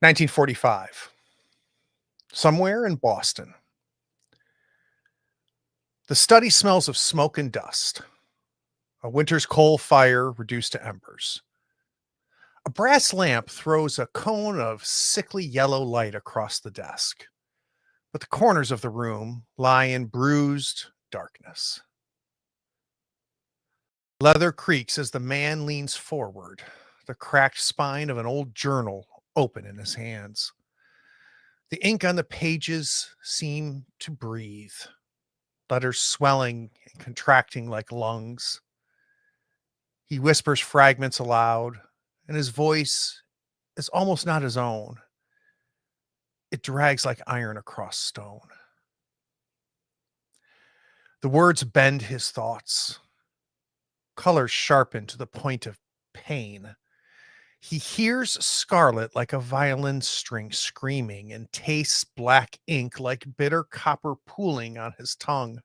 1945. Somewhere in Boston. The study smells of smoke and dust. A winter's coal fire reduced to embers. A brass lamp throws a cone of sickly yellow light across the desk, but the corners of the room lie in bruised darkness. Leather creaks as the man leans forward, the cracked spine of an old journal open in his hands. The ink on the pages seem to breathe, letters swelling and contracting like lungs. He whispers fragments aloud, and his voice is almost not his own. It drags like iron across stone. The words bend his thoughts. Colors sharpen to the point of pain. He hears scarlet like a violin string screaming and tastes black ink like bitter copper pooling on his tongue.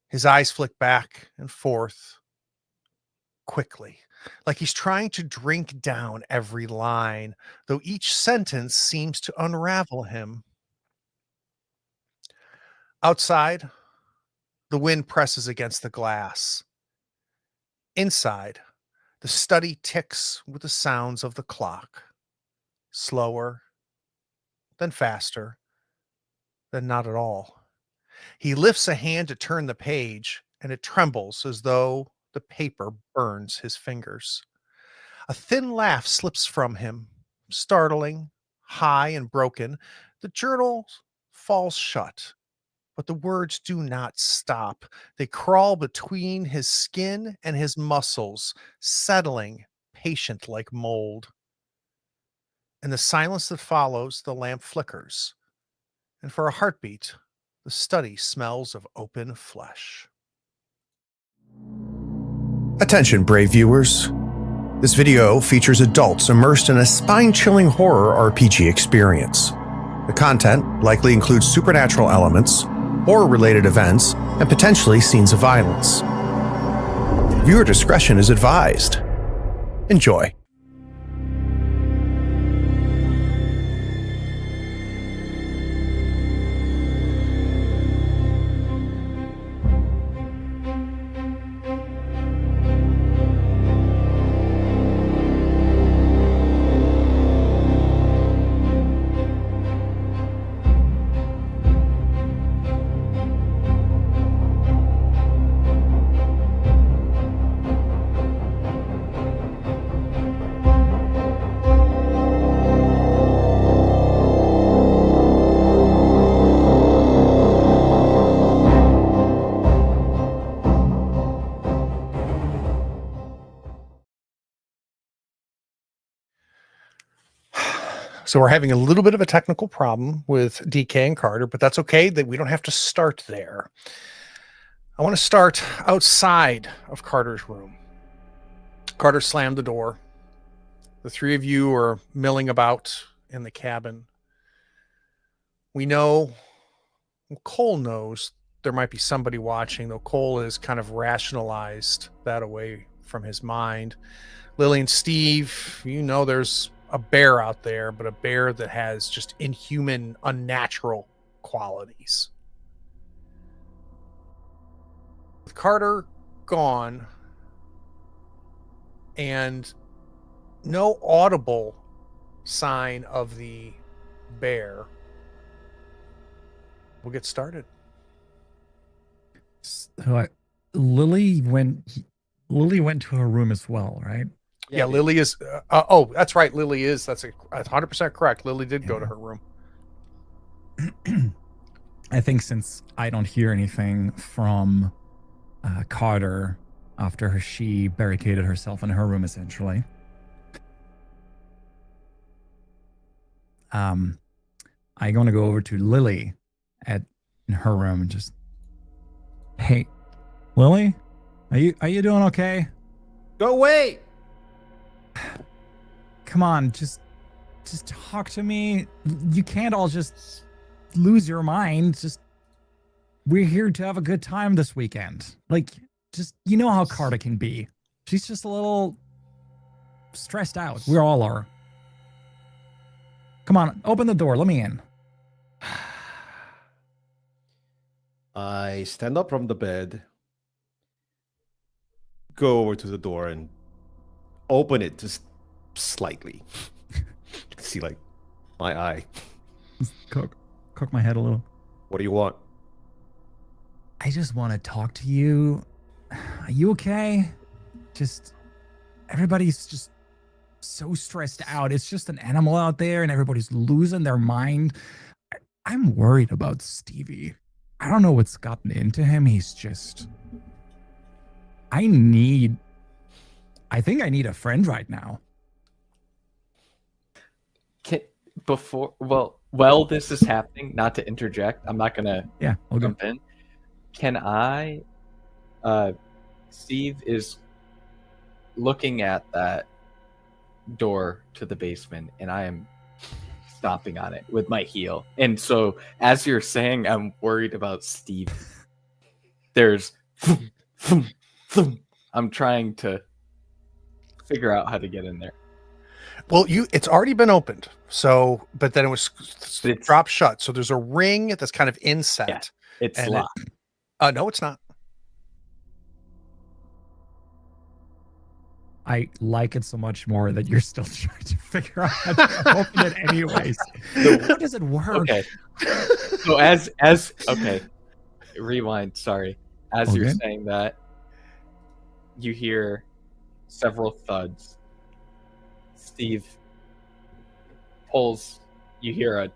His eyes flick back and forth quickly, like he's trying to drink down every line, though each sentence seems to unravel him. Outside, the wind presses against the glass. Inside, the study ticks with the sounds of the clock, slower, then faster, then not at all. He lifts a hand to turn the page, and it trembles as though the paper burns his fingers. A thin laugh slips from him, startling, high and broken. The journal falls shut, but the words do not stop. They crawl between his skin and his muscles, settling, patient like mold. In the silence that follows, the lamp flickers, and for a heartbeat, the study smells of open flesh. Attention, brave viewers. This video features adults immersed in a spine-chilling horror RPG experience. The content likely includes supernatural elements, horror-related events, and potentially scenes of violence. Viewer discretion is advised. Enjoy. So we're having a little bit of a technical problem with DK and Carter, but that's okay. That we don't have to start there. I want to start outside of Carter's room. Carter slammed the door. The three of you are milling about in the cabin. We know, Cole knows there might be somebody watching, though Cole has kind of rationalized that away from his mind. Lily and Steve, you know there's a bear out there, but a bear that has just inhuman, unnatural qualities. With Carter gone and no audible sign of the bear, we'll get started. So Lily went to her room as well, right? Yeah, Lily is. Oh, that's right. Lily is. That's 100% correct. Lily did go to her room. I think since I don't hear anything from Carter after she barricaded herself in her room, essentially, I'm going to go over to Lily in her room and just, hey, Lily, are you doing okay? Go away. Come on, just talk to me. You can't all just lose your mind. Just, we're here to have a good time this weekend. Like, just, you know how Carter can be. She's just a little stressed out. We all are. Come on, open the door. Let me in. I stand up from the bed, go over to the door, and open it just slightly. You can see like my eye. Cook my head a little. What do you want? I just want to talk to you. Are you okay? Just everybody's just so stressed out. It's just an animal out there and everybody's losing their mind. I'm worried about Stevie. I don't know what's gotten into him. He's just I think I need a friend right now. While this is happening, not to interject, I'm not gonna Okay. jump in. Can I Steve is looking at that door to the basement, and I am stomping on it with my heel. And so, as you're saying, I'm worried about Steve. There's, I'm trying to figure out how to get in there. Well, it's already been opened. So, but then it was dropped shut. So there's a ring that's kind of inset. Yeah, it's and locked. No, it's not. I like it so much more that you're still trying to figure out how to open it anyways. How does it work? Okay. So okay, rewind. Sorry. As you're saying that, you hear several thuds. Steve pulls. You hear a,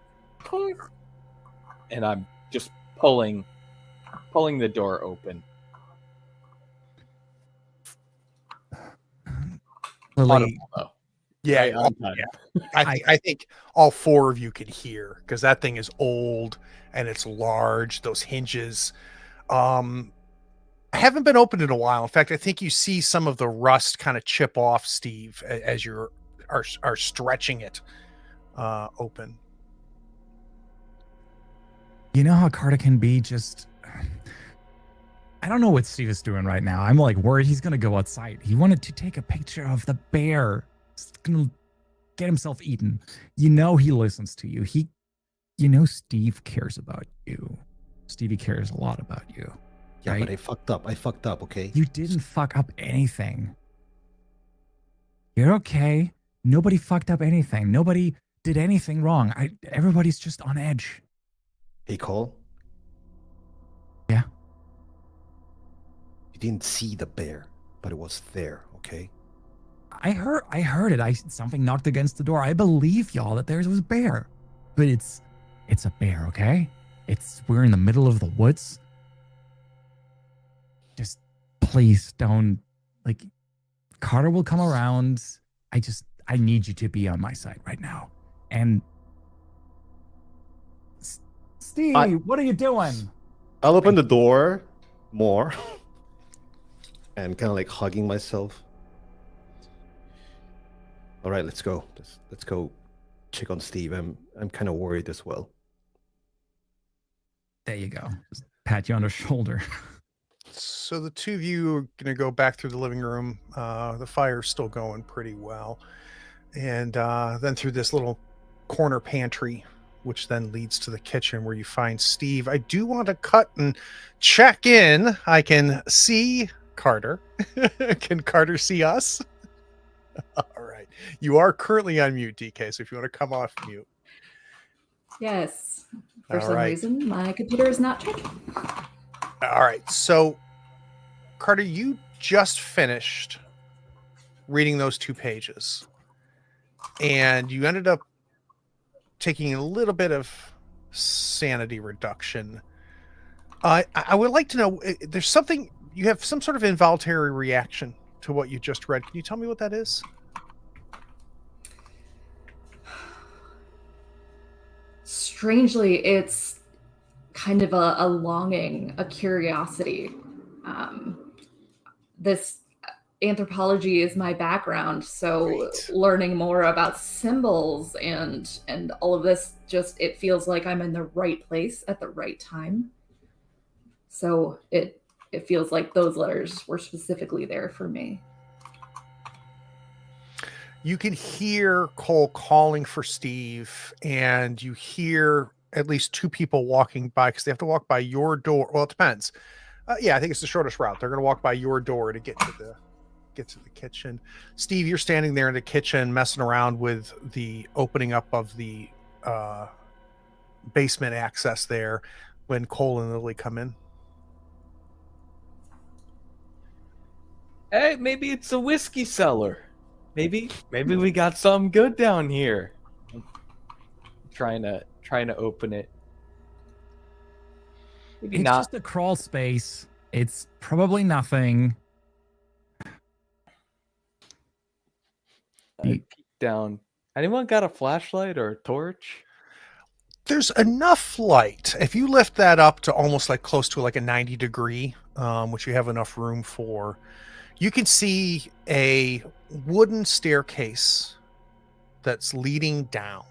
and I'm just pulling the door open. Lily, Yeah, Right on time. I think all four of you could hear because that thing is old and it's large. Those hinges haven't been opened in a while. In fact, I think you see some of the rust kind of chip off, Steve, as you are stretching it open. You know how Carter can be just. I don't know what Steve is doing right now. I'm like worried he's going to go outside. He wanted to take a picture of the bear. He's going to get himself eaten. You know he listens to you. Steve cares about you. Stevie cares a lot about you. Yeah, right? but I fucked up, okay? You didn't fuck up anything. You're okay. Nobody fucked up anything. Nobody did anything wrong. Everybody's just on edge. Hey, Cole? Yeah? You didn't see the bear, but it was there, okay? I heard it. Something knocked against the door. I believe y'all that there was a bear. But it's a bear, okay? We're in the middle of the woods. Just please don't, Carter will come around. I need you to be on my side right now. And Steve, what are you doing? I'll open the door more and kind of like hugging myself. All right, let's go. Let's go check on Steve. I'm kind of worried as well. There you go. Just pat you on the shoulder. So the two of you are going to go back through the living room. The fire's still going pretty well. And then through this little corner pantry, which then leads to the kitchen where you find Steve. I do want to cut and check in. I can see Carter. Can Carter see us? All right. You are currently on mute, DK. So if you want to come off mute. Yes. For All some right. reason, my computer is not checking. All right. So, Carter, you just finished reading those 2 pages. And you ended up taking a little bit of sanity reduction. I would like to know, there's something, you have some sort of involuntary reaction to what you just read. Can you tell me what that is? Strangely, it's kind of a longing, a curiosity. This anthropology is my background, so Right. learning more about symbols and all of this, just it feels like I'm in the right place at the right time. So it feels like those letters were specifically there for me. You can hear Cole calling for Steve, and you hear at least two people walking by because they have to walk by your door. Well, it depends. Yeah, I think it's the shortest route. They're going to walk by your door to get to the kitchen. Steve, you're standing there in the kitchen messing around with the opening up of the basement access there when Cole and Lily come in. Hey, maybe it's a whiskey cellar. Maybe we got something good down here. I'm trying to open it. Maybe It's not. just a crawl space. It's probably nothing. I peek down. Anyone got a flashlight or a torch? There's enough light. If you lift that up to almost like close to like a 90 degree, which you have enough room for, you can see a wooden staircase that's leading down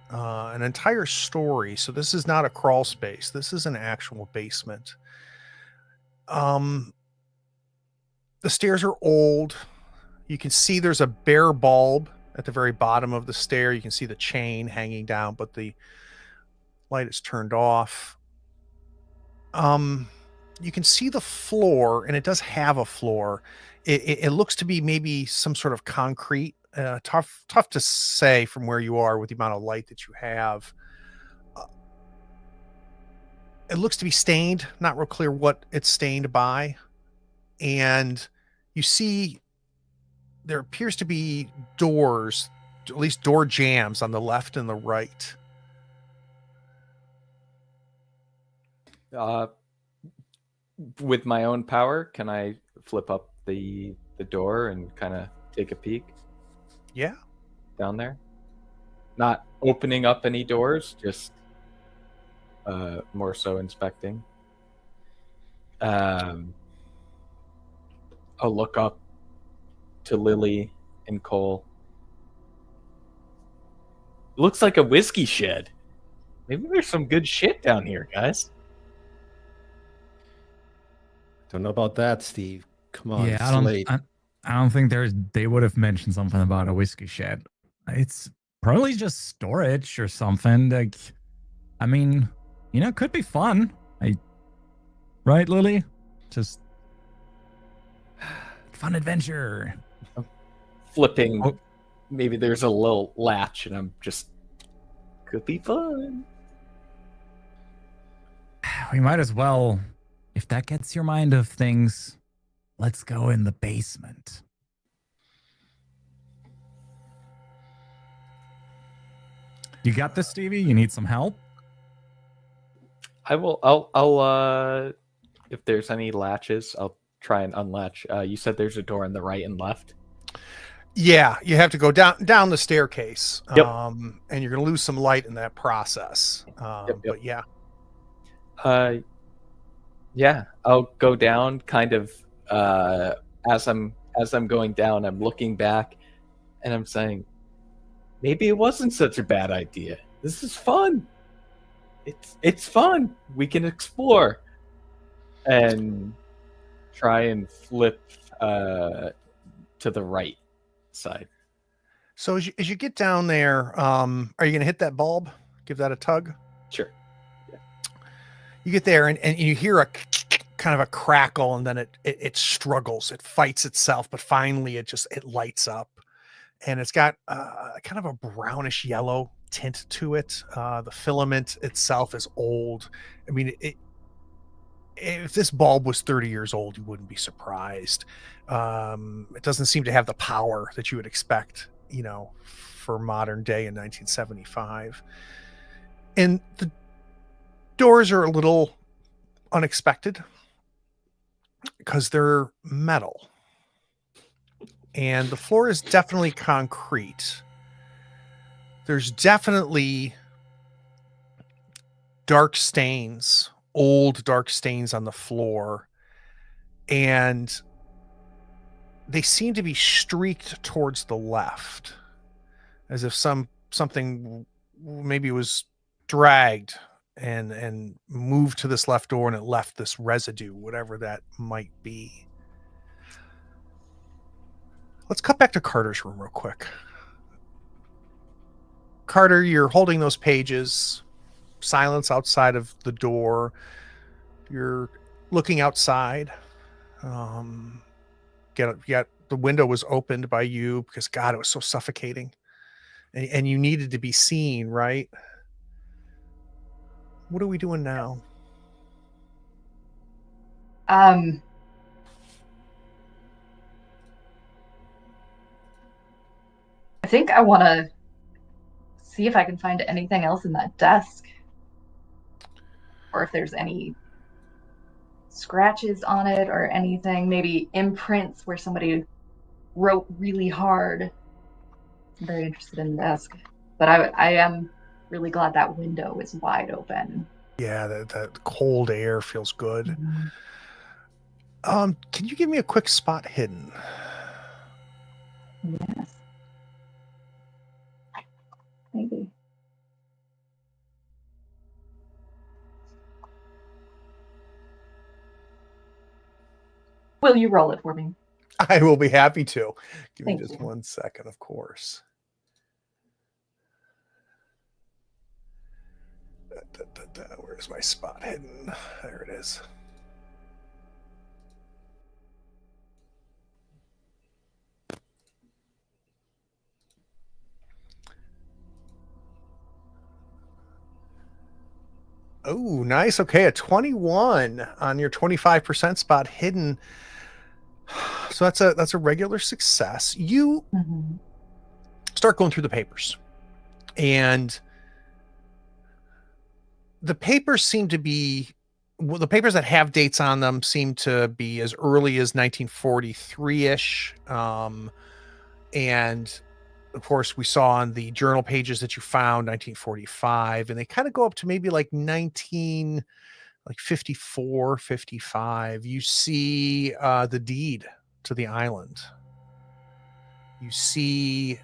an entire story. So this is not a crawl space. This is an actual basement. The stairs are old. You can see there's a bare bulb at the very bottom of the stair. You can see the chain hanging down, but the light is turned off. You can see the floor, and it does have a floor. It looks to be maybe some sort of concrete. Tough to say from where you are with the amount of light that you have. It looks to be stained. Not real clear what it's stained by. And you see there appears to be doors, at least door jambs on the left and the right. With my own power, can I flip up the door and kind of take a peek? Yeah. Down there? Not opening up any doors, just more so inspecting. I'll look up to Lily and Cole. Looks like a whiskey shed. Maybe there's some good shit down here, guys. Don't know about that, Steve. Come on, Yeah, Slade. I don't think they would have mentioned something about a whiskey shed. It's probably just storage or something. Like, I mean, it could be fun. Right, Lily? Just fun adventure. Flipping. Oh. Maybe there's a little latch, and I'm just could be fun. We might as well, if that gets your mind off things, let's go in the basement. You got this, Stevie? You need some help? I will. I'll. If there's any latches, I'll try and unlatch. You said there's a door on the right and left. Yeah, you have to go down the staircase. Yep. And you're going to lose some light in that process. Yep. But yeah. Yeah, I'll go down kind of as I'm going down, I'm looking back and I'm saying, maybe it wasn't such a bad idea. This is fun. It's fun. We can explore and try and flip to the right side. So as you get down there, are you going to hit that bulb? Give that a tug? Sure. You get there and you hear a kind of a crackle, and then it struggles. It fights itself, but finally it lights up, and it's got kind of a brownish yellow tint to it. The filament itself is old. I mean, if this bulb was 30 years old, you wouldn't be surprised. It doesn't seem to have the power that you would expect, for modern day in 1975. And the doors are a little unexpected because they're metal, and the floor is definitely concrete. There's definitely dark stains, old dark stains on the floor, and they seem to be streaked towards the left, as if something maybe was dragged and moved to this left door, and it left this residue, whatever that might be. Let's cut back to Carter's room real quick. Carter, you're holding those pages, silence outside of the door. You're looking outside. Get the window was opened by you because God, it was so suffocating, and you needed to be seen, right? What are we doing now? I think I want to see if I can find anything else in that desk, or if there's any scratches on it or anything, maybe imprints where somebody wrote really hard. I'm very interested in the desk, but I am really glad that window is wide open. Yeah, the cold air feels good. Mm-hmm. Can you give me a quick spot hidden? Yes. Maybe. Will you roll it for me? I will be happy to. Give me Thank just you. 1 second, of course. Where's my spot hidden? There it is. Oh, nice. Okay, a 21 on your 25% spot hidden. So that's a regular success. You Mm-hmm. start going through the papers, and the papers seem to be the papers that have dates on them seem to be as early as 1943-ish. And of course, we saw on the journal pages that you found 1945, and they kind of go up to maybe like 54, 55. You see the deed to the island. You see,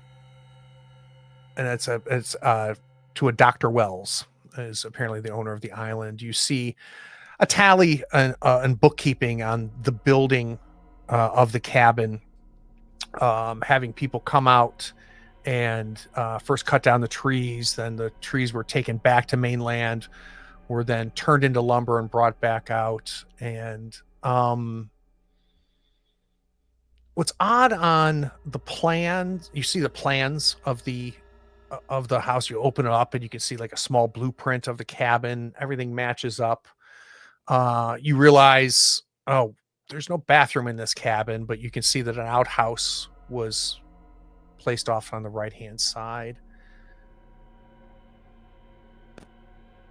and it's to a Dr. Wells, is apparently the owner of the island. You see a tally and bookkeeping on the building of the cabin, having people come out and first cut down the trees. Then the trees were taken back to mainland, were then turned into lumber and brought back out. And what's odd on the plans, you see the plans of the house. You open it up and you can see like a small blueprint of the cabin. Everything matches up. You realize, oh, there's no bathroom in this cabin, but you can see that an outhouse was placed off on the right-hand side.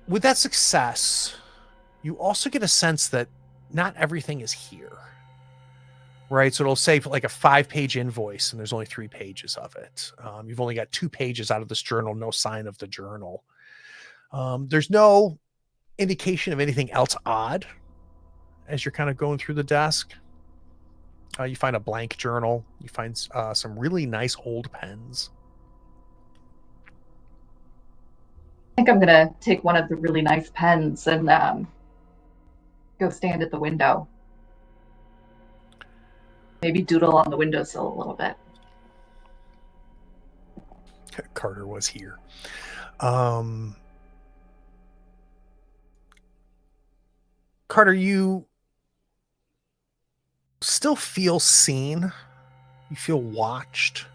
With that success, you also get a sense that not everything is here, right? So it'll say like a 5-page invoice, and there's only 3 pages of it. You've only got 2 pages out of this journal, no sign of the journal. There's no indication of anything else odd as you're kind of going through the desk. You find a blank journal. You find some really nice old pens. I think I'm gonna take one of the really nice pens and go stand at the window. Maybe doodle on the windowsill a little bit. Carter was here. Carter, you still feel seen. You feel watched.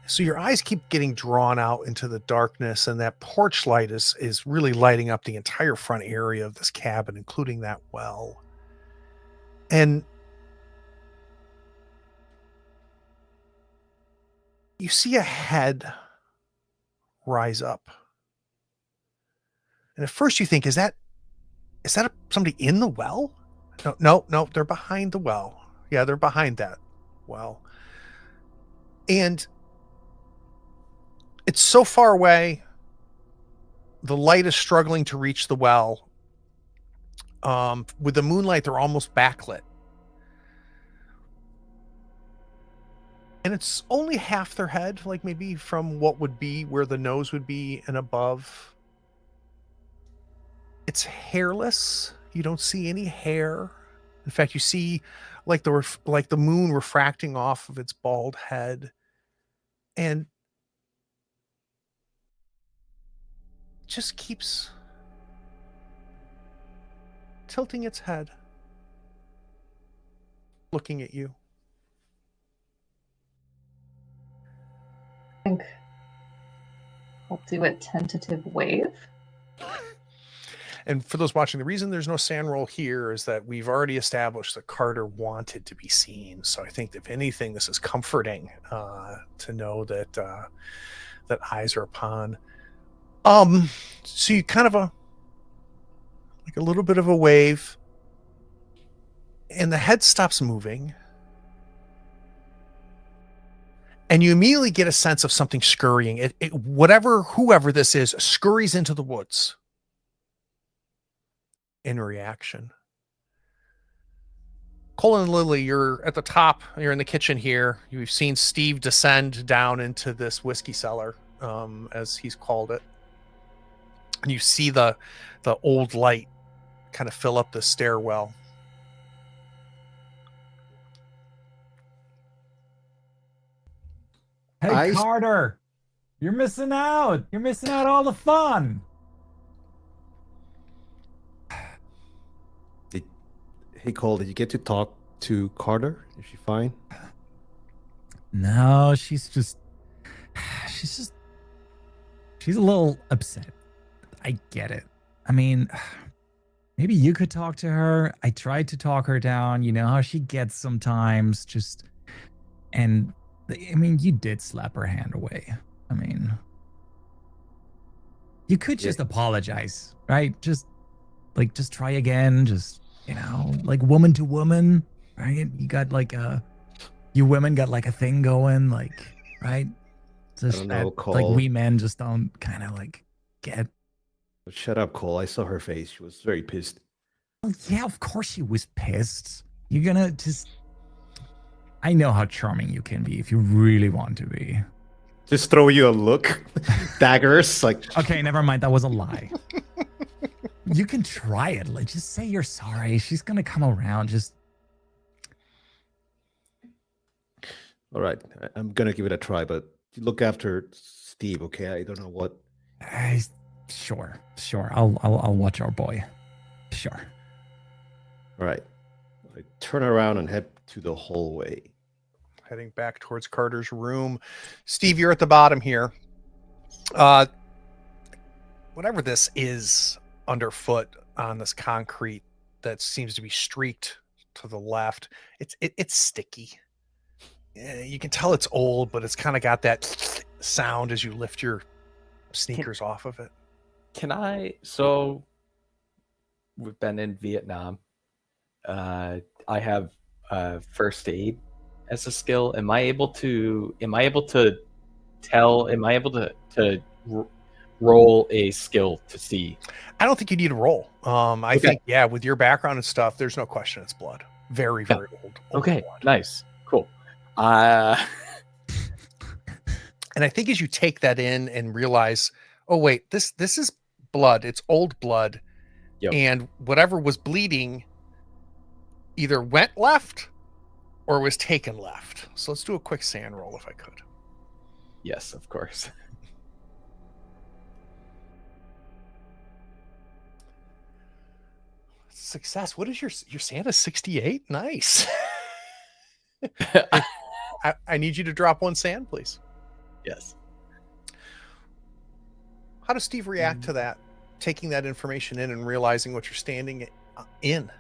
So your eyes keep getting drawn out into the darkness, and that porch light is really lighting up the entire front area of this cabin, including that well. And you see a head rise up. And at first you think, is that somebody in the well? No, they're behind the well. Yeah, they're behind that well. And it's so far away. The light is struggling to reach the well. With the moonlight, they're almost backlit. And it's only half their head, like maybe from what would be where the nose would be and above. It's hairless. You don't see any hair. In fact, you see like the moon refracting off of its bald head. And just keeps tilting its head, looking at you. I think I'll do a tentative wave. And for those watching, the reason there's no sand roll here is that we've already established that Carter wanted to be seen. So I think, if anything, this is comforting to know that that eyes are upon. So you kind of a little bit of a wave, and the head stops moving, and you immediately get a sense of something scurrying. Whoever this is, scurries into the woods. In reaction, Cole and Lily, you're at the top. You're in the kitchen here. You've seen Steve descend down into this whiskey cellar, as he's called it, and you see the old light kind of fill up the stairwell. Hey, Carter, you're missing out. You're missing out all the fun. Hey Cole, did you get to talk to Carter? Is she fine? No, she's a little upset. I get it. I mean, maybe you could talk to her. I tried to talk her down. You know how she gets sometimes. And I mean, you did slap her hand away. I mean, you could just apologize, right? Just try again. Just, like woman to woman, right? You women got like a thing going, like, right? Just I don't know, that, Cole. like, we men just don't kind of like get. Shut up, Cole. I saw her face. She was very pissed. Well, yeah, of course she was pissed. You're gonna just. I know how charming you can be if you really want to be. Just throw you a look. Daggers, like. Okay, never mind. That was a lie. You can try it. Like, just say you're sorry. She's gonna come around. Just. All right, I'm gonna give it a try, but look after Steve, okay? I don't know what. Sure. I'll watch our boy. Sure. All right. I turn around and head to the hallway. Heading back towards Carter's room. Steve, you're at the bottom here. Whatever this is underfoot on this concrete that seems to be streaked to the left, it's sticky. You can tell it's old, but it's kind of got that sound as you lift your sneakers off of it. So we've been in Vietnam. I have first aid as a skill. Am I able to roll a skill to see? I don't think you need to roll. I think, with your background and stuff, there's no question it's blood. Very, very old Okay, blood. nice. Cool. And I think as you take that in and realize, oh wait, this is blood. It's old blood. Yep. And whatever was bleeding either went left or was taken left. So let's do a quick sand roll if I could. Yes, of course. Success. What is your sand is 68? Nice. I need you to drop one sand, please. Yes. How does Steve react to that? Taking that information in and realizing what you're standing in?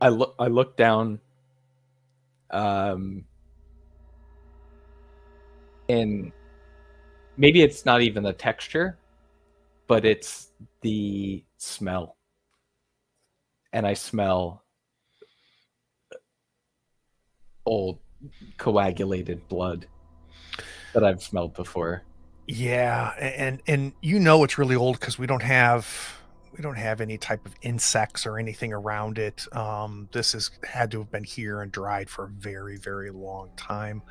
I look down, and maybe it's not even the texture, but it's the smell. And I smell old coagulated blood that I've smelled before. Yeah, and it's really old because we don't have any type of insects or anything around it. This has had to have been here and dried for a very, very long time.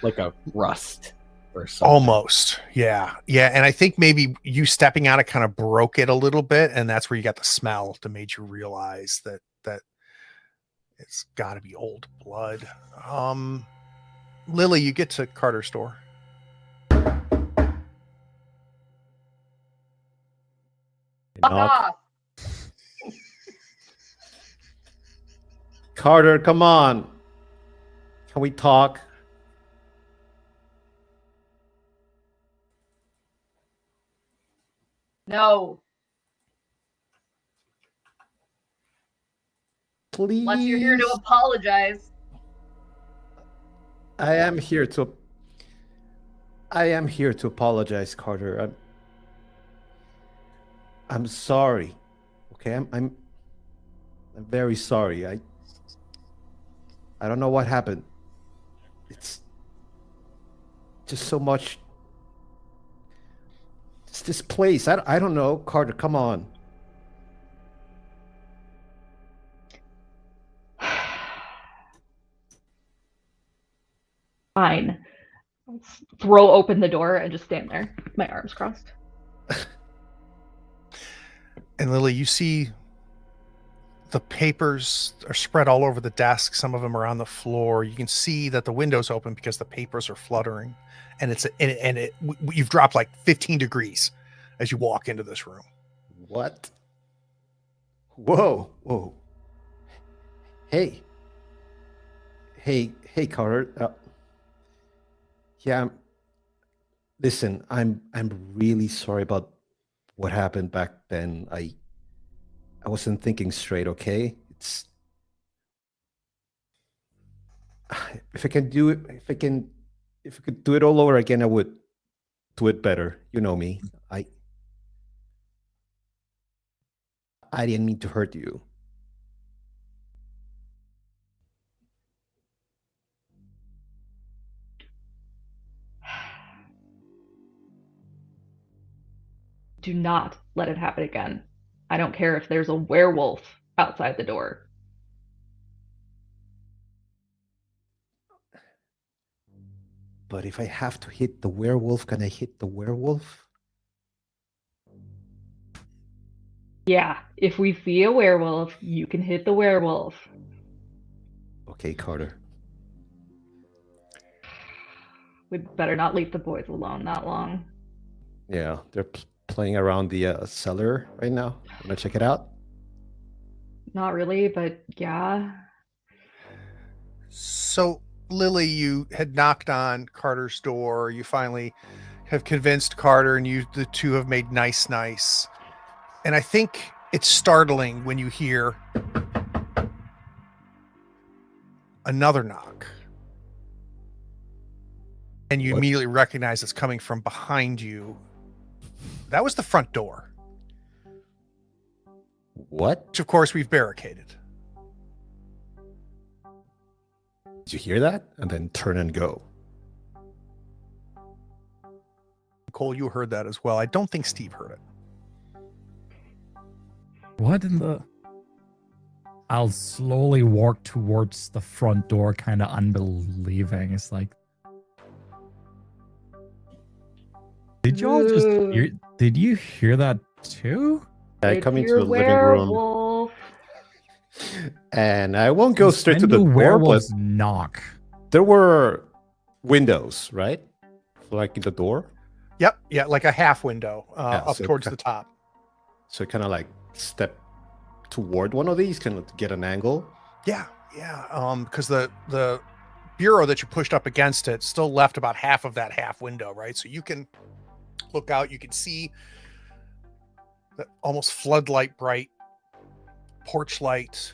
Like a rust or something. Almost. Yeah. And I think maybe you stepping on it kind of broke it a little bit, and that's where you got the smell that made you realize that it's got to be old blood. Lily, you get to Carter's door. Fuck Knock. off. Carter, come on. Can we talk? No. Please. Unless you're here to apologize. I am here to apologize, Carter. I'm sorry. Okay, I'm very sorry. I don't know what happened. It's just so much. It's this place. I don't know, Carter. Come on. Fine. I'll throw open the door and just stand there, my arms crossed. And Lily, you see the papers are spread all over the desk. Some of them are on the floor. You can see that the window's open because the papers are fluttering, and you've dropped like 15 degrees as you walk into this room. What? Whoa, whoa. Hey, Carter. Yeah. Listen, I'm really sorry about what happened back then. I wasn't thinking straight. Okay, it's if I could do it all over again, I would do it better. You know me. I didn't mean to hurt you. Do not let it happen again. I don't care if there's a werewolf outside the door. But if I have to hit the werewolf, can I hit the werewolf? Yeah, if we see a werewolf, you can hit the werewolf. Okay, Carter. We'd better not leave the boys alone that long. Yeah, they're playing around the cellar right now. Wanna check it out? Not really, but yeah. So, Lily, you had knocked on Carter's door. You finally have convinced Carter, and the two have made nice. And I think it's startling when you hear another knock. And you What? immediately recognize it's coming from behind you. That was the front door, What? which of course we've barricaded. Did you hear that? And then turn and go. Cole, you heard that as well. I don't think Steve heard it. What in the? I'll slowly walk towards the front door, kind of unbelieving. It's like, did y'all just hear? Did you hear that too? I It's come into your the living room, werewolf. and I won't go straight to When the do door, but werewolves knock? there were windows, right? Like in the door. Yep. Yeah. Like a half window Yeah, up so towards the top. So kind of like step toward one of these, kind of get an angle. Yeah. Yeah. Because the bureau that you pushed up against it still left about half of that half window, right? So you can look out, you can see the almost floodlight bright porch light.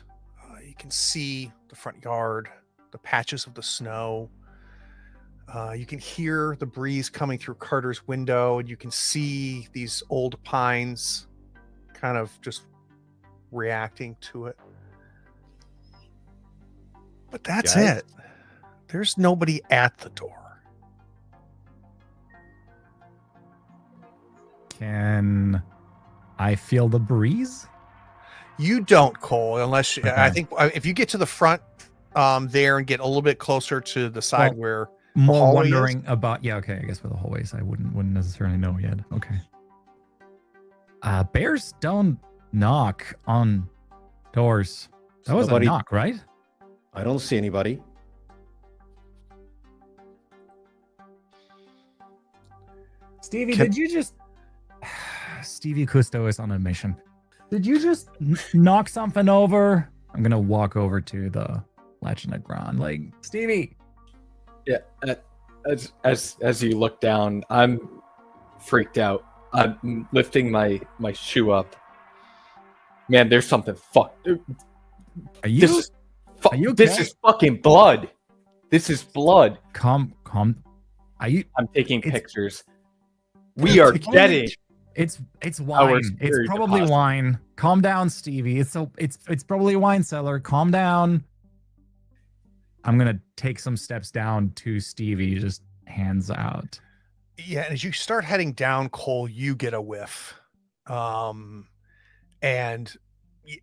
You can see the front yard, the patches of the snow. You can hear the breeze coming through Carter's window, and you can see these old pines kind of just reacting to it. But that's Guys? it. There's nobody at the door. Can I feel the breeze? You don't, Cole, unless I Okay. think if you get to the front there and get a little bit closer to the side Well, where More hallway is? wondering about. Yeah, okay. I guess with the hallways, I wouldn't necessarily know yet. Okay. Bears don't knock on doors. That was Nobody- a knock, right? I don't see anybody. Stevie, Can- did you just Stevie Cousteau is on a mission. Did you just knock something over? I'm gonna walk over to the Legend of Gron. Like, Stevie. Yeah. As you look down, I'm freaked out. I'm lifting my shoe up. Man, there's something fucked. Are you Are you This okay? is fucking blood. This is blood. calm? Are you? I'm taking It's- pictures. We are It's- getting It's our wine. It's spirit probably deposit. wine. Calm down, Stevie. It's probably a wine cellar. Calm down. I'm gonna take some steps down to Stevie, just hands out. Yeah, and as you start heading down, Cole, you get a whiff. And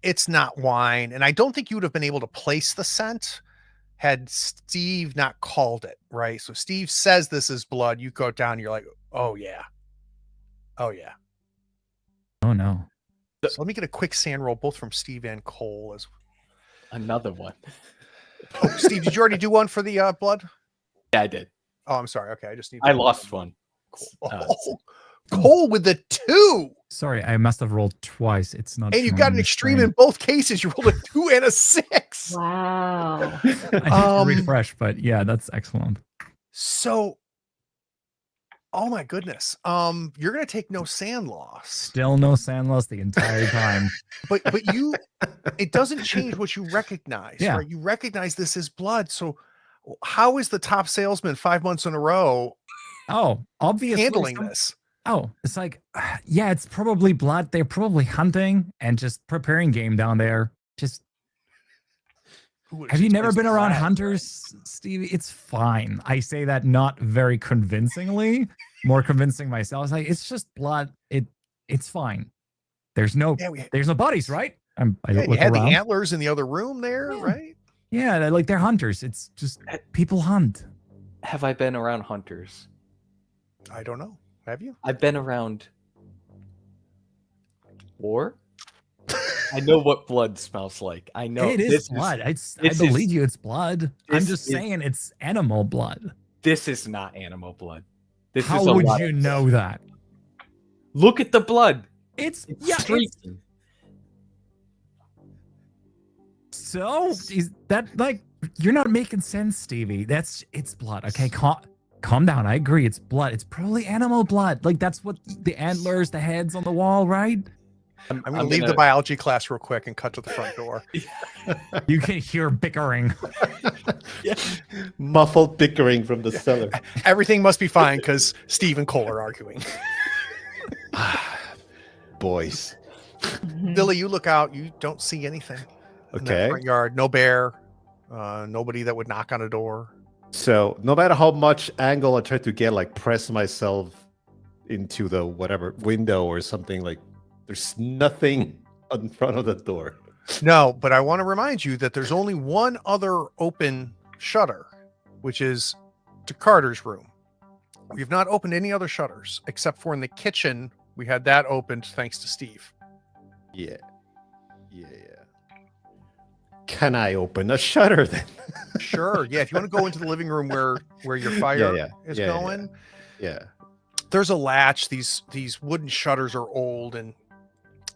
it's not wine. And I don't think you would have been able to place the scent had Steve not called it, right? So Steve says this is blood. You go down, you're like, oh yeah. Oh yeah. Oh no. So let me get a quick sand roll, both from Steve and Cole. As another one. oh, Steve, did you already do one for the blood? Yeah, I did. Oh, I'm sorry. Okay, I just need. I lost one. Cool. Oh, Cole with the 2, Sorry, I must have rolled twice. It's not. and you showing got on an the extreme screen. in both cases. You rolled a 2 and a 6. Wow. I need to refresh, but yeah, that's excellent. So, oh my goodness, you're gonna take no sand loss, Still no sand loss the entire time. but you, it doesn't change what you recognize, Yeah. right? You recognize this is blood. So, how is the top salesman 5 months in a row Oh, obviously. handling this? Oh, it's like, yeah, it's probably blood. They're probably hunting and just preparing game down there. Just Who would've have you never experienced been around that, hunters, Stevie? It's fine. I say that not very convincingly, more convincing myself. It's like it's just blood. It's fine. There's no right? there's no bodies, right? I Yeah, you look had around. the antlers in the other room there, Yeah. right? Yeah, they're hunters. It's just people hunt. Have I been around hunters? I don't know. Have you? I've been around war. I know what blood smells like. I know It is blood. I believe you. It's blood. I'm this just is- saying it's animal blood. This is not animal blood. This How is a would lot you of- know that? Look at the blood. It's It's yeah. It's, streaking. so is that like you're not making sense, Stevie? It's blood. Okay, calm down. I agree. It's blood. It's probably animal blood. Like that's what the antlers, the heads on the wall, right? I'm gonna leave the gonna- biology class real quick and cut to the front door. You can hear bickering. Muffled bickering from the cellar. Everything must be fine because Steve and Cole are arguing. Boys. Billy, you look out. You don't see anything in that Okay. front yard. No bear. Nobody that would knock on a door. So no matter how much angle I try to get, like press myself into the whatever window or something, like there's nothing in front of the door. No, but I want to remind you that there's only one other open shutter, which is to Carter's room. We've not opened any other shutters except for in the kitchen. We had that opened thanks to Steve. Yeah. Can I open a shutter then? Sure. Yeah. If you want to go into the living room where your fire yeah, is yeah, going, Yeah. there's a latch. These wooden shutters are old, and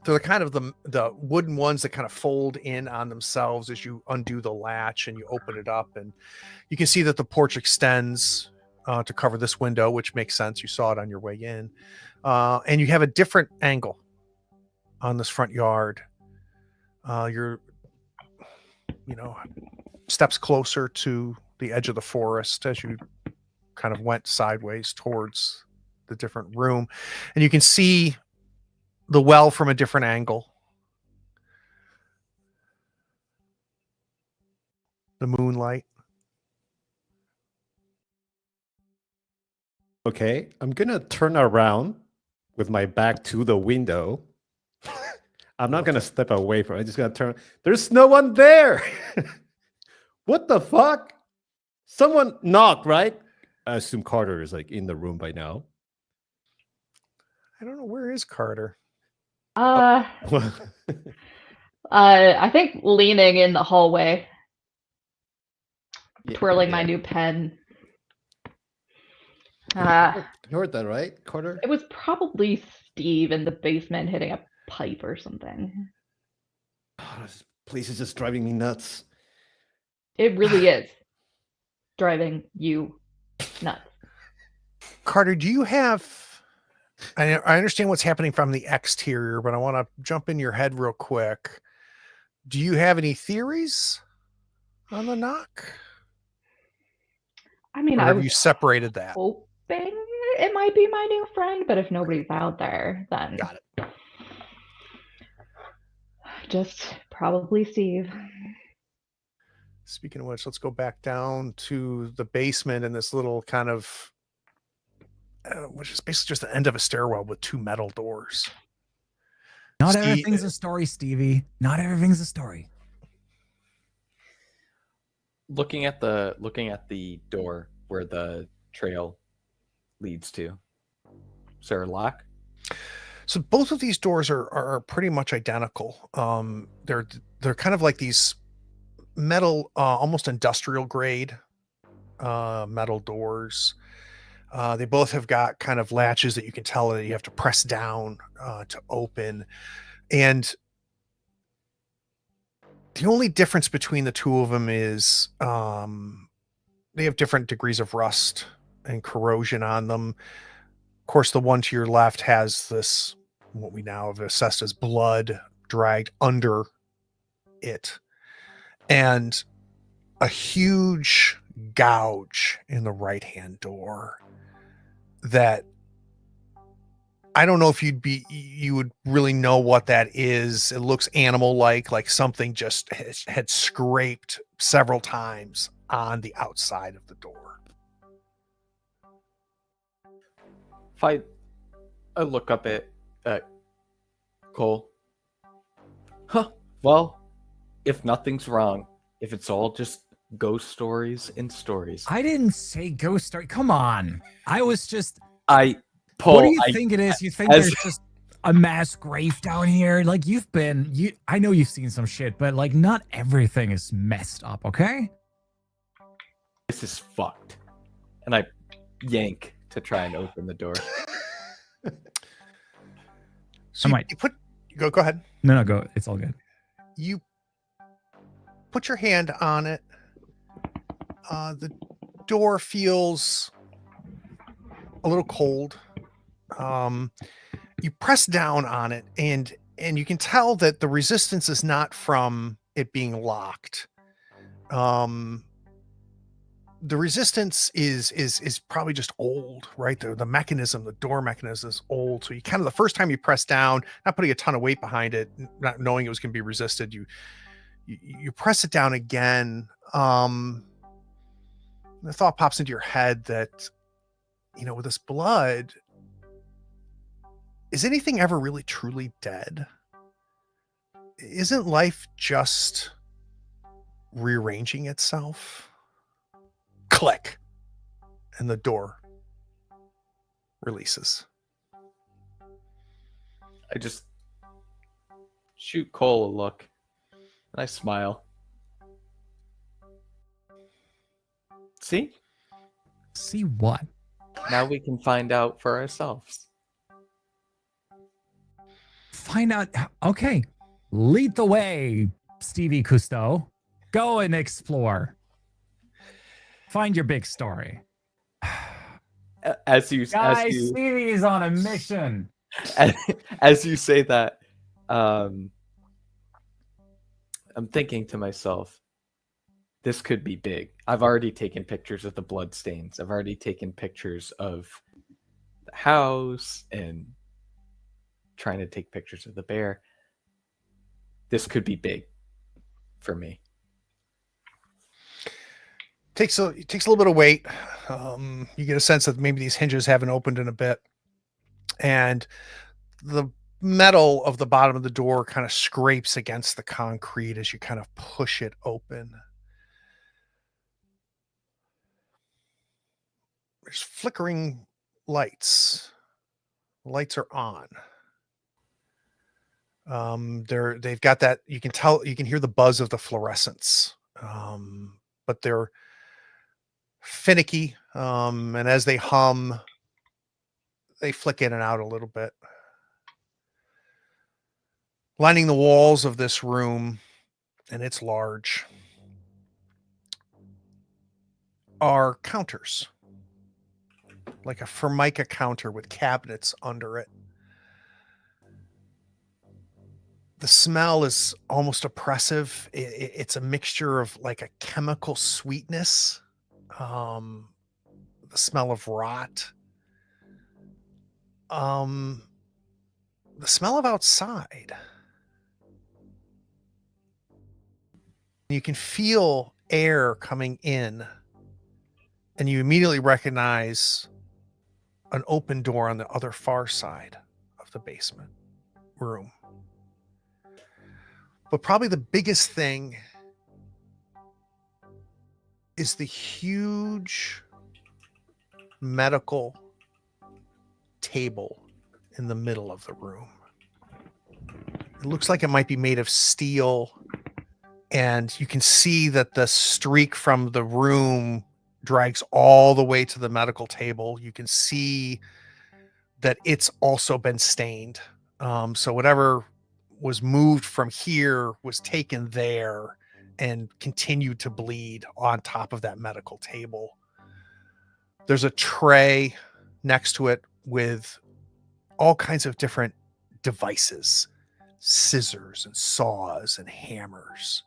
they're kind of the wooden ones that kind of fold in on themselves as you undo the latch and you open it up, and you can see that the porch extends to cover this window, which makes sense. You saw it on your way in, and you have a different angle on this front yard. You're steps closer to the edge of the forest as you kind of went sideways towards the different room, and you can see the well from a different angle. The moonlight. Okay. I'm gonna turn around with my back to the window. I'm not gonna step away from it. I'm just gonna turn. There's no one there. What the fuck? Someone knocked, right? I assume Carter is like in the room by now. I don't know, where is Carter? I think leaning in the hallway, Yeah, twirling my yeah. new pen. Uh, You heard that, right, Carter? It was probably Steve in the basement hitting a pipe or something. Oh, this place is just driving me nuts. It really is driving you nuts. Carter, do you have? I understand what's happening from the exterior, but I want to jump in your head real quick. Do you have any theories on the knock? I mean, Or I have was you separated that? hoping it might be my new friend, but if nobody's out there, then Got it. just probably Steve. Speaking of which, let's go back down to the basement and this little kind of, which is basically just the end of a stairwell with two metal doors. Not Steve- everything's a story, Stevie. Not everything's a story. Looking at the door where the trail leads to. Is there a lock? So both of these doors are pretty much identical. They're kind of like these metal, almost industrial grade metal doors. They both have got kind of latches that you can tell that you have to press down to open. And the only difference between the two of them is they have different degrees of rust and corrosion on them. Of course, the one to your left has this, what we now have assessed as blood dragged under it, and a huge gouge in the right-hand door that I don't know if you would really know what that is. It looks animal-like something just had scraped several times on the outside of the door. If I look up at Cole. Huh. Well, if nothing's wrong, if it's all just ghost stories and stories. I didn't say ghost story. Come on. I was just. Paul, What do you think it is? You think as- there's just a mass grave down here? Like I know you've seen some shit, but like not everything is messed up, okay? This is fucked. And I yank to try and open the door. So I you put go ahead. No, go. It's all good. You put your hand on it. The door feels a little cold. You press down on it, and you can tell that the resistance is not from it being locked. The resistance is probably just old, right? The mechanism, the door mechanism is old. So you kind of, the first time you press down, not putting a ton of weight behind it, not knowing it was going to be resisted, you press it down again. The thought pops into your head that, with this blood, is anything ever really truly dead? Isn't life just rearranging itself? Click, and the door releases. I just shoot Cole a look, and I smile. See? See what? Now we can find out for ourselves. Find out. Okay. Lead the way, Stevie Cousteau. Go and explore. Find your big story. As you Stevie's on a mission. as you say that, I'm thinking to myself, this could be big. I've already taken pictures of the blood stains. I've already taken pictures of the house and trying to take pictures of the bear. This could be big for me. Takes a little bit of weight. You get a sense that maybe these hinges haven't opened in a bit, and the metal of the bottom of the door kind of scrapes against the concrete as you kind of push it open. There's flickering lights. Lights are on. They've got that, you can hear the buzz of the fluorescence. But they're finicky. And as they hum, they flick in and out a little bit. Lining the walls of this room, and it's large, are counters. Like a Formica counter with cabinets under it. The smell is almost oppressive. It's a mixture of like a chemical sweetness, the smell of rot, the smell of outside. You can feel air coming in, and you immediately recognize an open door on the other far side of the basement room. But probably the biggest thing is the huge medical table in the middle of the room. It looks like it might be made of steel, and you can see that the streak from the room drags all the way to the medical table. You can see that it's also been stained. So whatever was moved from here was taken there and continued to bleed on top of that medical table. There's a tray next to it with all kinds of different devices, scissors and saws and hammers.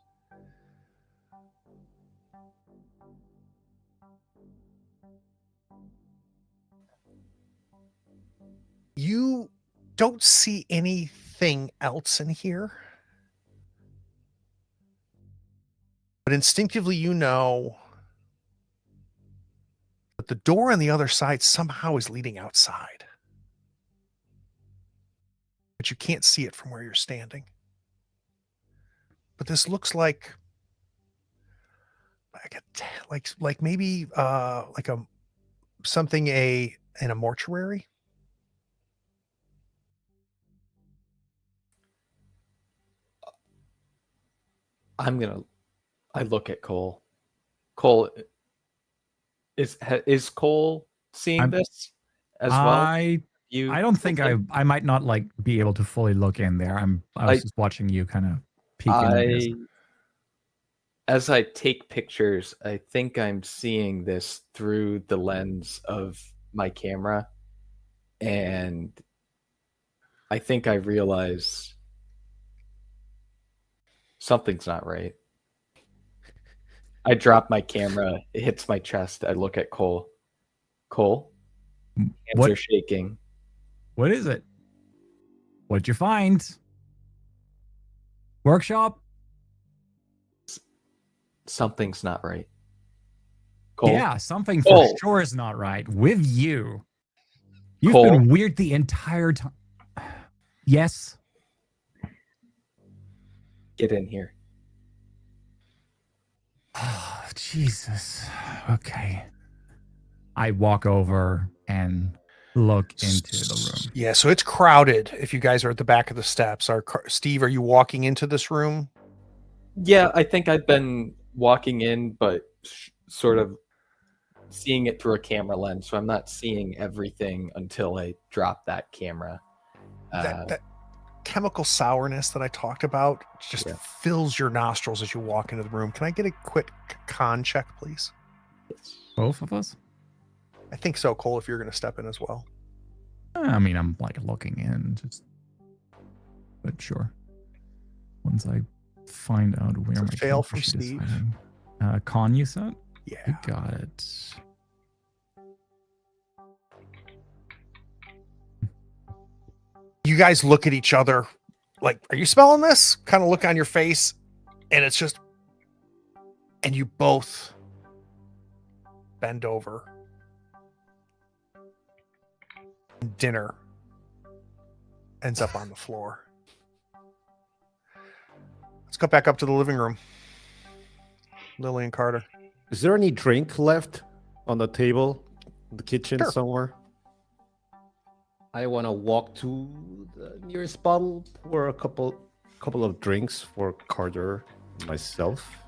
You don't see anything else in here, but instinctively you know that the door on the other side somehow is leading outside, but you can't see it from where you're standing. But this looks like maybe like a something in a mortuary. I look at Cole. Cole, is Cole seeing this as well? I don't think I might not like be able to fully look in there. I was just watching you kind of peek in. As I take pictures, I think I'm seeing this through the lens of my camera, and I think I realize something's not right. I drop my camera, it hits my chest. I look at Cole. Cole? Hands What? are shaking. What is it? What'd you find? Workshop? Something's not right. Cole? Yeah, something for Cole. sure is not right with you. You've Cole. been weird the entire time. Yes. Get in here. Oh, Jesus. Okay. I walk over and look into the room. Yeah, so it's crowded. If you guys are at the back of the steps, Steve, are you walking into this room? Yeah, I think I've been walking in, but sort of seeing it through a camera lens. So I'm not seeing everything until I drop that camera. That chemical sourness that I talked about just fills your nostrils as you walk into the room. Can I get a quick con check, please? Both of us? I think so, Cole, if you're going to step in as well. I mean, I'm like looking in, but sure. Once I find out where my fail from sheet is Steve. hiding. Con, you said? Yeah. You got it. You guys look at each other like, are you smelling this? Kind of look on your face, and it's just, and you both bend over. Dinner ends up on the floor. Let's go back up to the living room. Lily and Carter. Is there any drink left on the table, the kitchen Sure. somewhere? I want to walk to the nearest bottle, pour a couple of drinks for Carter and myself.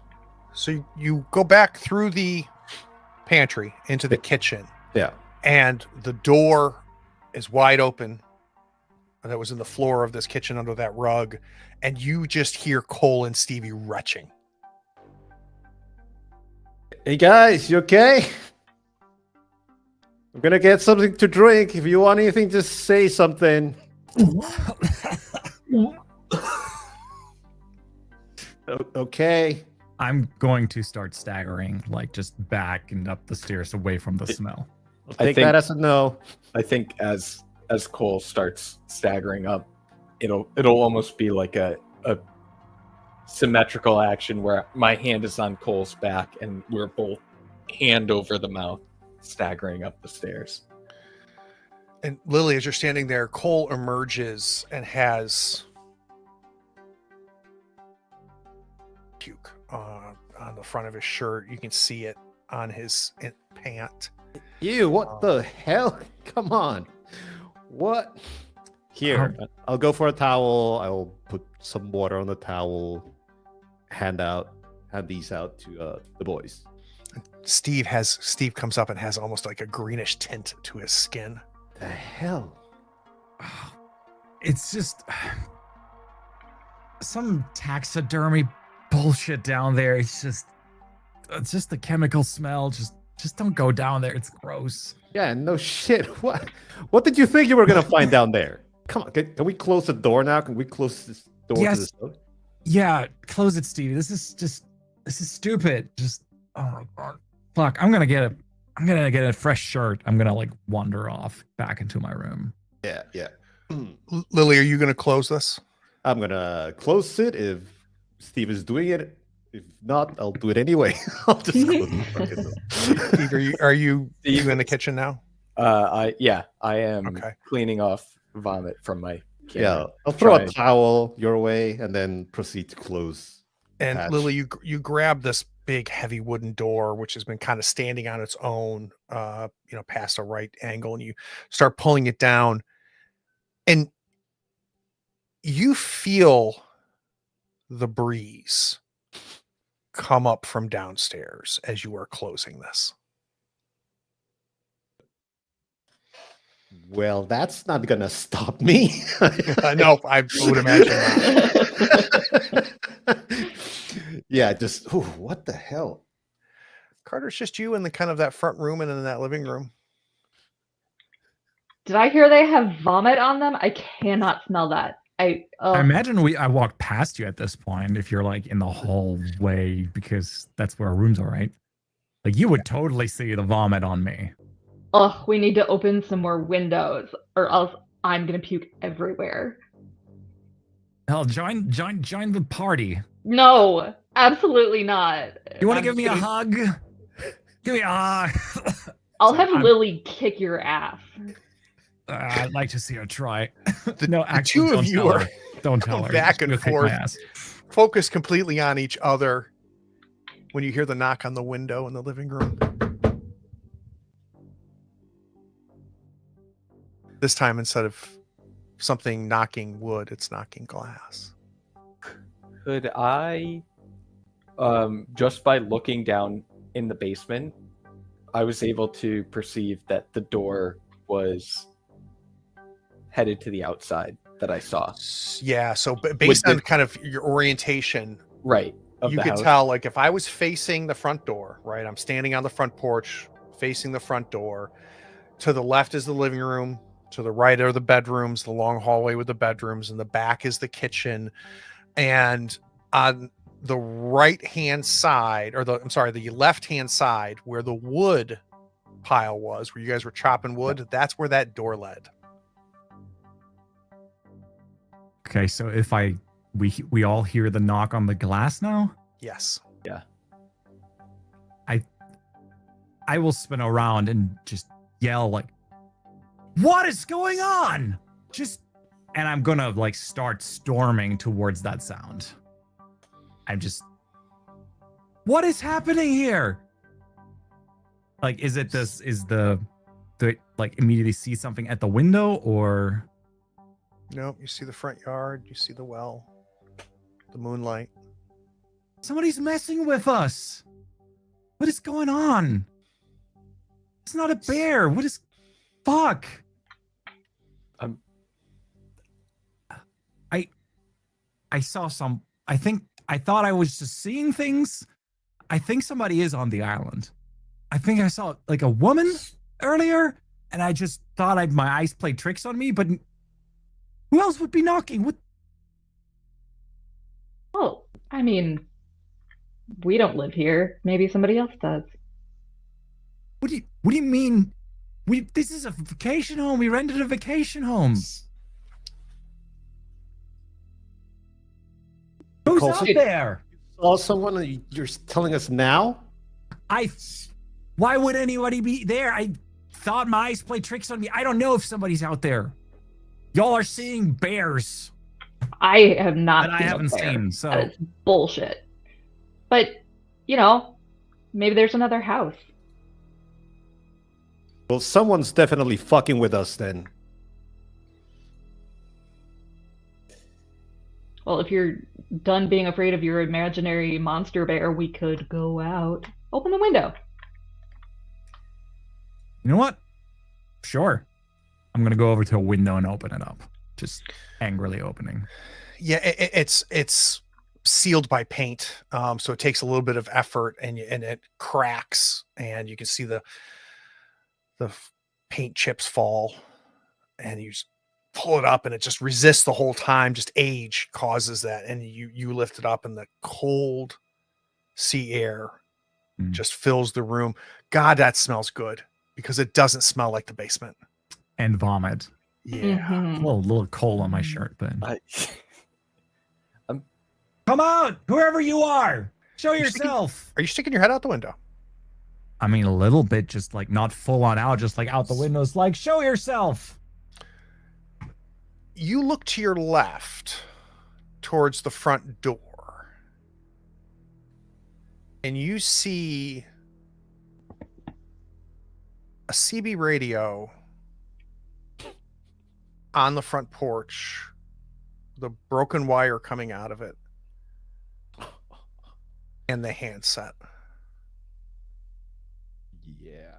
So you go back through the pantry into the kitchen, Yeah. and the door is wide open. That was in the floor of this kitchen under that rug, and you just hear Cole and Stevie retching. Hey guys, you okay? I'm gonna get something to drink. If you want anything, just say something. Okay. I'm going to start staggering, like just back and up the stairs away from the smell. I'll I take think- that as a no. I think as Cole starts staggering up, it'll almost be like a symmetrical action where my hand is on Cole's back and we're both hand over the mouth staggering up the stairs. And Lily, as you're standing there, Cole emerges and has puke on the front of his shirt. You can see it on his pant. Ew, what the hell? Come on. What? Here, I'll go for a towel. I'll put some water on the towel. Hand these out to the boys. Steve comes up and has almost like a greenish tint to his skin. The hell? It's just some taxidermy bullshit down there. It's just the chemical smell. Just don't go down there. It's gross. Yeah, no shit. What did you think you were gonna find down there? Come on, can we close the door now? Can we close this door to Yes. this door? Yeah, close it, Stevie. This is stupid. Just oh my god. Fuck, I'm gonna get a fresh shirt. I'm gonna like wander off back into my room. Yeah. Lily, are you going to close this? I'm gonna close it if Steve is doing it. If not, I'll do it anyway. I'll just close the fucking door. Steve, are you in the kitchen now? I am Okay. cleaning off vomit from my camera. Yeah, I'll throw Try a and- towel your way and then proceed to close. And Patch. Lily, you grab this big heavy wooden door, which has been kind of standing on its own, past a right angle, and you start pulling it down, and you feel the breeze come up from downstairs as you are closing this. Well, that's not gonna stop me. No, I would imagine not. Yeah, just what the hell? Carter, it's just you in the kind of that front room and in that living room. Did I hear they have vomit on them? I cannot smell that. I imagine I walked past you at this point if you're like in the hallway because that's where our rooms are, right? Like you would totally see the vomit on me. Ugh, we need to open some more windows or else I'm gonna puke everywhere. Hell, join the party. No, absolutely not. You want to I'm give me a gonna- hug? Give me a hug. I'll have I'm- Lily kick your ass. I'd like to see her try. The No, actually, two of don't you tell are her. Don't tell her. back She's and gonna kick my forth. ass. Focus completely on each other when you hear the knock on the window in the living room. This time, instead of something knocking wood, it's knocking glass. Could I, just by looking down in the basement, I was able to perceive that the door was headed to the outside that I saw. Yeah, so based on the- kind of your orientation, Right. Of you the could house. tell, like, if I was facing the front door, right? I'm standing on the front porch, facing the front door. To the left is the living room. To the right are the bedrooms, the long hallway with the bedrooms, and the back is the kitchen. And on the right-hand side, or the left-hand side, where the wood pile was, where you guys were chopping wood, that's where that door led. Okay, so if we all hear the knock on the glass now, Yes. I will spin around and just yell like, "What is going on?" And I'm gonna like start storming towards that sound. What is happening here? Like, is the like immediately see something at the window or? No, you see the front yard, you see the well, the moonlight. Somebody's messing with us. What is going on? It's not a bear. What is fuck? I saw some. I thought I was just seeing things. I think somebody is on the island. I think I saw like a woman earlier, and I just thought my eyes played tricks on me. But who else would be knocking? What? Well, I mean, we don't live here. Maybe somebody else does. What do you mean? This is a vacation home. We rented a vacation home. Who's Cole, out so- there? Saw someone and you're telling us now? Why would anybody be there? I thought my eyes played tricks on me. I don't know if somebody's out there. Y'all are seeing bears. I have not. That I seen a haven't bear. seen, so- That is bullshit. But maybe there's another house. Well, someone's definitely fucking with us then. Well, if you're done being afraid of your imaginary monster bear, we could go out. Open the window. You know what? Sure. I'm gonna go over to a window and open it up. Just angrily opening. Yeah, it's sealed by paint, so it takes a little bit of effort, and it cracks, and you can see the paint chips fall, and you just pull it up, and it just resists the whole time. Just age causes that, and you lift it up, and the cold sea air just fills the room. God, that smells good because it doesn't smell like the basement. And vomit. Yeah. Mhm. A little coal on my shirt, but I, come out, whoever you are. Show You're sticking- yourself. Are you sticking your head out the window? I mean, a little bit, just like not full on out, just like out the windows, like show yourself. You look to your left towards the front door, and you see a CB radio on the front porch, the broken wire coming out of it, and the handset. Yeah.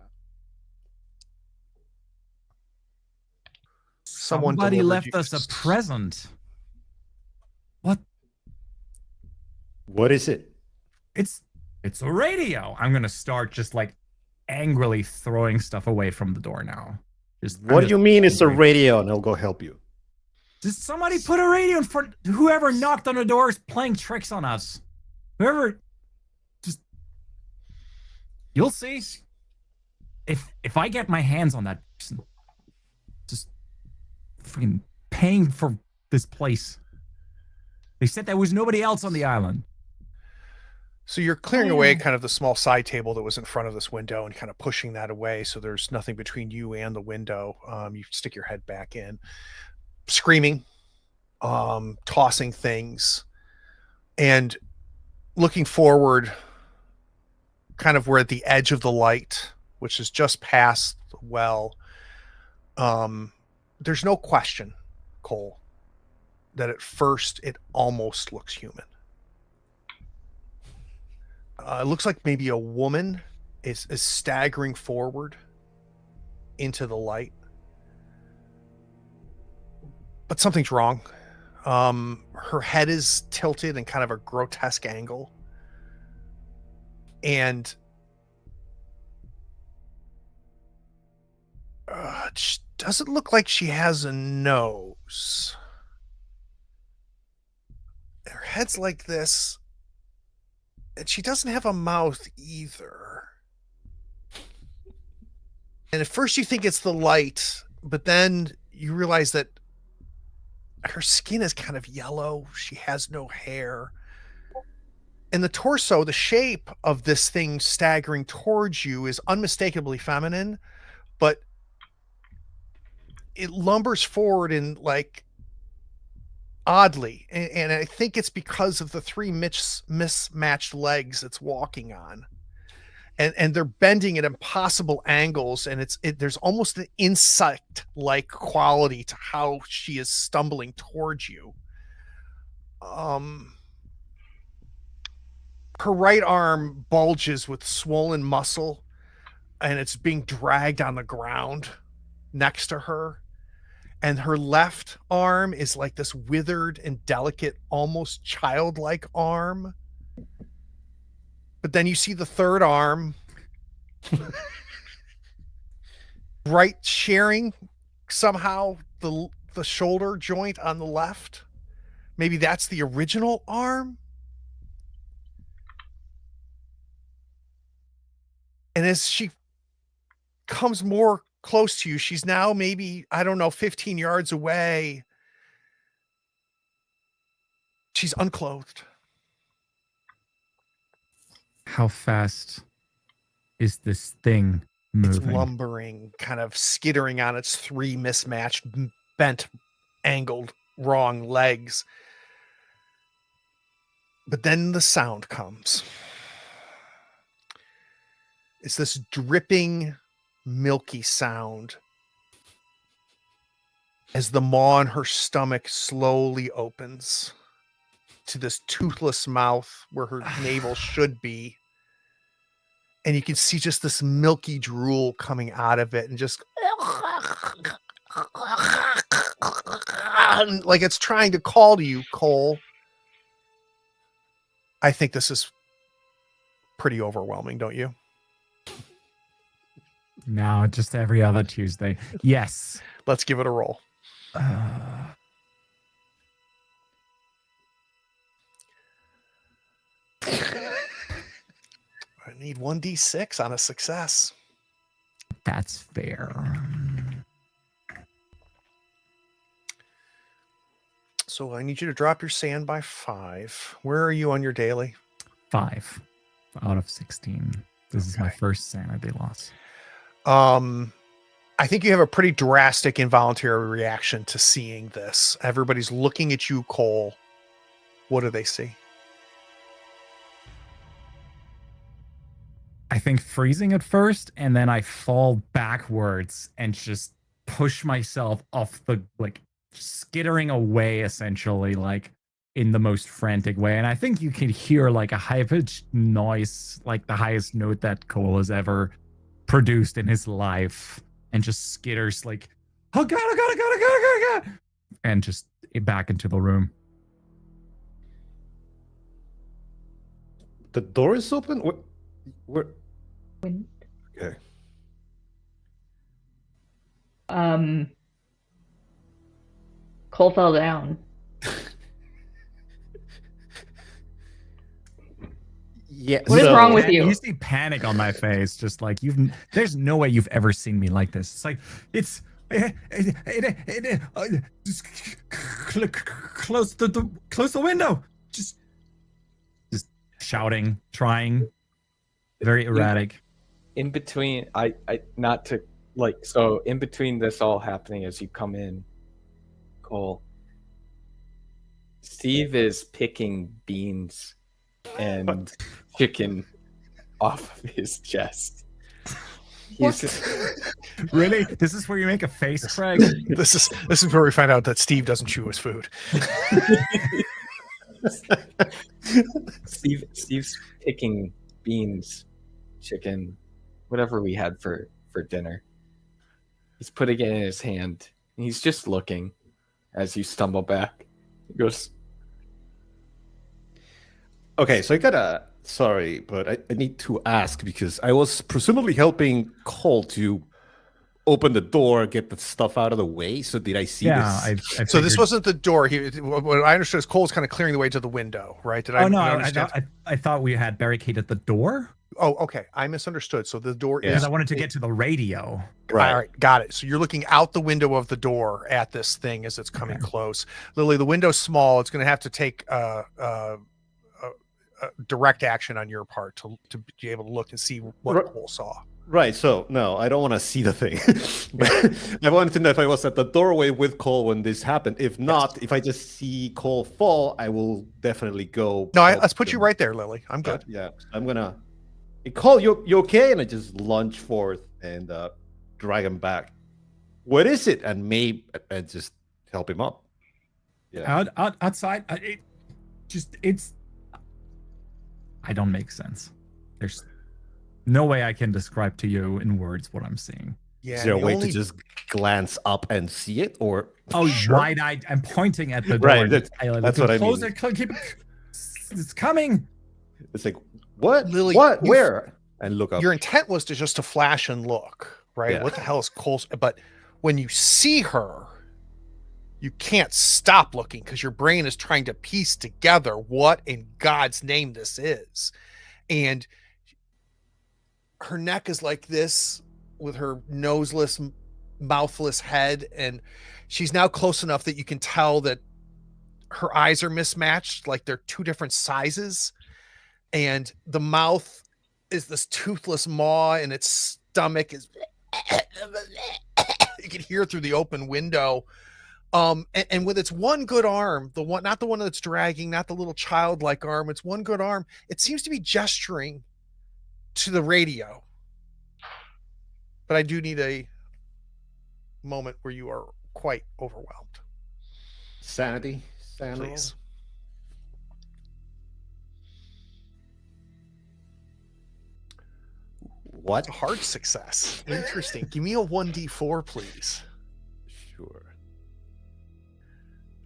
Somebody Somebody delivered left you us a just- present. What? What is it? It's a radio. I'm gonna start just like angrily throwing stuff away from the door now. What do you mean it's a radio? And I'll go help you. Just somebody put a radio in front. Whoever knocked on the door is playing tricks on us. Whoever, just you'll see. If I get my hands on that person, just freaking paying for this place. They said there was nobody else on the island. So you're clearing away kind of the small side table that was in front of this window and kind of pushing that away, so there's nothing between you and the window. You stick your head back in, screaming, tossing things, and looking forward, kind of where at the edge of the light, which is just past the well. There's no question, Cole, that at first it almost looks human. It looks like maybe a woman is staggering forward into the light. But something's wrong. Her head is tilted in kind of a grotesque angle. And it doesn't look like she has a nose. Her head's like this. And she doesn't have a mouth either. And at first you think it's the light, but then you realize that her skin is kind of yellow. She has no hair. And the torso, the shape of this thing staggering towards you is unmistakably feminine, but it lumbers forward in like oddly, and I think it's because of the three mismatched legs it's walking on, and they're bending at impossible angles, and there's almost an insect-like quality to how she is stumbling towards you. Her right arm bulges with swollen muscle. and it's being dragged on the ground next to her. And her left arm is like this withered and delicate, almost childlike arm. But then you see the third arm right sharing somehow the shoulder joint on the left. Maybe that's the original arm. And as she comes more close to you, she's now maybe, I don't know, 15 yards away. She's unclothed. How fast is this thing moving? It's lumbering, kind of skittering on its three mismatched, bent, angled, wrong legs. But then the sound comes. It's this dripping, milky sound as the maw on her stomach slowly opens to this toothless mouth where her navel should be. And you can see just this milky drool coming out of it and just like it's trying to call to you, Cole. I think this is pretty overwhelming, don't you? No, just every other Tuesday. Yes. Let's give it a roll. I need 1d6 on a success. That's fair. So I need you to drop your sand by 5. Where are you on your daily? 5 out of 16. This is my Okay. first sanity loss. I think you have a pretty drastic involuntary reaction to seeing this. Everybody's looking at you, Cole. What do they see? I think freezing at first, and then I fall backwards and just push myself off the, like, skittering away, essentially, like, in the most frantic way. And I think you can hear, like, a high-pitched noise, like the highest note that Cole has ever produced in his life, and just skitters, like, oh god, oh god, oh god, oh god, oh god, oh god, and just back into the room. The door is open? Where? Okay. Cole fell down. Yeah. What is wrong with you? You see panic on my face, just like there's no way you've ever seen me like this. It's like just close the window. Just shouting, trying, very erratic. In between, I not to like, so in between this all happening as you come in, Cole, Steve is picking beans and chicken off of his chest. He's Really? This is where you make a face, Craig? This is where we find out that Steve doesn't chew his food. Steve's picking beans, chicken, whatever we had for dinner. He's putting it in his hand, and he's just looking as you stumble back. He goes, Okay, so I gotta. Sorry, but I need to ask because I was presumably helping Cole to open the door, get the stuff out of the way. So did I see Yeah, this? I So this figured- wasn't the door. What I understood is Cole's kind of clearing the way to the window, right? Did I? Oh no, I I understand? thought we had barricaded the door Oh, okay. I misunderstood. So the door because is. I wanted to get to the radio. All right, got it. So you're looking out the window of the door at this thing as it's coming Okay. close. Lily, the window's small. It's going to have to take direct action on your part to be able to look and see what Right. Cole saw. Right, so no, I don't want to see the thing. I wanted to know if I was at the doorway with Cole when this happened. If not, if I just see Cole fall, I will definitely go. No, help let's put you him. right there, Lily. I'm good. Yeah, I'm gonna. Hey, Cole, you okay? And I just lunge forth and drag him back. What is it? And just help him up. Yeah. Outside, it's. I don't make sense. There's No way I can describe to you in words what I'm seeing. Yeah, Is there a the way only- to just glance up and see it, or Oh, Sure. wide-eyed. I'm pointing at the door. Right, and that's- I that's what I close mean. it. Keep it. It's coming. it's like what? Lily, what? you- Where? And look up. Your intent was to just to flash and look, right? Yeah. What the hell is Cole's? But when you see her, you can't stop looking because your brain is trying to piece together what in God's name this is. And her neck is like this with her noseless, mouthless head. And she's now close enough that you can tell that her eyes are mismatched, like they're two different sizes. And the mouth is this toothless maw, and its stomach is you can hear through the open window. And with its one good arm, the one, not the one that's dragging, not the little childlike arm, it's one good arm, it seems to be gesturing to the radio. But I do need a moment where you are quite overwhelmed. Sanity. Please. What? A hard success. Interesting. Give me a 1d4, please. Sure.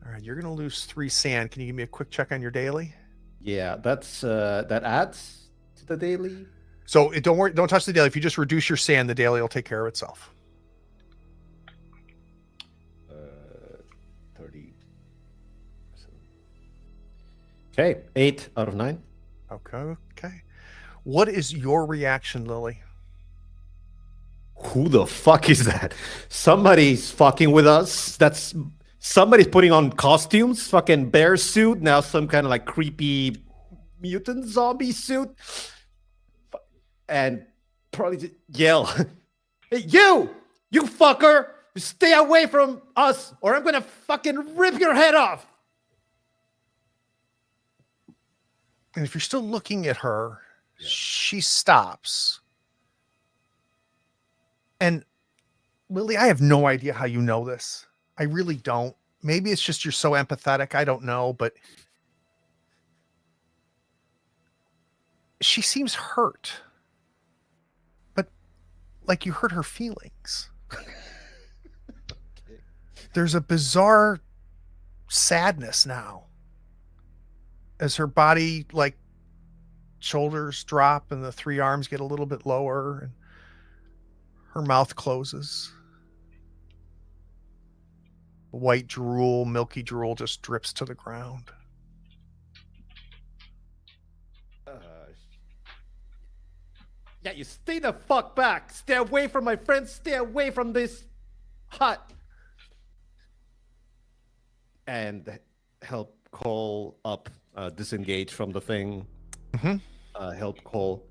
All right, you're going to lose 3 sand. Can you give me a quick check on your daily? Yeah, that's that adds to the daily. So don't worry, don't touch the daily. If you just reduce your sand, the daily will take care of itself. 30. Okay, 8 out of 9. Okay. What is your reaction, Lily? Who the fuck is that? Somebody's fucking with us. That's somebody's putting on costumes, fucking bear suit, now some kind of like creepy mutant zombie suit. And probably just yell, "Hey, you fucker! Stay away from us, or I'm gonna fucking rip your head off!" And if you're still looking at her, she stops. And Lily, I have no idea how you know this. I really don't. Maybe it's just you're so empathetic. I don't know, but she seems hurt. But like you hurt her feelings. There's a bizarre sadness now as her body, like, shoulders drop and the 3 arms get a little bit lower and her mouth closes. White drool, milky drool just drips to the ground. Yeah, you stay the fuck back. Stay away from my friends. Stay away from this hut. And help Cole up, disengage from the thing. Mhm. Help Cole.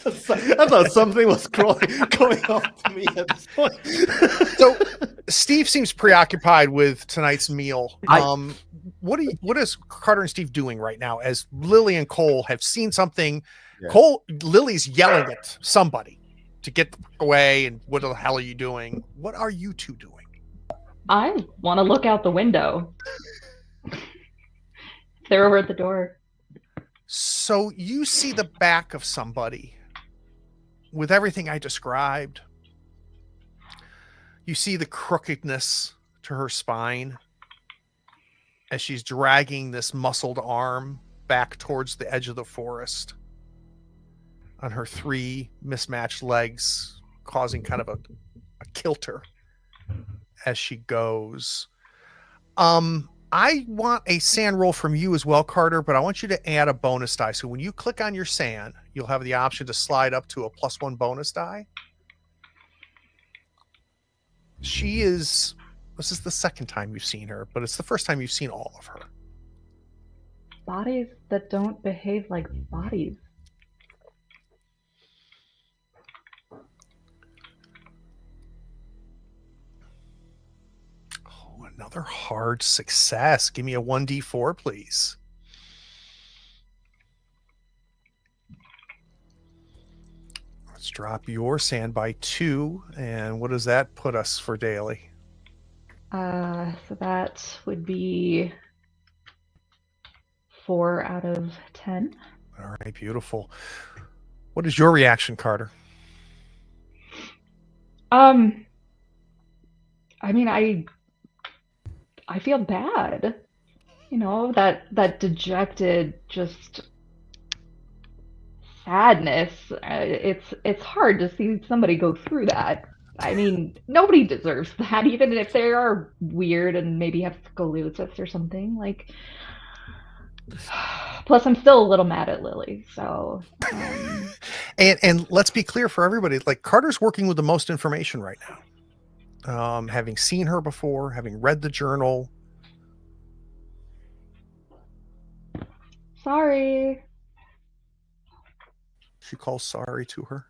I thought something was going off to me at this point. So Steve seems preoccupied with tonight's meal. What is Carter and Steve doing right now as Lily and Cole have seen something? Yeah. Lily's yelling at somebody to get away, and what the hell are you doing? What are you two doing? I want to look out the window. They're over at the door. So you see the back of somebody with everything I described. You see the crookedness to her spine as she's dragging this muscled arm back towards the edge of the forest on her 3 mismatched legs, causing kind of a kilter as she goes. I want a sand roll from you as well, Carter, but I want you to add a bonus die. So when you click on your sand, you'll have the option to slide up to a +1 bonus die. This is the second time you've seen her, but it's the first time you've seen all of her. Bodies that don't behave like bodies. Oh, another hard success. Give me a 1d4, please. Let's drop your sand by 2. And what does that put us for daily? So that would be 4 out of 10. All right, beautiful. What is your reaction, Carter? I mean, I feel bad. You know, that dejected just sadness. It's hard to see somebody go through that. I mean, nobody deserves that, even if they are weird and maybe have scoliosis or something. Like, plus, I'm still a little mad at Lily. So, And let's be clear for everybody, like Carter's working with the most information right now. Having seen her before, having read the journal. sorry. She calls sorry to her.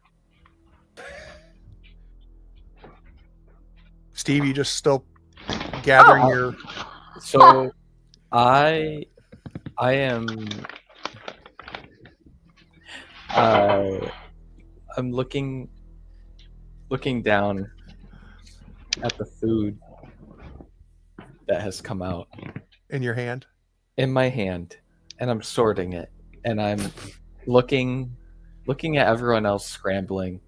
Steve, you just still gathering your. So I am I'm looking down at the food that has come out In your hand? in my hand, and I'm sorting it, and I'm looking at everyone else scrambling.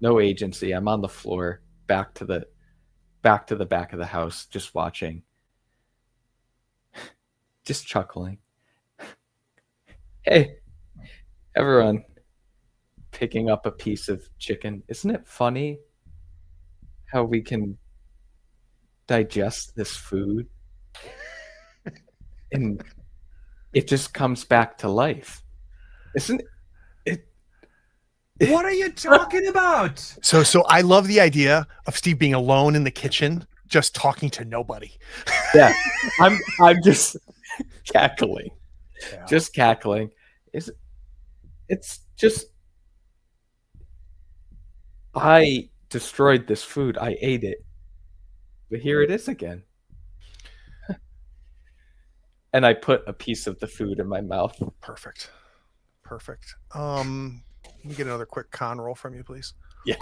No agency. I'm on the floor, back to the back of the house, just watching. Just chuckling. Hey, everyone picking up a piece of chicken. Isn't it funny how we can digest this food and it just comes back to life? Isn't it? What are you talking about? So I love the idea of Steve being alone in the kitchen, just talking to nobody. Yeah, I'm just cackling, Yeah. just cackling. It's just I destroyed this food. I ate it, but here it is again. And I put a piece of the food in my mouth. Perfect. Let me get another quick con roll from you, please. Yeah.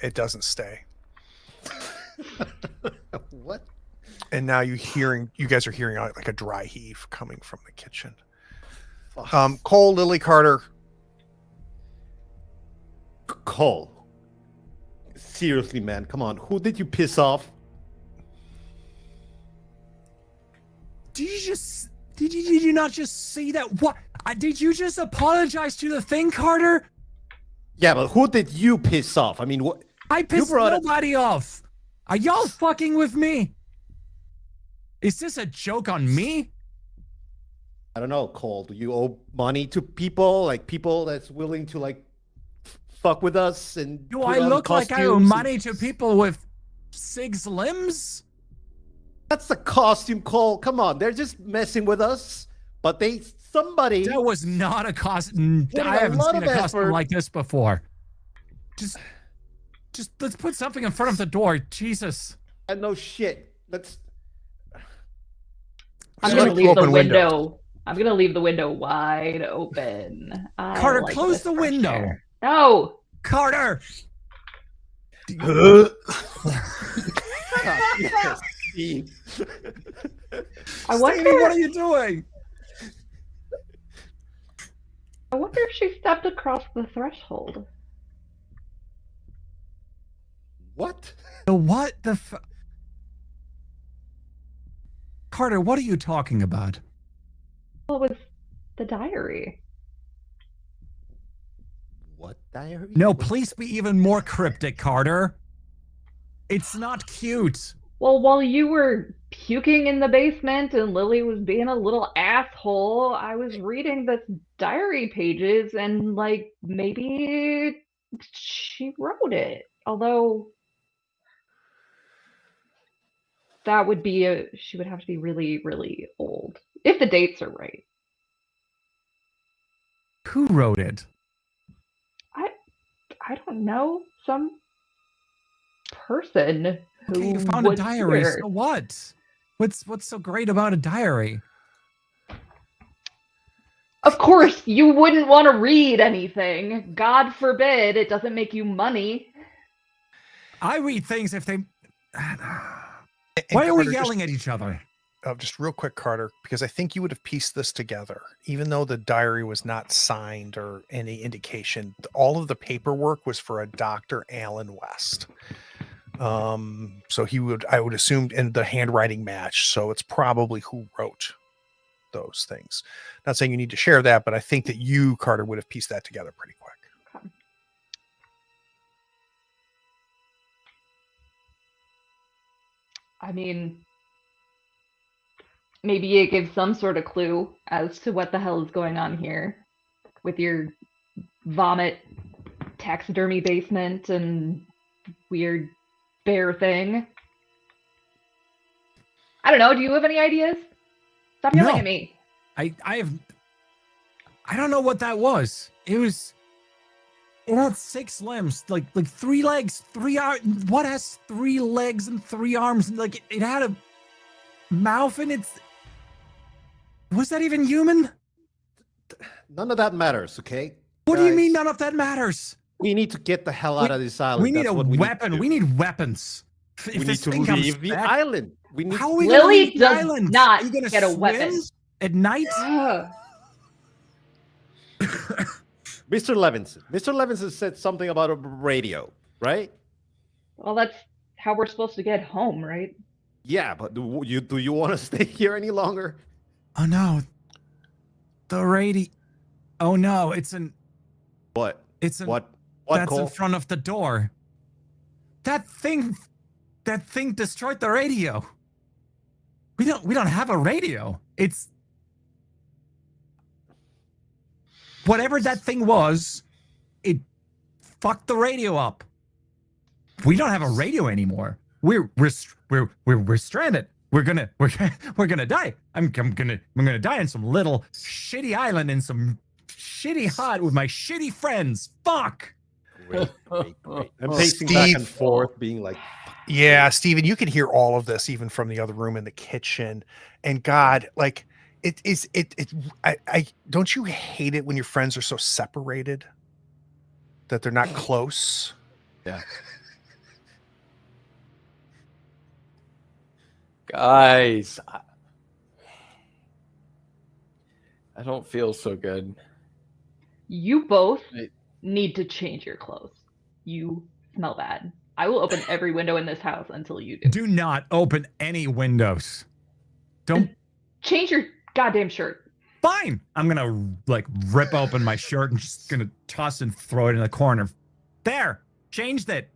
It doesn't stay. What? And now you guys are hearing like a dry heave coming from the kitchen. Cole, Lily, Carter. Cole. Seriously, man, come on. Who did you piss off? Did you not just see that? What? Did you just apologize to the thing, Carter? Yeah, but who did you piss off? I mean, what? I pissed brought up- nobody off. Are y'all fucking with me? Is this a joke on me? I don't know, Cole. Do you owe money to people? Like people that's willing to like fuck with us and Do put I on look like I owe costumes money to people with 6 limbs? That's the costume, Cole. Come on, they're just messing with us. But somebody. That was not a costume. Putting I a haven't lot seen of a costume effort. like this before. Just let's put something in front of the door. Jesus. No shit. Let's. I'm So gonna like leave the open window. window. I'm gonna leave the window wide open. I Carter, like close this the fresh window. air. No. Carter. Steve. I wonder. Stevie, what are you doing? I wonder if she stepped across the threshold. What? What the Carter, what are you talking about? Well, it was the diary. What diary? No, please be even more cryptic, Carter. It's not cute. Well, while you were puking in the basement and Lily was being a little asshole, I was reading the diary pages and, like, maybe she wrote it. Although that would be she would have to be really, really old. If the dates are right. Who wrote it? I don't know. Some person who Okay, you found a was diary, here. so what? What's so great about a diary? Of course, you wouldn't want to read anything. God forbid it doesn't make you money. I read things if they. And Why are we Carter, yelling at each other? just real quick, Carter, because I think you would have pieced this together, even though the diary was not signed or any indication. All of the paperwork was for a Dr. Alan West. So I would assume, and the handwriting match. So it's probably who wrote those things. Not saying you need to share that, but I think that you, Carter, would have pieced that together pretty quick. I mean, maybe it gives some sort of clue as to what the hell is going on here with your vomit taxidermy basement and weird bear thing. I don't know. Do you have any ideas? Stop yelling No. at me. I don't know what that was. It had 6 limbs, like 3 legs, 3 arms. What has 3 legs and 3 arms? Like it had a mouth and was that even human? None of that matters, okay? What do you Guys, mean none of that matters? We need to get the hell out of this island. We need That's a what we weapon. Need to We need weapons. do. We need to leave the island. We need. How are we gonna Lily leave the does island? not Are you gonna get a swim weapon. at night? Mr. Levinson. Mr. Levinson said something about a radio, right? Well, that's how we're supposed to get home, right? Yeah, but do you want to stay here any longer? Oh no. The radio. Oh no, it's What? It's What? that's Cole? in front of the door. That thing destroyed the radio. We don't have a radio. It's whatever that thing was, it fucked the radio up. We don't have a radio anymore. We're stranded. We're gonna die. I'm gonna die in some little shitty island in some shitty hut with my shitty friends. Fuck. Great. I'm pacing back and Steve. forth, being like, Yeah, Steven, you can hear all of this even from the other room in the kitchen. And God, like I don't you hate it when your friends are so separated that they're not close? Yeah. Guys, I don't feel so good. You both Right. need to change your clothes. You smell bad. I will open every window in this house until you do. Do not open any windows. Don't. Change your goddamn shirt. Fine. I'm gonna rip open my shirt and just gonna toss and throw it in the corner. There. Changed it.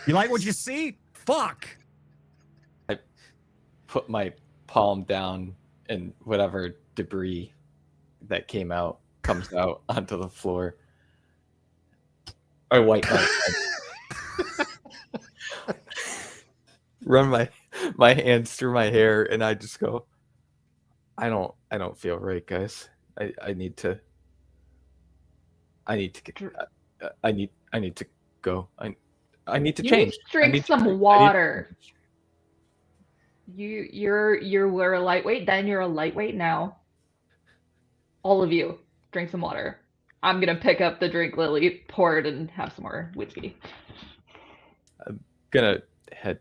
You like what you see? Fuck. Put my palm down and whatever debris that came out comes out onto the floor. I wipe my head. Run my hands through my hair and I just go, I don't feel right, guys. I need to get I need to go. I need to You change. need to drink some water. You were a lightweight, then you're a lightweight now. All of you, drink some water. I'm gonna pick up the drink Lily poured and have some more whiskey. I'm gonna head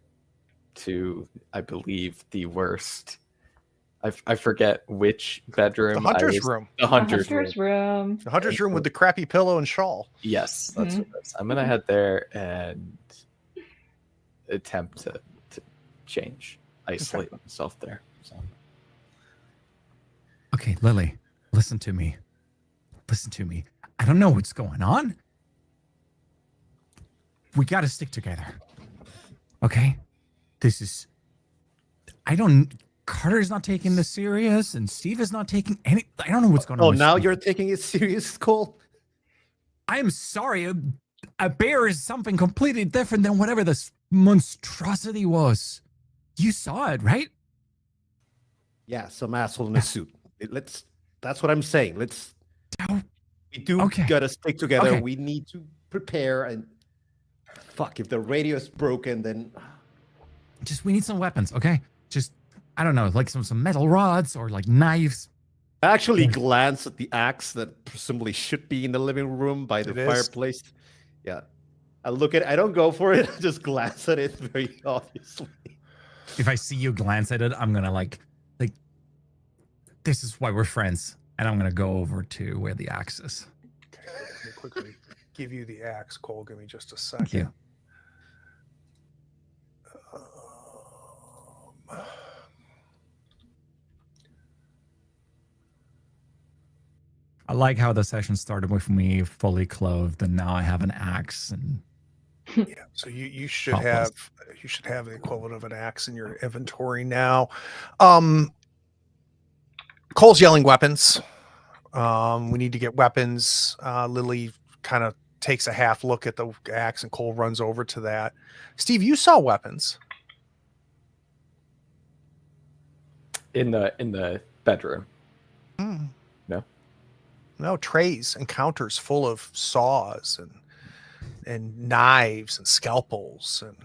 to, I believe, the worst. I forget which bedroom. The hunter's room. The hunter's room. room. The hunter's room with the crappy pillow and shawl. Yes, that's what it is. I'm gonna head there and attempt to change, isolate myself there. So. Okay, Lily, listen to me. Listen to me. I don't know what's going on. We got to stick together. Okay? Carter's not taking this serious, and Steve is not taking any. I don't know what's going on. oh, with now Steve. you're taking it serious, Cole? I am sorry. A bear is something completely different than whatever this monstrosity was. You saw it, right? Yeah, some asshole in a suit. That's what I'm saying. We do Okay. gotta stick together. Okay. We need to prepare and fuck, if the radio is broken, then We need some weapons, okay? I don't know, like some metal rods or like knives. I actually glance at the axe that presumably should be in the living room by the It is. fireplace. Yeah. I look at it. I don't go for it. I just glance at it very obviously. If I see you glance at it, I'm gonna like, this is why we're friends, and I'm gonna go over to where the axe is. Okay, let me quickly give you the axe, Cole. Give me just a Thank second. you. I like how the session started with me fully clothed, and now I have an axe. And Yeah, so you should have the equivalent of an axe in your inventory now. Cole's yelling weapons. We need to get weapons. Lily kind of takes a half look at the axe, and Cole runs over to that. Steve, you saw weapons in the bedroom. No, trays and counters full of saws and knives and scalpels. And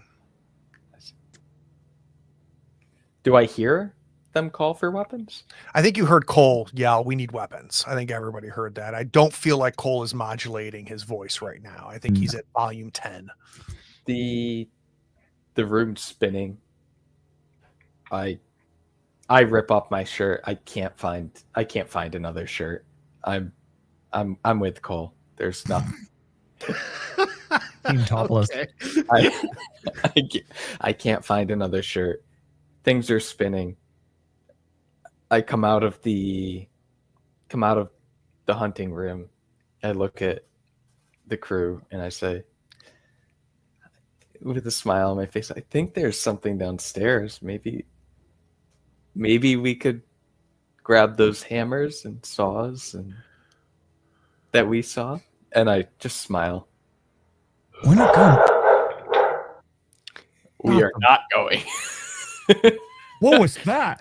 Do I hear them call for weapons? I think you heard Cole yell, "We need weapons." I think everybody heard that. I don't feel like Cole is modulating his voice right now. I think he's at volume 10. The room's spinning. I rip off my shirt. I can't find another shirt. I'm with Cole. There's nothing. team topless. Okay. I can't find another shirt. Things are spinning. I come out of the hunting room. I look at the crew and I say, with a smile on my face, I think there's something downstairs. Maybe we could grab those hammers and saws and that we saw. And I just smile. We're not going. We are not going. What was that?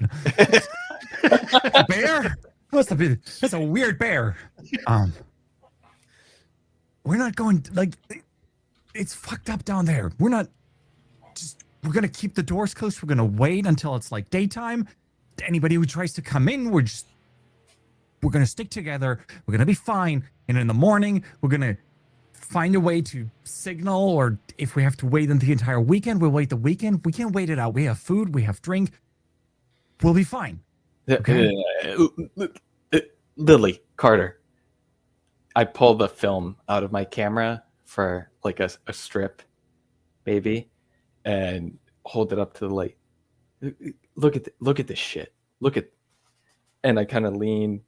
A bear? Must have been. That's a weird bear. We're not going. Like, it's fucked up down there. We're not. We're gonna keep the doors closed. We're gonna wait until it's like daytime. Anybody who tries to come in, we're gonna stick together. We're gonna be fine. And in the morning, we're gonna find a way to signal, or if we have to wait until the entire weekend, we'll wait the weekend. We can't wait it out. We have food, we have drink. We'll be fine. Okay. Lily, Carter. I pull the film out of my camera for like a strip, maybe, and hold it up to the light. Look at this shit. And I kind of lean.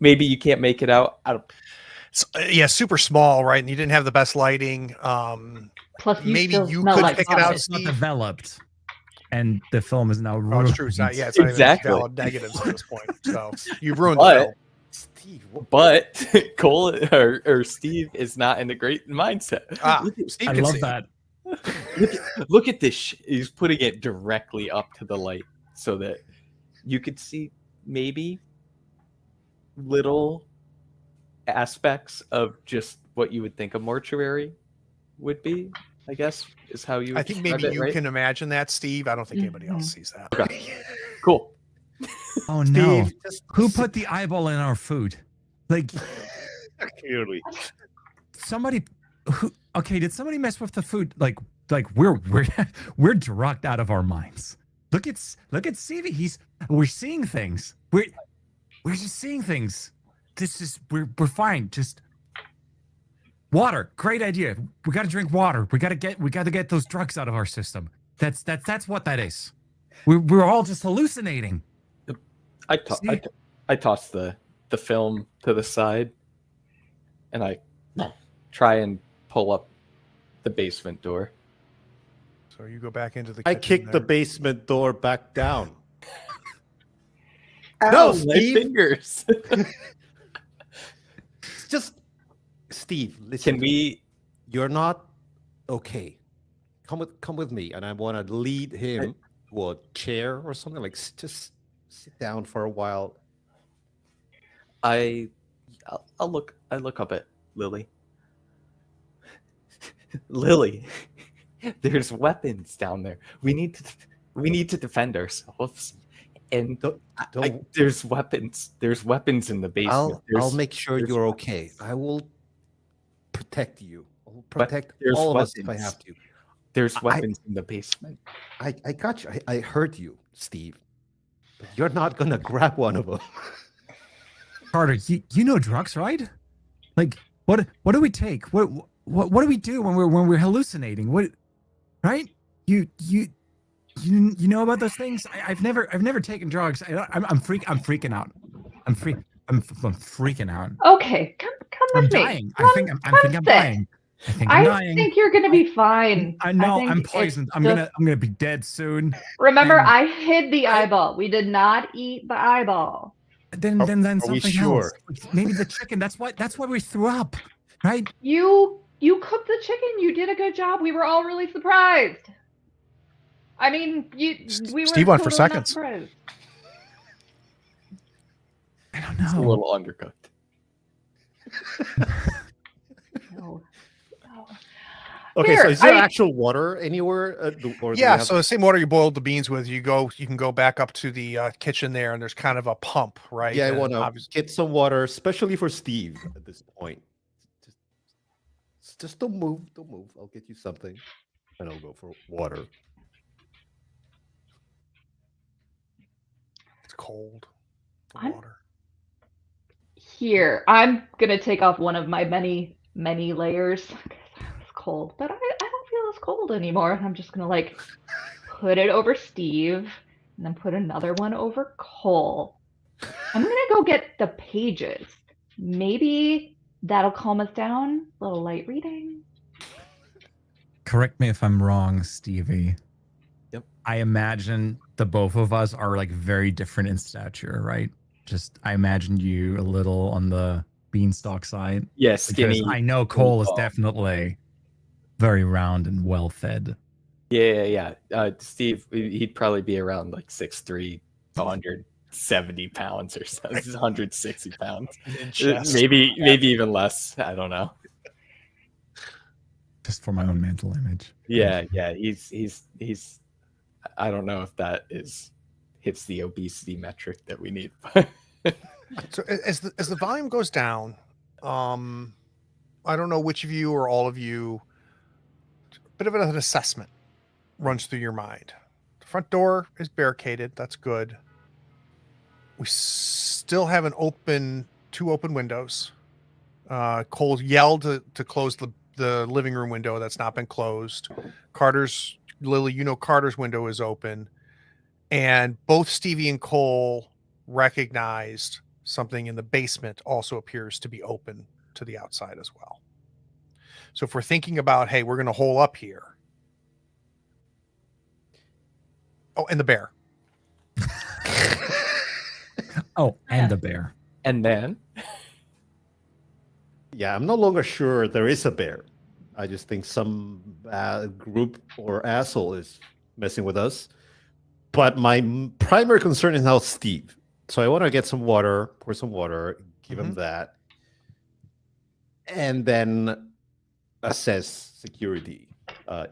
Maybe you can't make it out. Yeah, super small, right? And you didn't have the best lighting. Plus, you Maybe still you smell could like pick it out, It's not Steve. developed, and the film is now Oh, ruined. it's true. It's not, yeah, it's not Exactly. even valid negatives at this point. So you've ruined the film. Steve, But Cole or Steve is not in a great mindset. Steve I can love see. that. Look at this. He's putting it directly up to the light so that you could see maybe little aspects of just what you would think a mortuary would be, I guess, is how you would I think describe maybe it, you right? can imagine that, Steve. I don't think anybody else sees that. Okay. Cool. Oh no! Steve, just Who put the eyeball in our food? Like clearly. somebody. Who? Okay, did somebody mess with the food? Like we're drugged out of our minds. Look at Stevie. We're seeing things. We're just seeing things. We're fine. Just water. Great idea. We got to drink water. We got to get those drugs out of our system. That's what that is. We're all just hallucinating. I toss the film to the side, and I try and pull up the basement door. So you go back into the I kitchen kicked the there. basement door back down. Ow, No, my Steve. fingers. Just Steve, listen. Can we? You're not okay. Come with me, and I want to lead him to a chair or something. Like just sit down for a while. I look up at Lily. Lily, there's weapons down there. We need to defend ourselves. And there's weapons. There's weapons in the basement. I'll make sure you're okay. I will protect you. I'll But protect there's all of us if I weapons. have to. There's I- weapons in the basement. I got you. I heard you, Steve. But you're not gonna grab one of them. Carter, you know drugs, right? Like, what do we take? What do we do when we're hallucinating? What, right? You know about those things? I've never taken drugs. I'm freaking out. I'm freaking out. Okay, come I'm with me. dying. Come, I think I'm sit. dying. I think I'm I dying. think you're gonna be fine. I know think I'm it's poisoned. I'm just- gonna be dead soon. Remember, and- I hid the eyeball. We did not eat the eyeball. Then Are we something sure? else. Maybe the chicken. That's why we threw up, right? You cooked the chicken. You did a good job. We were all really surprised. I mean, we were Steve went for totally not seconds. surprised. I don't It's a know. little undercooked. No. Okay, so Here, is there I- actual water anywhere? Or do we Yeah, have- so the same water you boiled the beans with, you can go back up to the kitchen there, and there's kind of a pump, right? yeah, I And want to obviously- get some water, especially for Steve at this point. Just don't move. Don't move. I'll get you something, and I'll go for water. It's cold. The I'm- water. Here, I'm gonna take off one of my many layers because I was cold, but I don't feel as cold anymore. I'm just gonna like put it over Steve and then put another one over Cole. I'm gonna go get the pages. Maybe that'll calm us down. A little light reading. Correct me if I'm wrong, Stevie. Yep. I imagine the both of us are like very different in stature, right? Just I imagine you a little on the beanstalk side. Yeah, Because skinny. I know Cole is tall. definitely very round and well fed. Yeah. Steve, he'd probably be around like 6'3", 170 pounds or so. 160 pounds. Maybe even less. I don't know. Just for my own mental image. Yeah. He's. I don't know if that hits the obesity metric that we need. So as the volume goes down, I don't know which of you or all of you, a bit of an assessment runs through your mind. The front door is barricaded. That's good. We still have two open windows. Cole yelled to close the living room window that's not been closed. Lily, Carter's window is open. And both Stevie and Cole recognized something in the basement also appears to be open to the outside as well. So if we're thinking about, hey, we're going to hole up here. Oh, and the bear. Oh, and the bear. And then Yeah, I'm no longer sure there is a bear. I just think some group or asshole is messing with us. But my primary concern is now Steve. So I want to get some water, pour some water, give him that, and then assess security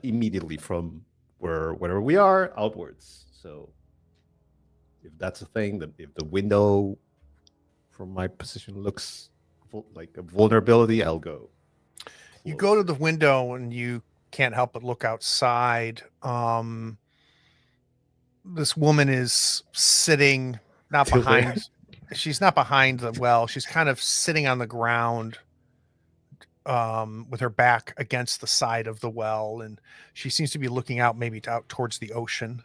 immediately from wherever we are outwards. So if that's a thing, if the window from my position looks like a vulnerability, I'll go. You go to the window and you can't help but look outside. This woman is sitting not Still there? behind. She's not behind the well. She's kind of sitting on the ground with her back against the side of the well. And she seems to be looking out maybe out towards the ocean.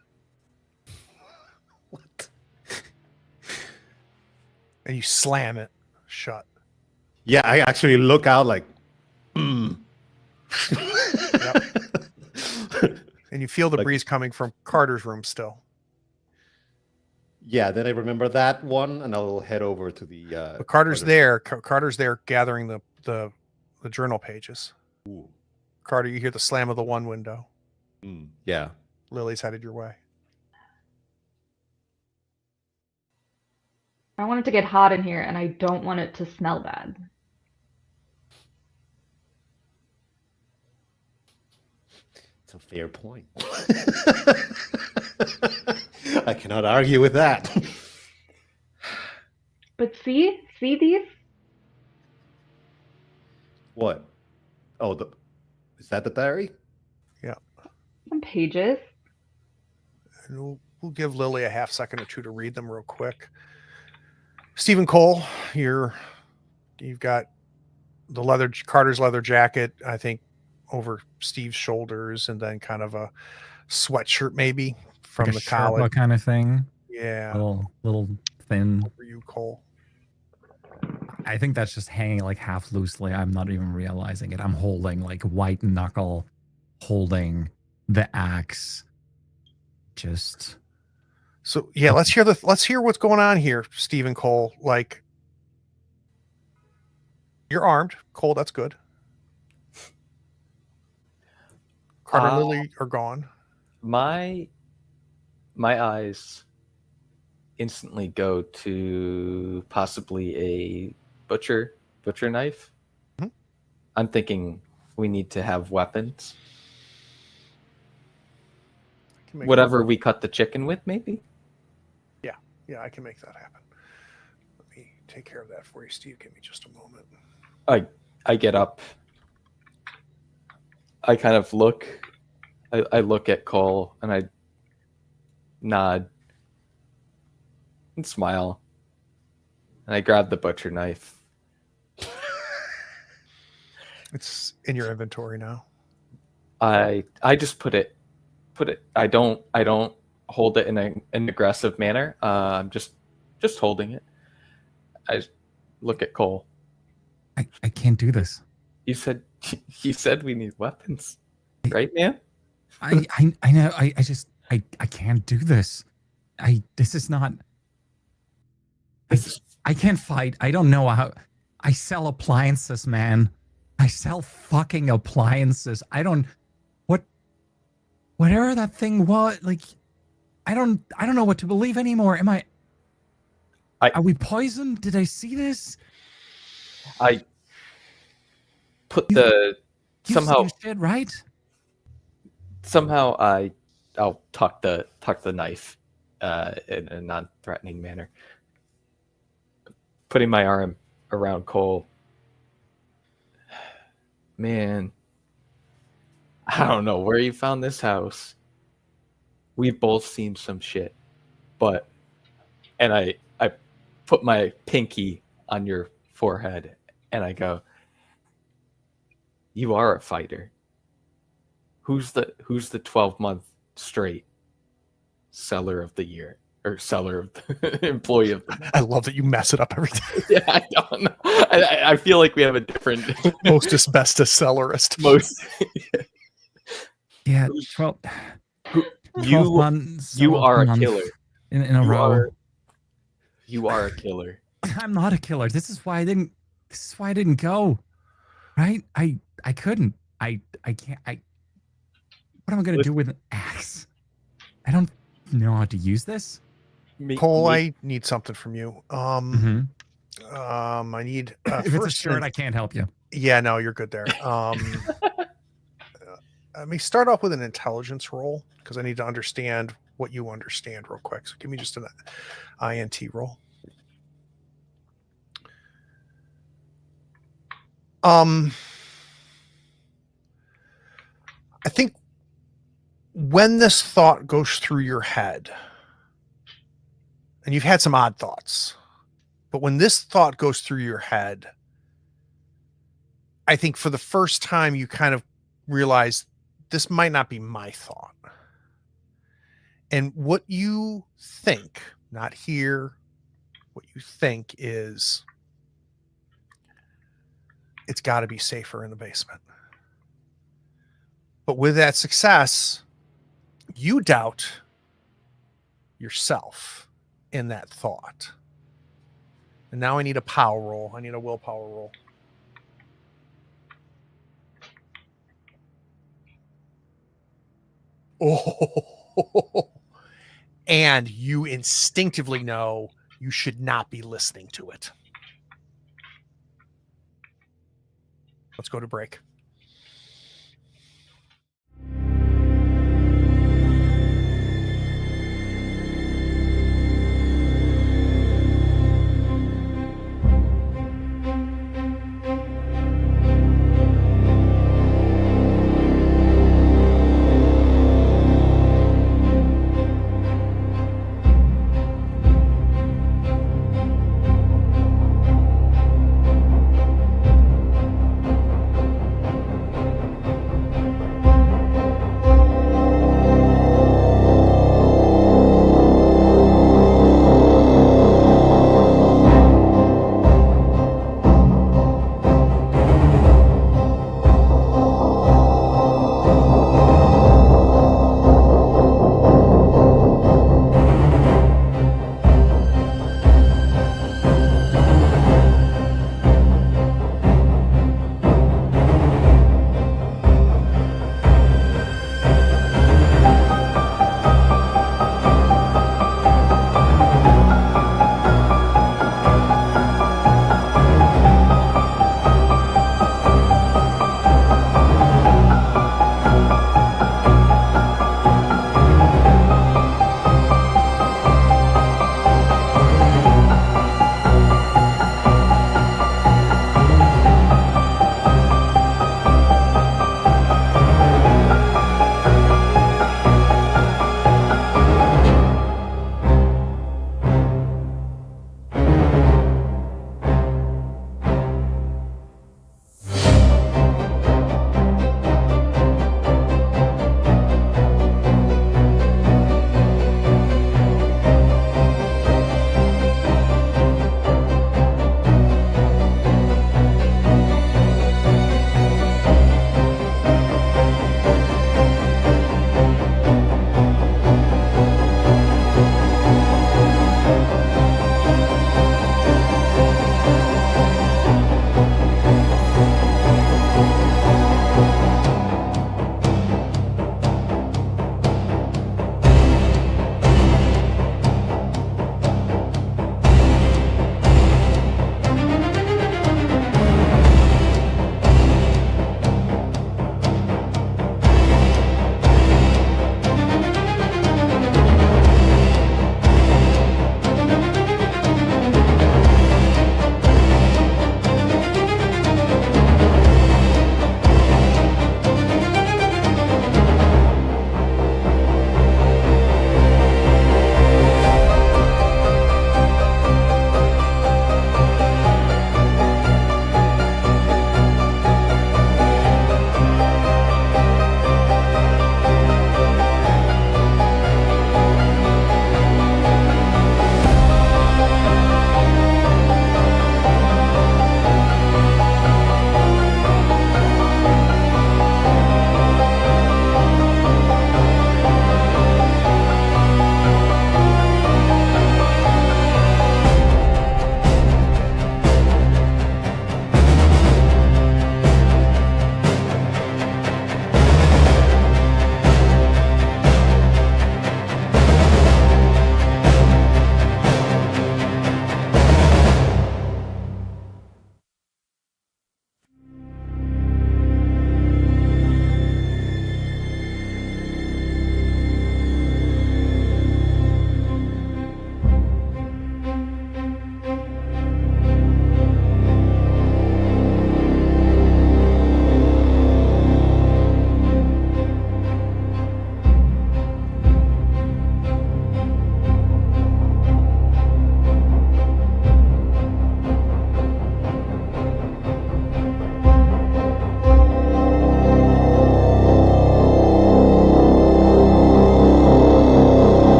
What? And you slam it shut. Yeah, I actually look out like, And you feel the Like- breeze coming from Carter's room still. Yeah, then I remember that one, and I'll head over to the. But Carter's there. Carter's there gathering the journal pages. Ooh. Carter, you hear the slam of the one window. Yeah. Lily's headed your way. I want it to get hot in here, and I don't want it to smell bad. It's a fair point. I cannot argue with that. But see these? What? Oh, is that the diary? Some pages. And we'll give Lily a half second or two to read them real quick. Stephen Cole, you've got the Carter's leather jacket, I think, over Steve's shoulders, and then kind of a sweatshirt maybe from Like the a college. Sherpa kind of thing. Yeah. Little thin. Over you, Cole. I think that's just hanging like half loosely. I'm not even realizing it. I'm holding like white knuckle, holding the axe. Just So yeah, let's hear what's going on here, Stephen Cole. Like, you're armed, Cole. That's good. Carter and Lily are gone. My eyes instantly go to possibly a butcher knife. Mhm. I'm thinking we need to have weapons. Whatever we cut the chicken with, maybe. Yeah, I can make that happen. Let me take care of that for you, Steve. Give me just a moment. I get up. I kind of look. I look at Cole and I nod and smile. And I grab the butcher knife. It's in your inventory now. I just put it. I don't hold it in an aggressive manner. I'm just holding it. I look at Cole. I can't do this. You said we need weapons, right, man? I know. I can't do this. This is not. I can't fight. I don't know how. I sell appliances, man. I sell fucking appliances. I don't. Whatever that thing was, like, I don't know what to believe anymore. Are we poisoned? Did I see this? I put You somehow shit, right? somehow I'll tuck the knife in a non-threatening manner, putting my arm around Cole. Man, I don't know where you found this house. We've both seen some shit, and I put my pinky on your forehead and I go, "You are a fighter. Who's the 12-month straight seller of the year or seller of the employee of the month?" I love that you mess it up every time. Yeah, I don't know. I feel like we have a different Most asbestos sellerist. most. Yeah, 12 months. You are a month killer in a row. You are a killer. I'm not a killer. This is why I didn't go. Right? I couldn't. I can't. What am I going to do with an axe? I don't know how to use this. Cole, I need something from you. Mhm. I need If it's a first shirt, I can't help you. Yeah, no, you're good there. Let me start off with an intelligence roll because I need to understand what you understand real quick. So give me just an INT roll. I think when this thought goes through your head, and you've had some odd thoughts, but when this thought goes through your head, I think for the first time you kind of realize this might not be my thought. And what you think, not hear, what you think is it's got to be safer in the basement. But with that success, you doubt yourself in that thought. And now I need a power roll. I need a willpower roll. Oh, and you instinctively know you should not be listening to it. Let's go to break.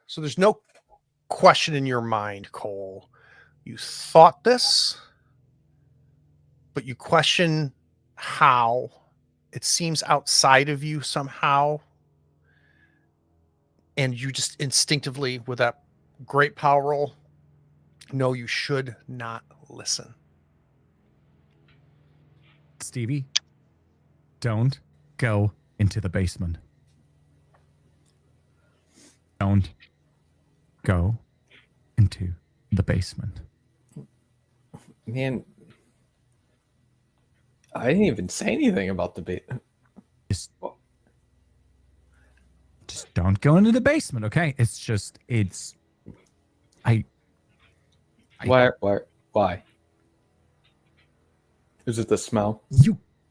So there's no question in your mind, Cole. You thought this, but you question how. It seems outside of you somehow. And you just instinctively, with that great power roll, know you should not listen. Stevie, don't go into the basement. Don't go into the basement. Man, I didn't even say anything about the bait. Just don't go into the basement, okay? Why? Is it the smell?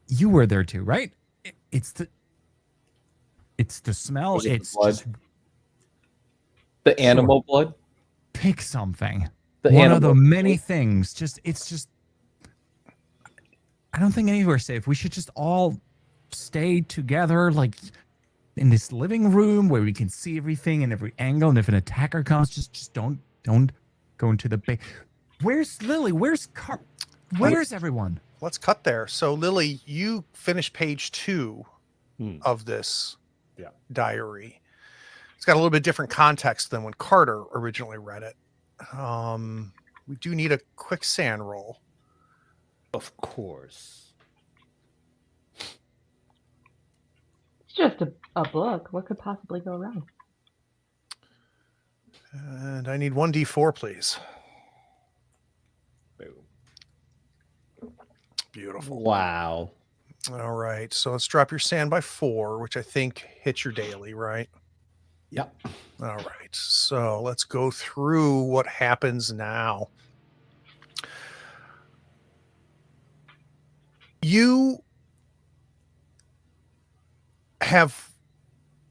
You were there too, right? It's the smell. Was it the It's blood? just The animal blood? pick something. The One of the animal many blood? things. I don't think anywhere's safe. We should just all stay together, like in this living room where we can see everything in every angle. And if an attacker comes, just don't go into the base. Where's Lily? Where's everyone? Let's cut there. So, Lily, you finished page 2 of this diary. It's got a little bit different context than when Carter originally read it. We do need a quick sand roll. Of course. It's just a book. What could possibly go wrong? And I need 1d4, please. Boom. Beautiful. Wow. All right. So let's drop your sand by 4, which I think hits your daily, right? Yep. All right. So let's go through what happens now. You have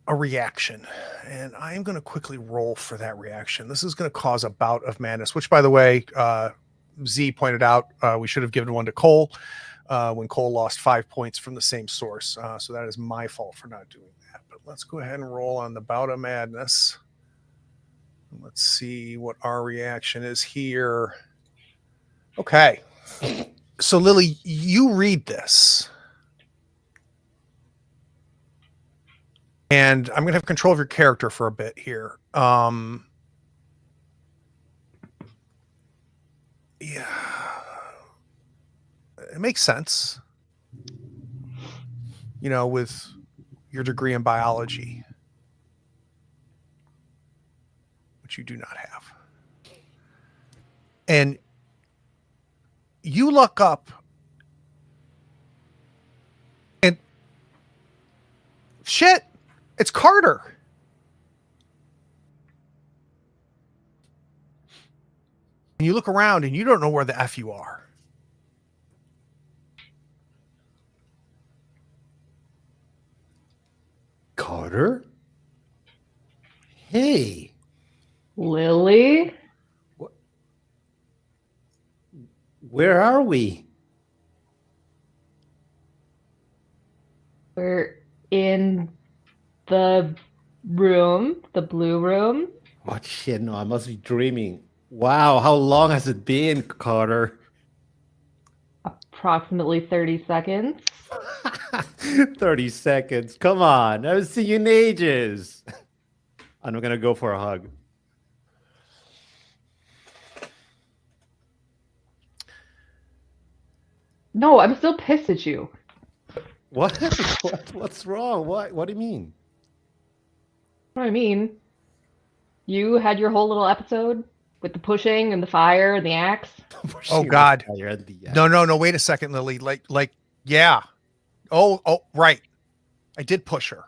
a reaction, and I am going to quickly roll for that reaction. This is going to cause a bout of madness, which, by the way, Z pointed out we should have given one to Cole when Cole lost 5 points from the same source. So that is my fault for not doing that. But let's go ahead and roll on the bout of madness. Let's see what our reaction is here. Okay. So, Lily, you read this. And I'm going to have control of your character for a bit here. Yeah. It makes sense. You know, with your degree in biology, which you do not have. And you look up and shit, it's Carter. And you look around and you don't know where the F you are. Carter? Hey. Lily? Where are we? We're in the room, the blue room. Oh, shit. No, I must be dreaming. Wow. How long has it been, Carter? Approximately 30 seconds. 30 seconds. Come on. I haven't seen you in ages. I'm going to go for a hug. No, I'm still pissed at you. What? What's wrong? What do you mean? What do I mean? You had your whole little episode with the pushing and the fire and the axe. Oh God. No, wait a second, Lily. Yeah. Oh, right. I did push her.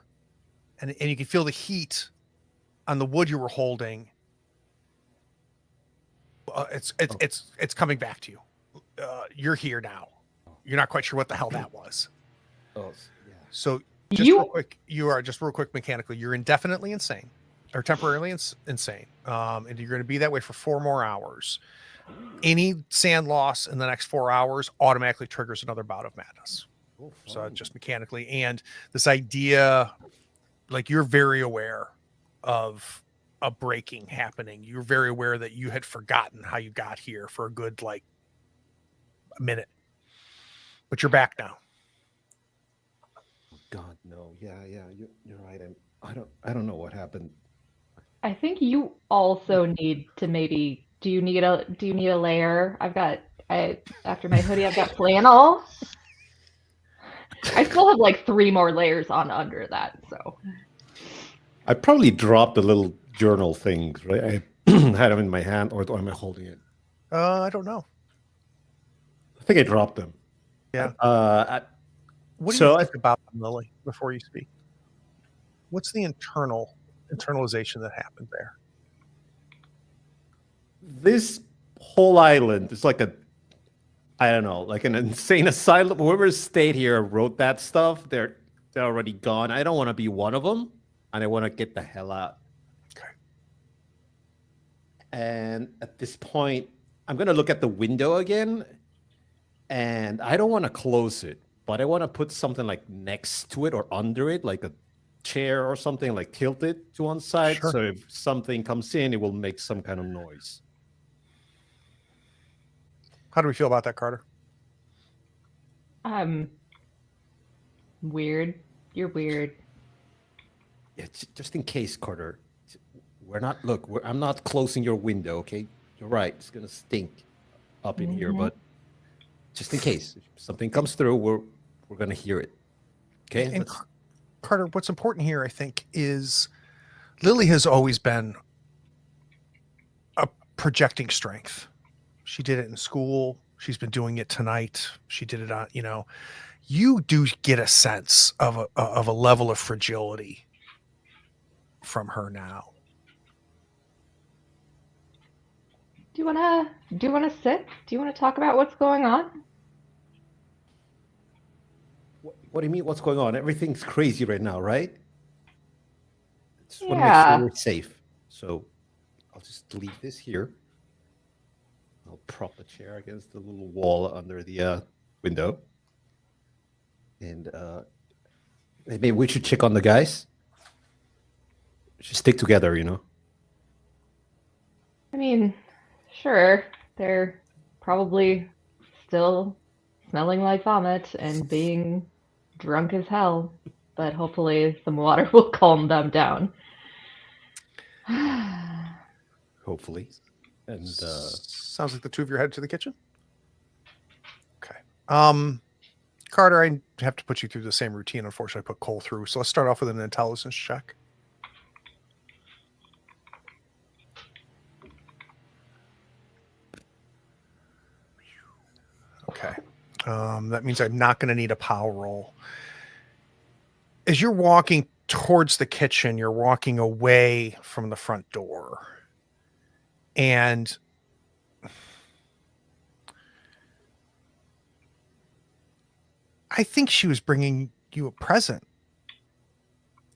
And you can feel the heat on the wood you were holding. It's coming back to you. You're here now. You're not quite sure what the hell that was. Oh, yeah. So real quick, real quick mechanically, you're indefinitely insane or temporarily insane. And you're going to be that way for 4 more hours. Any sand loss in the next 4 hours automatically triggers another bout of madness. Oh, so just mechanically. And this idea, like, you're very aware of a breaking happening. You're very aware that you had forgotten how you got here for a good like a minute, but you're back now. God, no. Yeah, you're right. I don't know what happened. I think you also need to maybe. Do you need a layer? After my hoodie, I've got flannel. I still have like 3 more layers on under that. So I probably dropped the little journal things, right? I had them in my hand, or am I holding it? I don't know. I think I dropped them. Yeah. I, What do So you I- think about them, Lily, before you speak? What's the internalization that happened there? this whole island is like I don't know, like an insane asylum. Whoever stayed here and wrote that stuff, they're already gone. I don't want to be one of them, and I want to get the hell out. Okay. And at this point, I'm gonna look at the window again, and I don't want to close it, but I want to put something like next to it or under it, like a chair or something, like tilt it to one side, Sure. so if something comes in, it will make some kind of noise. How do we feel about that, Carter? weird. You're weird. It's just in case, Carter. I'm not closing your window, okay? You're right. It's gonna stink up in here, Mhm. but just in case if something comes through, we're gonna hear it. Okay. And Carter, what's important here, I think, is Lily has always been a projecting strength. She did it in school. She's been doing it tonight. She did it on, you do get a sense of a level of fragility from her now. Do you wanna sit? Do you wanna talk about what's going on? What do you mean? What's going on? Everything's crazy right now, right? Just want to make sure Yeah. we're safe. So I'll just leave this here. I'll prop a chair against the little wall under the window. And maybe we should check on the guys. We should stick together, I mean, sure. They're probably still smelling like vomit and being drunk as hell, but hopefully some water will calm them down. Hopefully. And Sounds like the two of you are headed to the kitchen. Okay. Carter, I have to put you through the same routine. Unfortunately, I put Cole through. So let's start off with an intelligence check. Okay. That means I'm not going to need a power roll. As you're walking towards the kitchen, you're walking away from the front door. And I think she was bringing you a present.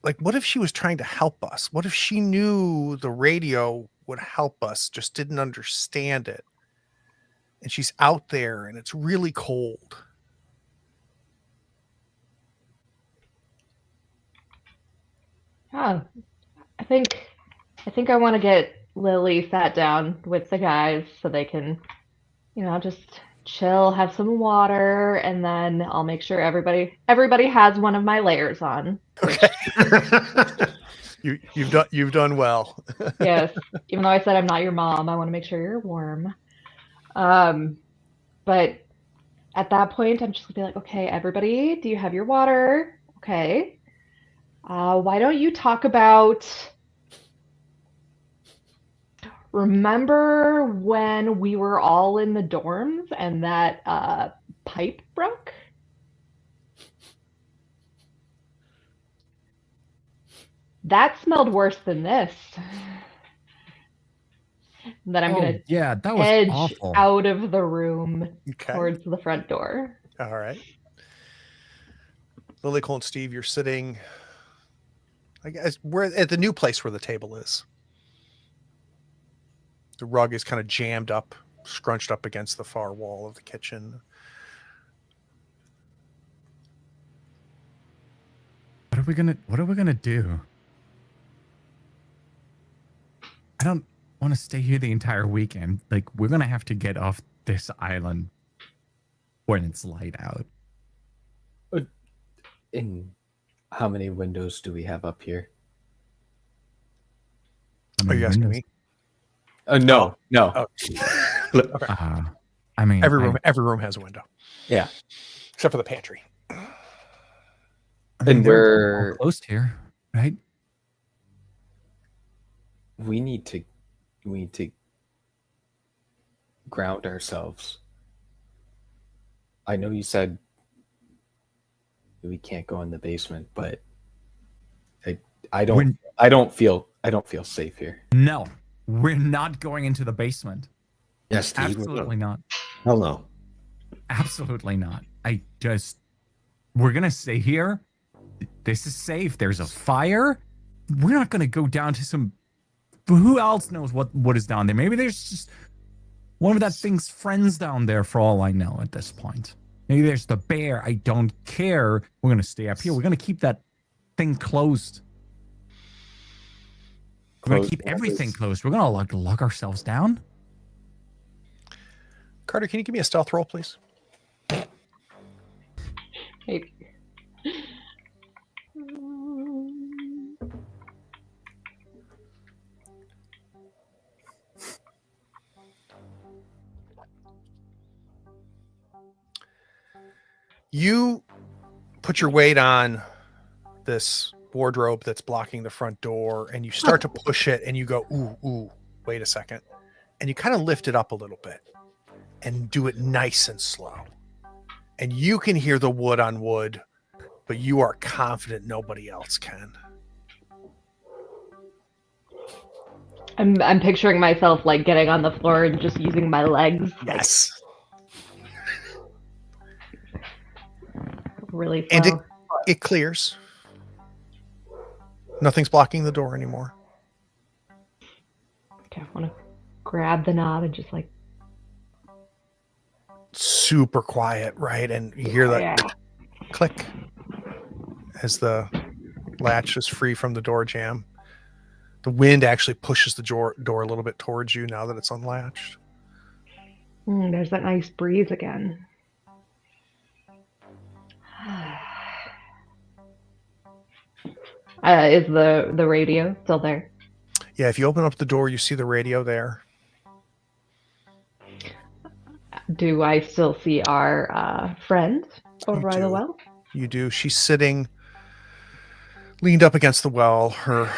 Like, what if she was trying to help us? What if she knew the radio would help us, just didn't understand it? And she's out there and it's really cold. Oh, I think I want to get Lily sat down with the guys so they can, just chill, have some water, and then I'll make sure everybody has one of my layers on. Okay. You've done well. Yes, even though I said I'm not your mom, I want to make sure you're warm. But at that point, I'm just gonna be like, okay, everybody, do you have your water? Okay. Why don't you talk about? Remember when we were all in the dorms and that pipe broke? That smelled worse than this. Then I'm gonna yeah, that was edge awful. out of the room Okay. towards the front door. All right. Lily, Cole, and Steve, you're sitting, I guess, we're at the new place where the table is. The rug is kind of jammed up, scrunched up against the far wall of the kitchen. What are we gonna do? I don't want to stay here the entire weekend. Like, we're going to have to get off this island when it's light out. And how many windows do we have up here? I Are mean, you asking windows- me? No. Oh. Okay. I mean, Every room has a window. Yeah. Except for the pantry. I mean, And they're we're- all closed here, right? We need to ground ourselves. I know you said we can't go in the basement, but I don't feel safe here. No, we're not going into the basement. Yes, Steve. Absolutely not. Hell no. Absolutely not. We're going to stay here. This is safe. There's a fire. We're not going to go down to some, who else knows what is down there? Maybe there's just one of that thing's friends down there for all I know at this point. Maybe there's the bear. I don't care. We're going to stay up here. We're going to keep that thing closed. We're going to keep everything closed. We're going to lock ourselves down. Carter, can you give me a stealth roll, please? Hey. You put your weight on this wardrobe that's blocking the front door, and you start to push it, and you go, ooh, wait a second. And you kind of lift it up a little bit and do it nice and slow. And you can hear the wood on wood, but you are confident nobody else can. I'm picturing myself like getting on the floor and just using my legs. Yes. Really And slow. it clears. Nothing's blocking the door anymore. Okay, I want to grab the knob and just like, Super quiet, right? And you hear that yeah. click as the latch is free from the door jamb. The wind actually pushes the door a little bit towards you now that it's unlatched. There's that nice breeze again. Is the radio still there? Yeah, if you open up the door, you see the radio there. Do I still see our friend over by the do. well? You do. She's sitting leaned up against the well. Her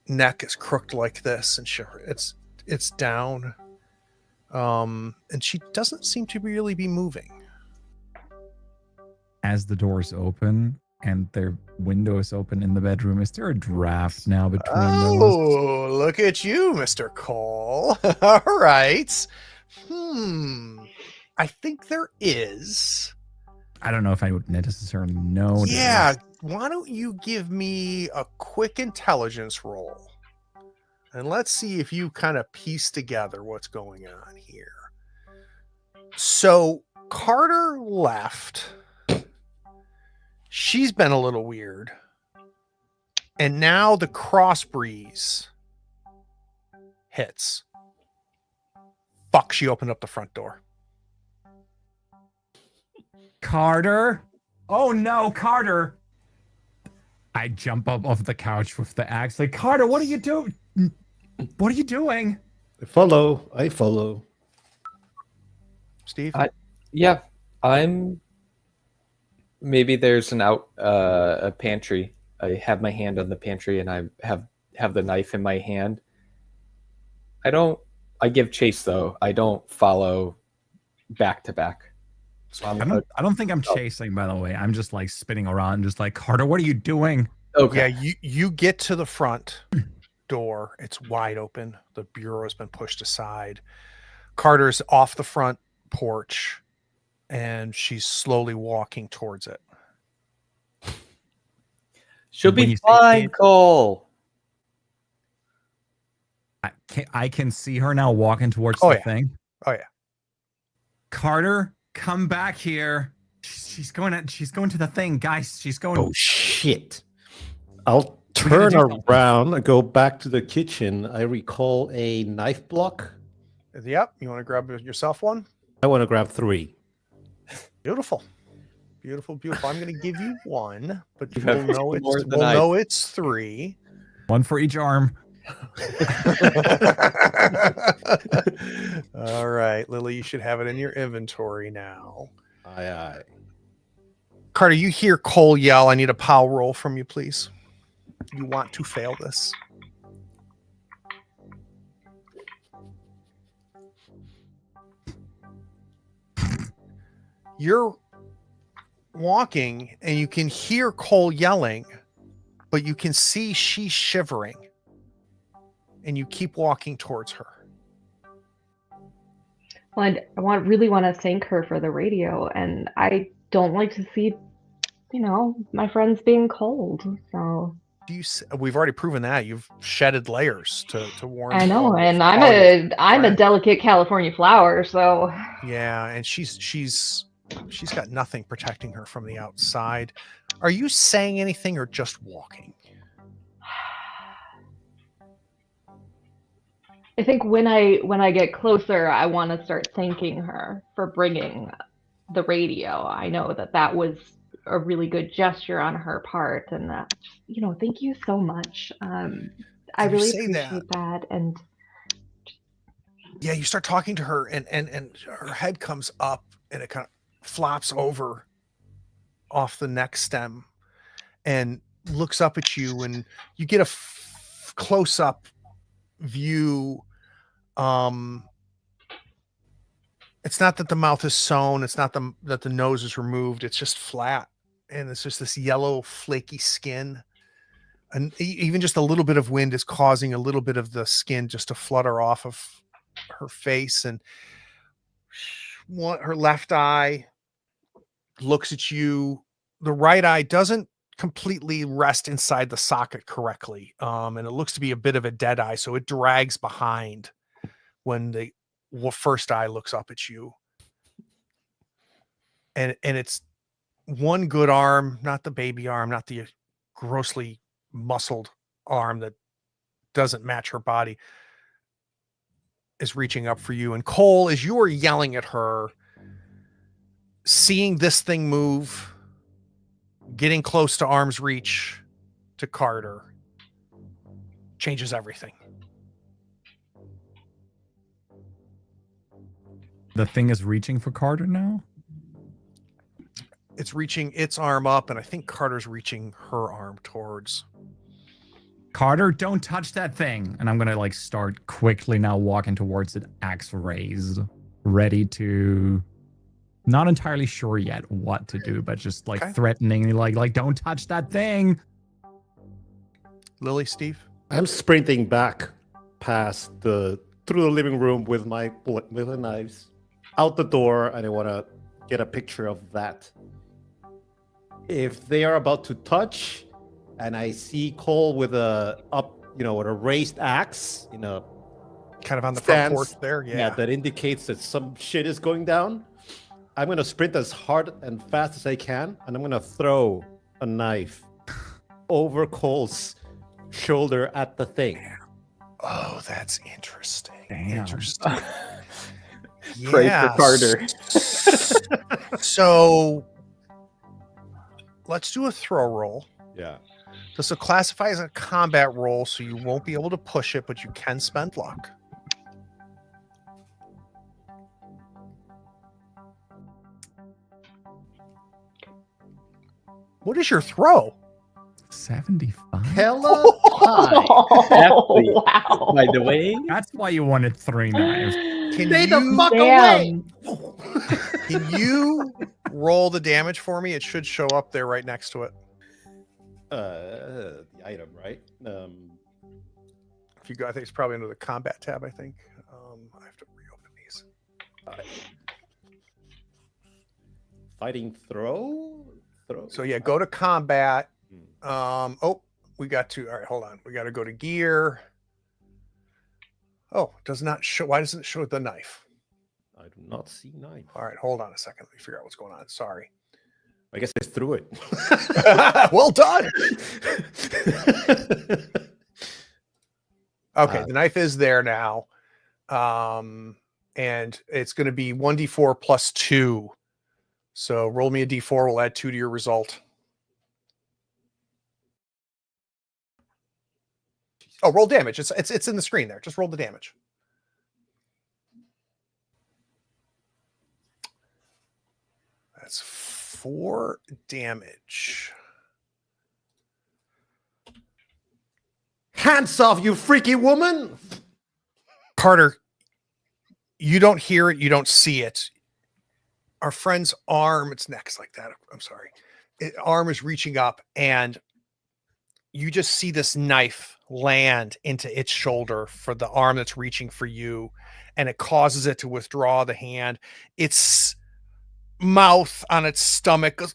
neck is crooked like this, and it's down. And she doesn't seem to really be moving. As the doors open and their window is open in the bedroom, is there a draft now between those? Oh, look at you, Mr. Cole. All right. I think there is. I don't know if I would necessarily know. Yeah. Why don't you give me a quick intelligence roll? And let's see if you kind of piece together what's going on here. So Carter left. She's been a little weird. And now the cross breeze hits. Fuck, she opened up the front door. Carter? Oh no, Carter! I jump up off the couch with the axe. Like, Carter, what are you doing? What are you doing? I follow. Steve? Yeah, I'm. Maybe there's a pantry. I have my hand on the pantry, and I have the knife in my hand. I give chase though. I don't follow back to back. So I don't think I'm chasing, by the way. I'm just like spinning around, just like, Carter, what are you doing? okay. Yeah, you get to the front door. It's wide open. The bureau has been pushed aside. Carter's off the front porch, and she's slowly walking towards it. She'll When be you say fine, it- Cole. I can see her now walking towards Oh, the yeah. thing. Oh, yeah. Carter, come back here. She's going to the thing, guys. She's going. Oh shit! I'll turn do something. around and go back to the kitchen. I recall a knife block. Yep. You want to grab yourself one? I want to grab 3. Beautiful. Beautiful, beautiful. I'm going to give you 1, but You we'll have know two more it's than I know it's 3. One for each arm. All right, Lily, you should have it in your inventory now. Aye. Carter, you hear Cole yell, I need a POW roll from you, please. You want to fail this. You're walking and you can hear Cole yelling, but you can see she's shivering. And you keep walking towards her. Well, I really want to thank her for the radio, and I don't like to see, my friends being cold. So We've already proven that you've shedded layers to warn. I know, all your and I'm a friends. delicate California flower. So Yeah, and she's got nothing protecting her from the outside. Are you saying anything or just walking? I think when I get closer, I want to start thanking her for bringing the radio. I know that was a really good gesture on her part, and that, thank you so much. I really appreciate that. And yeah, you start talking to her, and her head comes up, and it kind of flops over off the neck stem, and looks up at you, and you get a close up view. It's not that the mouth is sewn. It's not that the nose is removed. It's just flat. And it's just this yellow, flaky skin. And even just a little bit of wind is causing a little bit of the skin just to flutter off of her face. And her left eye looks at you. The right eye doesn't completely rest inside the socket correctly. And it looks to be a bit of a dead eye. So it drags behind when the first eye looks up at you. And it's one good arm, not the baby arm, not the grossly muscled arm that doesn't match her body, is reaching up for you. And Cole, as you are yelling at her, seeing this thing move, getting close to arm's reach to Carter, changes everything. The thing is reaching for Carter now? It's reaching its arm up, and I think Carter's reaching her arm towards. Carter, don't touch that thing. And I'm going to start quickly now walking towards it, axe raised, ready to, not entirely sure yet what to do, but just threatening, like, don't touch that thing. Lily, Steve? I'm sprinting back past through the living room with my knives out the door, and I want to get a picture of that. If they are about to touch, and I see Cole with a raised axe, kind of on the front porch there, yeah, that indicates that some shit is going down. I'm gonna sprint as hard and fast as I can, and I'm gonna throw a knife over Cole's shoulder at the thing. Oh, that's interesting. Damn. Interesting. Pray for Carter. So let's do a throw roll. Yeah. This will classify as a combat roll, so you won't be able to push it, but you can spend luck. What is your throw? 75. Hella high. Exactly. Wow. By the way, That's why you wanted 3 knives. Stay the fuck Damn. away. Can you roll the damage for me? It should show up there right next to it. The item, right? If you go, I think it's probably under the combat tab. I think I have to reopen these. Fighting throw. So yeah, go to combat. We got to. All right, hold on. We got to go to gear. Oh, it does not show. Why doesn't it show the knife? I do not see knife. All right, hold on a second. Let me figure out what's going on. Sorry. I guess I threw it. Well done. Okay, the knife is there now. And it's going to be 1d4 plus 2. So roll me a d4. We'll add 2 to your result. Oh, roll damage. It's in the screen there. Just roll the damage. That's 4 damage. Hands off, you freaky woman! Carter, you don't hear it. You don't see it. Our friend's arm, its neck's like that. I'm sorry. Arm is reaching up, and you just see this knife land into its shoulder for the arm that's reaching for you, and it causes it to withdraw the hand. Its mouth on its stomach goes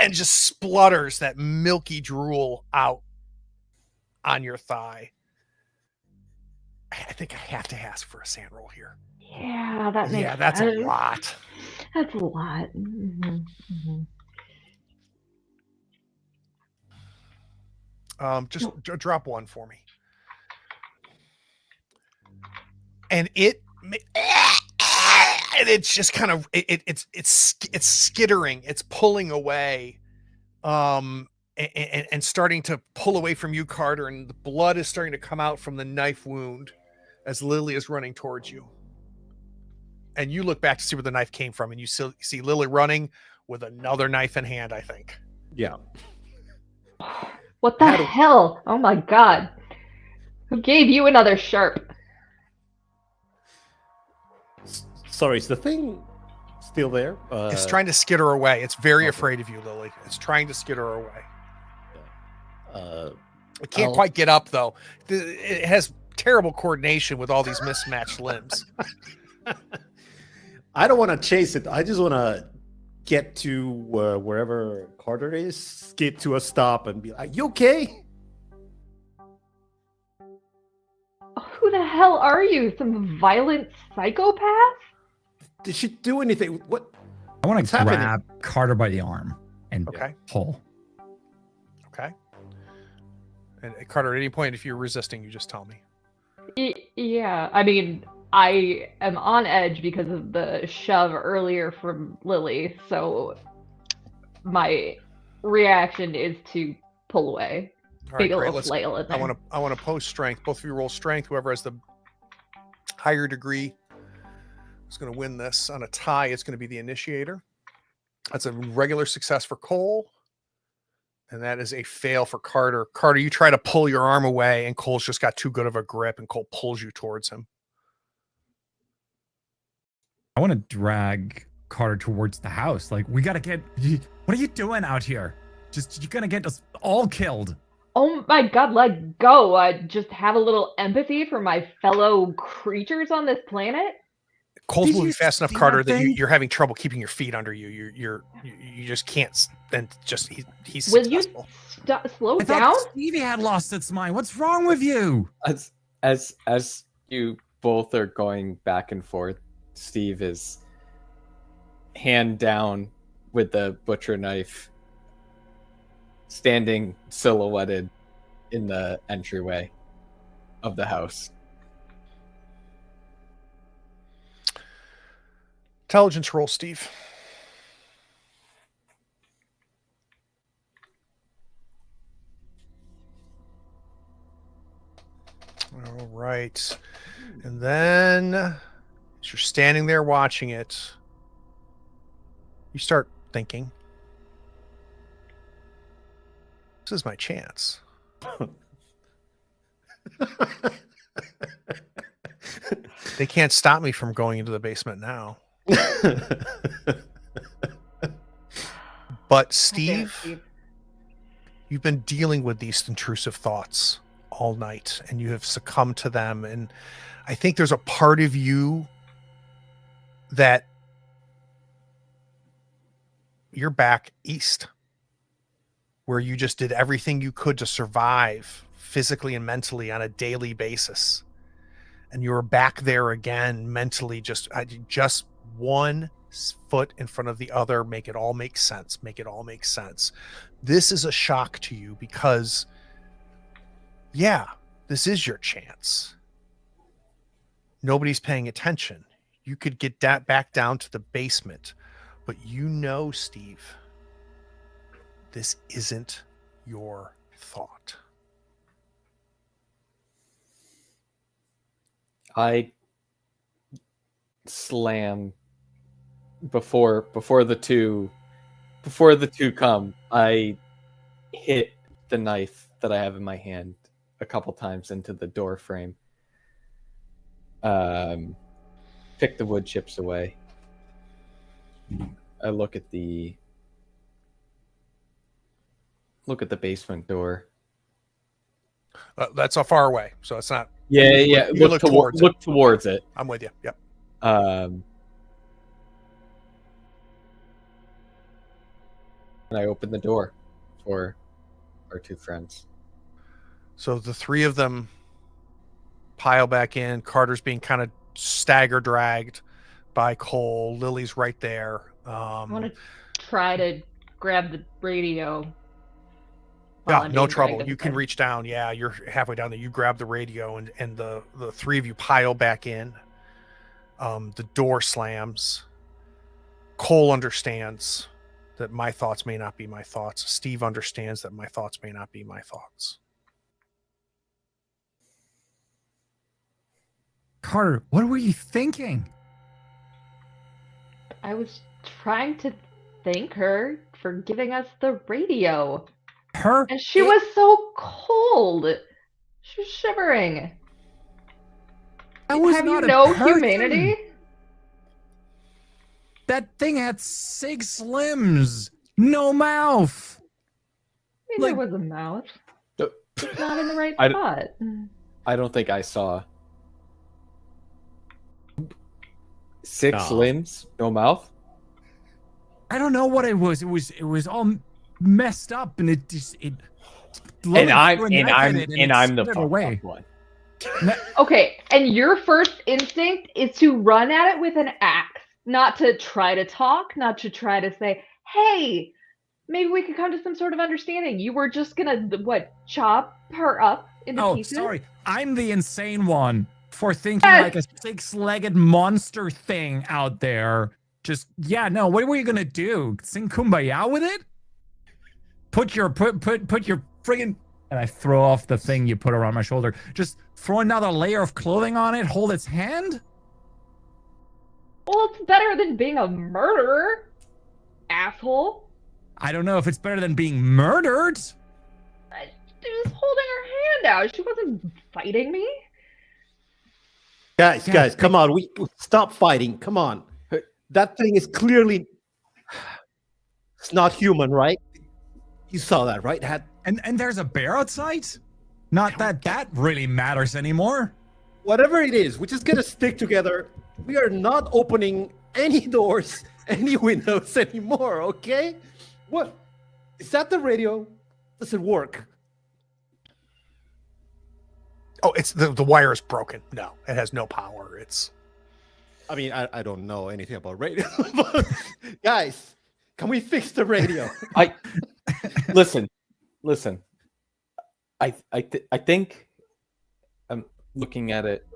and just splutters that milky drool out on your thigh. I think I have to ask for a sand roll here. Yeah, that makes sense. That's a lot. That's a lot. Mm-hmm. Mm-hmm. Just drop 1 for me. And it's just kind of it's skittering, it's pulling away, and starting to pull away from you, Carter, and the blood is starting to come out from the knife wound as Lily is running towards you. And you look back to see where the knife came from, and you see Lily running with another knife in hand, I think. Yeah. What the hell? Oh my god. Who gave you another sharp? Sorry, is the thing still there? It's trying to skitter away. It's very afraid of you, Lily. It's trying to skitter away. It can't quite get up, though. It has terrible coordination with all these mismatched limbs. I don't want to chase it. I just want to get to wherever Carter is, get to a stop and be like, you okay? Who the hell are you? Some violent psychopath? Did she do anything? What? I want What's to happening? grab Carter by the arm and pull. Okay. And Carter, at any point, if you're resisting, you just tell me. Yeah, I mean, I am on edge because of the shove earlier from Lily, so my reaction is to pull away. All right, Big great. little flail in there. I want to post strength. Both of you roll strength. Whoever has the higher degree is going to win this. On a tie, it's going to be the initiator. That's a regular success for Cole. And that is a fail for Carter. Carter, you try to pull your arm away, and Cole's just got too good of a grip, and Cole pulls you towards him. I want to drag Carter towards the house. Like, we got to get... What are you doing out here? You're going to get us all killed. Oh my god, let go. Just have a little empathy for my fellow creatures on this planet. Cole's Did moving you fast enough, see Carter, that that thing? you're having trouble keeping your feet under you. You just can't. And just he's Will successful. you slow I down? thought Stevie had lost its mind. What's wrong with you? As you both are going back and forth, Steve is hand down with the butcher knife, standing silhouetted in the entryway of the house. Intelligence roll, Steve. All right. And then as you're standing there watching it, you start thinking, this is my chance. They can't stop me from going into the basement now. But Steve, you've been dealing with these intrusive thoughts all night, and you have succumbed to them. And I think there's a part of you that you're back east, where you just did everything you could to survive physically and mentally on a daily basis. And you were back there again mentally, just one foot in front of the other, make it all make sense. Make it all make sense. This is a shock to you because, yeah, this is your chance. Nobody's paying attention. You could get back down to the basement, but you know, Steve, this isn't your thought. I slam before the two come. I hit the knife that I have in my hand a couple times into the door frame. Pick the wood chips away. I look at the basement door. That's how far away, so it's not. Yeah. You look towards it. I'm with you. Yep. And I open the door for our two friends. So the three of them pile back in. Carter's being kind of stagger dragged by Cole. Lily's right there. I want to try to grab the radio. Yeah, no trouble. You can reach down. Yeah, you're halfway down there. You grab the radio, and the three of you pile back in. The door slams. Cole understands that my thoughts may not be my thoughts. Steve understands that my thoughts may not be my thoughts. Carter, what were you thinking? I was trying to thank her for giving us the radio. Her? And she was so cold. She was shivering. That was Have not you a no person. humanity? That thing had 6 limbs, no mouth. I mean, Like- there was a mouth. Uh, It's not in the right I- spot. I don't think I saw 6 No. limbs, no mouth. I don't know what it was. It was all messed up, and it just And I'm the split fucked away. up one. Okay, and your first instinct is to run at it with an axe, not to try to talk, not to try to say, hey, maybe we could come to some sort of understanding. You were just gonna, chop her up into Oh, pieces? sorry. I'm the insane one for thinking Yes. like a 6-legged monster thing out there. Just, yeah, no, what were you gonna do? Sing Kumbaya with it? Put your friggin', and I throw off the thing you put around my shoulder. Just throw another layer of clothing on it, hold its hand? Well, it's better than being a murderer, asshole. I don't know if it's better than being murdered. She was holding her hand out. She wasn't fighting me. Guys, come on. We stop fighting. Come on. That thing is clearly it's not human, right? You saw that, right? And there's a bear outside? Not that really matters anymore. Whatever it is, we're just gonna stick together. We are not opening any doors, any windows anymore, okay? What? Is that the radio? Does it work? Oh, it's the wire is broken. No, it has no power. It's I mean, I don't know anything about radio, but guys, can we fix the radio? Listen. I think I'm looking at it.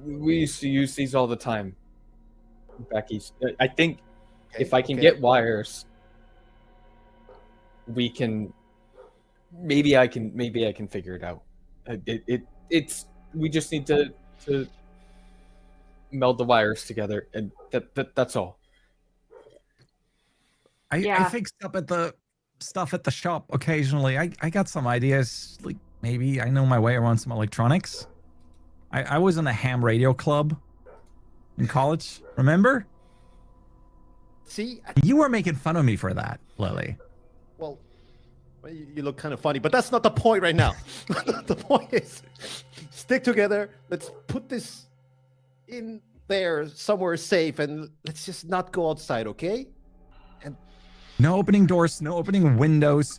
We used to use these all the time, Becky. I think if I can get wires, we can. Maybe I can figure it out. It's we just need to meld the wires together, and that's all. I fix up at the stuff at the shop occasionally. I got some ideas. Like maybe I know my way around some electronics. I was in a ham radio club in college. Remember? See, You were making fun of me for that, Lily. well, you look kind of funny, but that's not the point right now. The point is, stick together. Let's put this in there somewhere safe, and let's just not go outside, okay? No opening doors, no opening windows.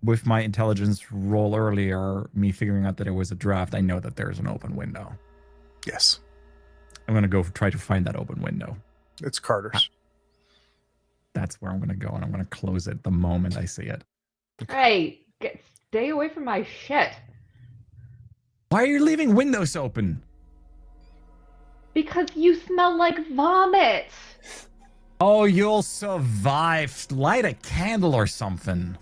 With my intelligence roll earlier, me figuring out that it was a draft, I know that there's an open window. yes. I'm gonna go try to find that open window. It's Carter's. That's where I'm gonna go, and I'm gonna close it the moment I see it. Hey, stay away from my shit. Why are you leaving windows open? Because you smell like vomit. Oh, you'll survive. Light a candle or something.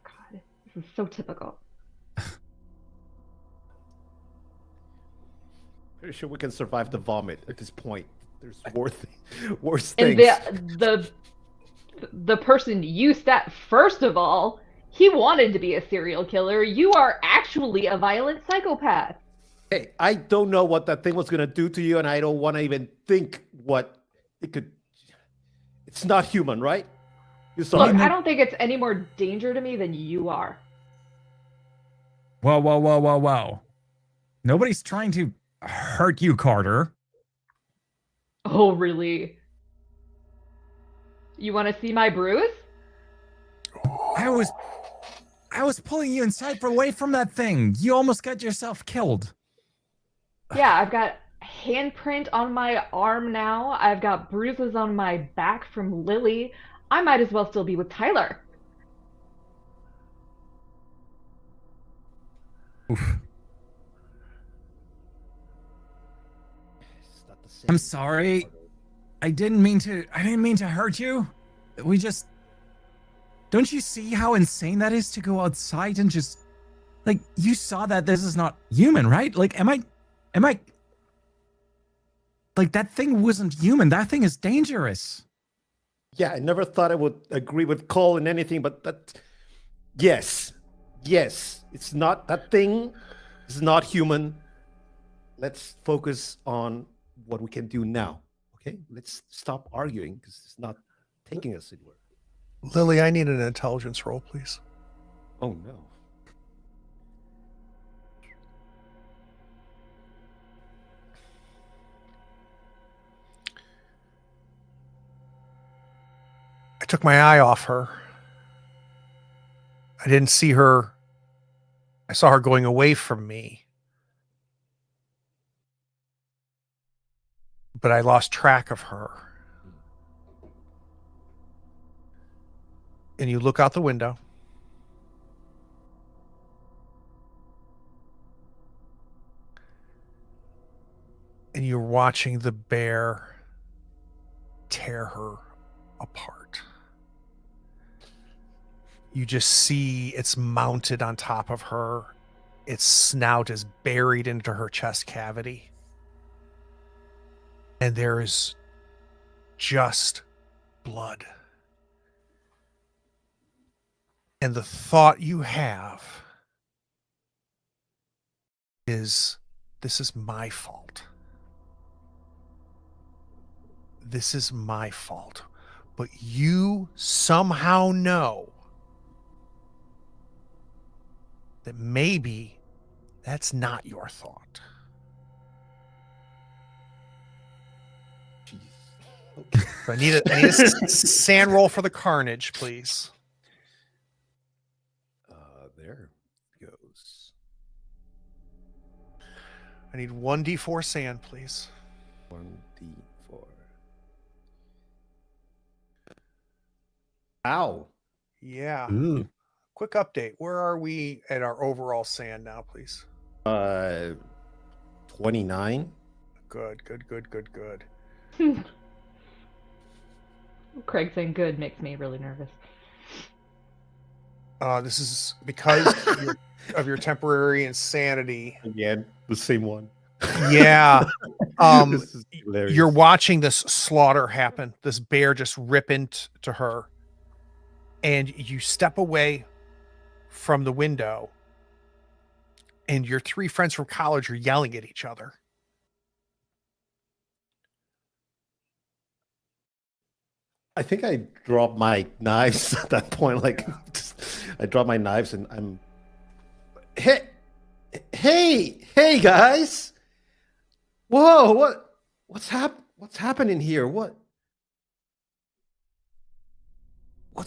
God, this is so typical. Pretty sure we can survive the vomit at this point. There's worse And things. the person you set first of all, he wanted to be a serial killer. You are actually a violent psychopath. Hey, I don't know what that thing was gonna do to you, and I don't want to even think what it could. It's not human, right? You saw Look, it. I don't think it's any more danger to me than you are. Whoa, whoa, whoa, whoa, whoa. Nobody's trying to hurt you, Carter. Oh, really? You want to see my bruise? I was pulling you inside away from that thing. You almost got yourself killed. Yeah, I've got handprint on my arm now. I've got bruises on my back from Lily. I might as well still be with Tyler. Oof. It's not the same. I'm sorry. I didn't mean to hurt you. We just don't you see how insane that is to go outside and just like you saw that this is not human, right? Like am I like that thing wasn't human. That thing is dangerous. Yeah, I never thought I would agree with Cole in anything, but that. Yes, it's not that thing. Is not human. Let's focus on what we can do now. Okay, let's stop arguing because it's not taking us anywhere. Lily, I need an intelligence roll, please. Oh no. I took my eye off her. I didn't see her. I saw her going away from me. But I lost track of her. And you look out the window. And you're watching the bear tear her apart. You just see it's mounted on top of her. Its snout is buried into her chest cavity. And there is just blood. And the thought you have is, this is my fault. This is my fault. But you somehow know that maybe that's not your thought. Jeez. Okay. So I need a sand roll for the carnage, please. There goes. I need 1d4 sand, please. 1d4. Ow. Yeah. Ooh. Quick update. Where are we at our overall sand now, please? 29. Good. Craig saying good makes me really nervous. This is because of your temporary insanity. Again, the same one. Yeah. This is hilarious. You're watching this slaughter happen. This bear just rip into her. And you step away from the window. And your three friends from college are yelling at each other. I think I dropped my knives at that point. Like, I dropped my knives and I'm. Hey, guys! Whoa, what's happening here? What's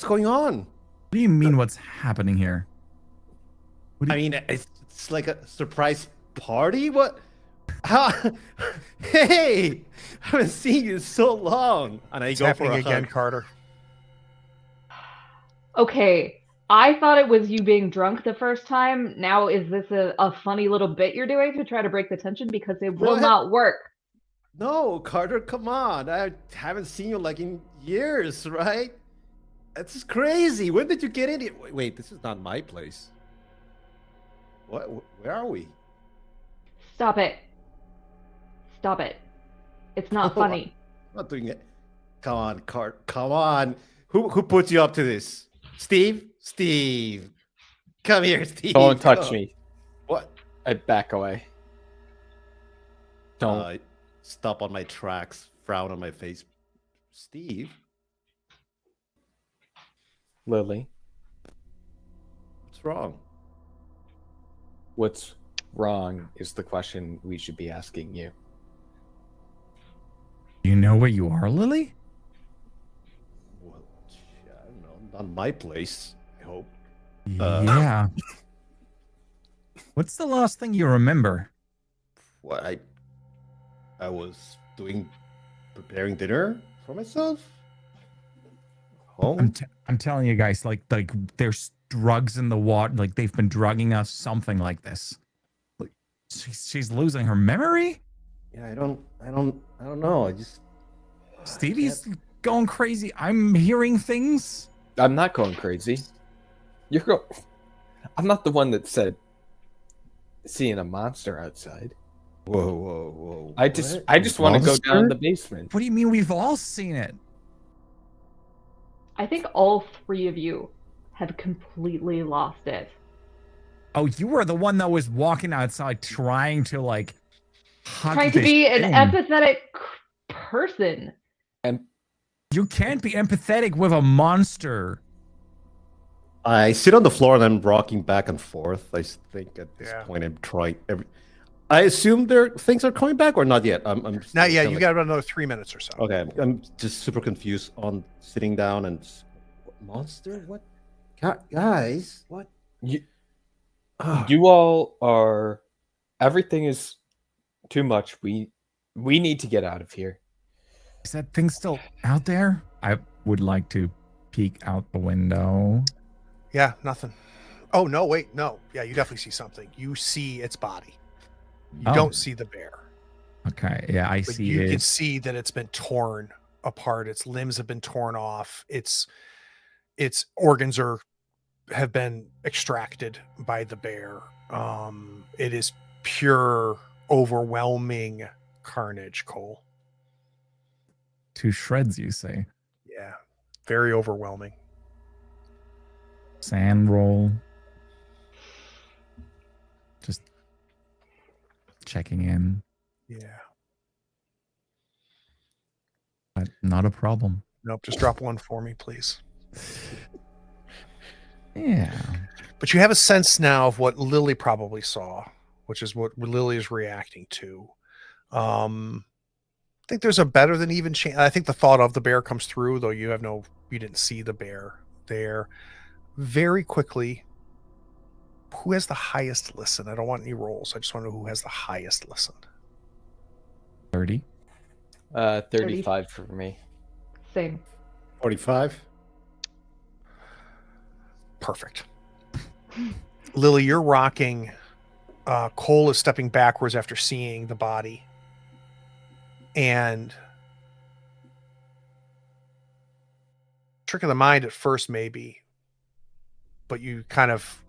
going on? What do you mean what's happening here? I mean, it's like a surprise party. What? Hey, I haven't seen you in so long. And I It's go for happening a again, hug. Carter. Okay, I thought it was you being drunk the first time. Now, is this a funny little bit you're doing to try to break the tension? Because it will What? not work. No, Carter, come on. I haven't seen you like in years, right? That's crazy. When did you get in it? Wait, this is not my place. What? Where are we? Stop it. Stop it. It's not Oh, funny. I'm not doing it. Come on, Cart. Come on. Who put you up to this? Steve? Steve. Come here, Steve. Don't touch Come. me. What? I back away. Don't. Stop on my tracks. Frown on my face. Steve? Lily, What's wrong? what's wrong is the question we should be asking you. You know where you are, Lily? Well, I don't know. Not my place, I hope. Yeah. What's the last thing you remember? What? I was preparing dinner for myself. Home? I'm telling you guys, like there's drugs in the water. Like they've been drugging us, something like this. Like, she's losing her memory. Yeah, I don't know. I just Stevie's going crazy. I'm hearing things. I'm not going crazy. I'm not the one that said seeing a monster outside. Whoa. I just want to go down in the basement. What do you mean? We've all seen it. I think all three of you have completely lost it. Oh, you were the one that was walking outside trying to like hug Trying to this be an thing. empathetic person. And You can't be empathetic with a monster. I sit on the floor and I'm rocking back and forth. I think at this point I'm trying I assume things are coming back or not yet. I'm Not yet. You got about another 3 minutes or so. Okay, I'm just super confused on sitting down and monster. What, guys? What? you all are. Everything is too much. We need to get out of here. Is that thing still out there? I would like to peek out the window. Yeah, nothing. Oh, no, wait, no. Yeah, you definitely see something. You see its body. You don't see the bear. Okay, yeah, I But see you it. can see that it's been torn apart. Its limbs have been torn off. Its organs have been extracted by the bear. It is pure, overwhelming carnage, Cole. To shreds, you say? Yeah, very overwhelming. Sand roll. Just checking in. Yeah. But not a problem. Nope, just drop one for me, please. Yeah. But you have a sense now of what Lily probably saw, which is what Lily is reacting to. I think there's a better than even chance. I think the thought of the bear comes through, though you didn't see the bear there. Very quickly, who has the highest listen? I don't want any rolls. I just want to know who has the highest listen. 30. 35 for me. Same. 45. Perfect. Lily, you're rocking. Cole is stepping backwards after seeing the body. And trick of the mind at first, maybe. But you kind of,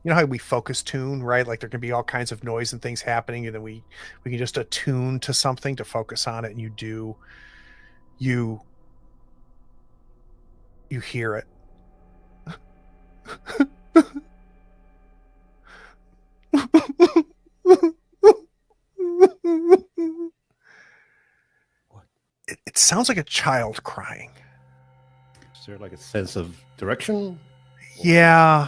you know how we focus tune, right? Like there can be all kinds of noise and things happening, and then we can just attune to something to focus on it, and you hear it. It sounds like a child crying. Is there like a sense of direction? Yeah.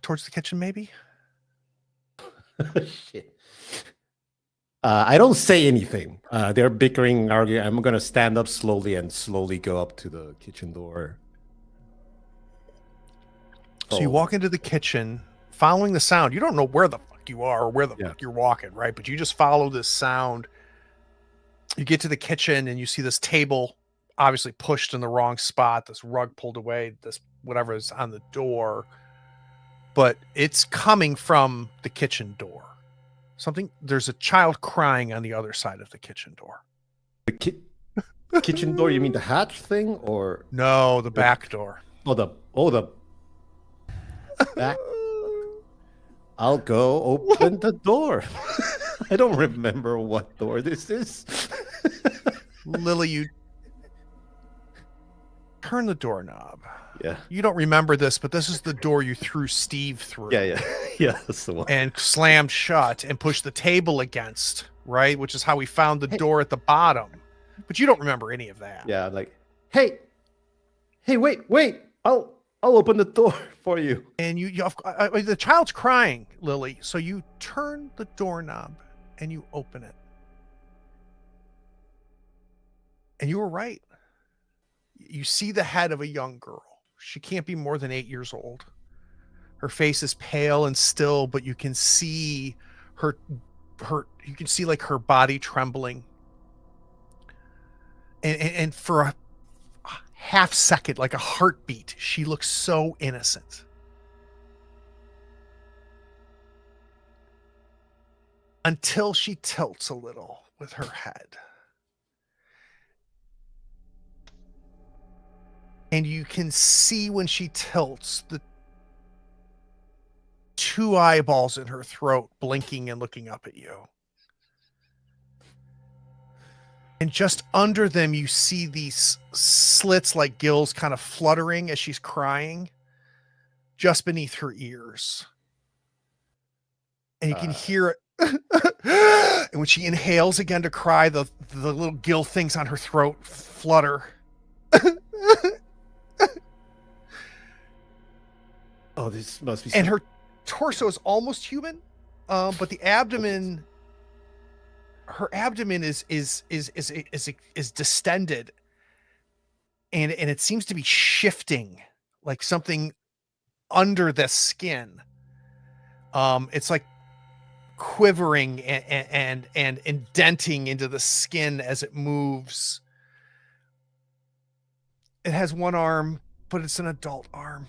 Towards the kitchen, maybe? Shit. I don't say anything. They're bickering, arguing. I'm going to stand up slowly and slowly go up to the kitchen door. So you walk into the kitchen, following the sound. You don't know where the fuck fuck you are or where the Yeah. fuck you're walking, right? But you just follow this sound. You get to the kitchen and you see this table obviously pushed in the wrong spot, this rug pulled away, this whatever is on the door, but it's coming from the kitchen door. There's a child crying on the other side of the kitchen door. The kitchen door, you mean the hatch thing, or No, the back door. the back? I'll go open the door. I don't remember what door this is. Lily, you turn the doorknob. Yeah. You don't remember this, but this is the door you threw Steve through. Yeah. That's the one. And slammed shut and pushed the table against, right? Which is how we found the door at the bottom. But you don't remember any of that. Yeah, like, hey, wait, I'll open the door for you. And the child's crying, Lily. So you turn the doorknob and you open it. And you were right. You see the head of a young girl. She can't be more than 8 years old. Her face is pale and still, but you can see you can see like her body trembling. And for a half second, like a heartbeat, she looks so innocent. Until she tilts a little with her head. And you can see when she tilts the 2 eyeballs in her throat blinking and looking up at you. And just under them, you see these slits like gills kind of fluttering as she's crying just beneath her ears. And you can hear it. And when she inhales again to cry, the little gill things on her throat flutter. Oh, this must be. And her torso is almost human, but the abdomen, her abdomen is distended, and it seems to be shifting like something under the skin. It's like quivering and indenting into the skin as it moves. It has one arm, but it's an adult arm.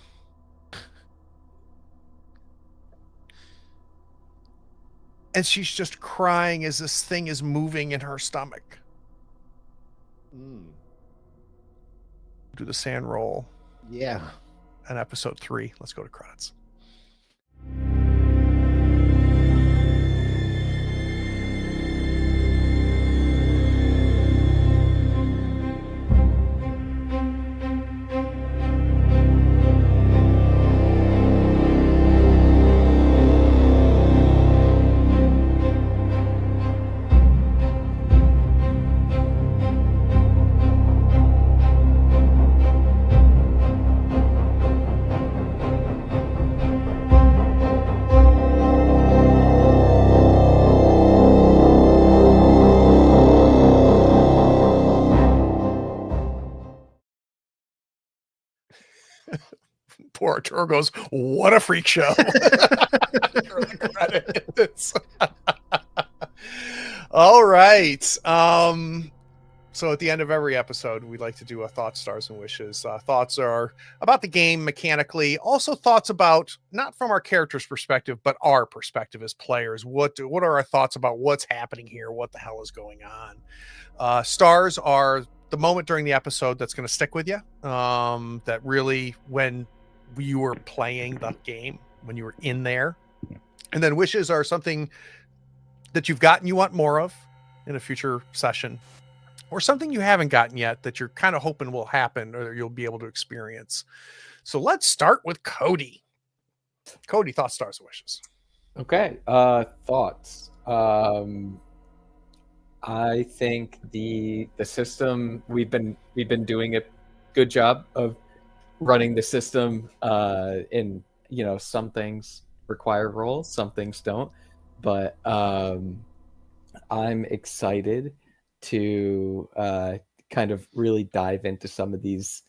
And she's just crying as this thing is moving in her stomach. Do the sand roll. Yeah. And episode 3. Let's go to credits. Poor Arturo goes, what a freak show. All right. So at the end of every episode, we like to do a thoughts, stars, and wishes. Thoughts are about the game mechanically, also thoughts about, not from our character's perspective, but our perspective as players. What are our thoughts about what's happening here? What the hell is going on? Stars are the moment during the episode that's going to stick with you. That really, when you were playing the game, when you were in there. And then wishes are something that you've gotten you want more of in a future session, or something you haven't gotten yet that you're kind of hoping will happen or you'll be able to experience. So let's start with Cody. Cody, thoughts, stars, and wishes. Okay. Thoughts. I think the system, we've been doing a good job of running the system, in, some things require rolls, some things don't, but I'm excited to kind of really dive into some of these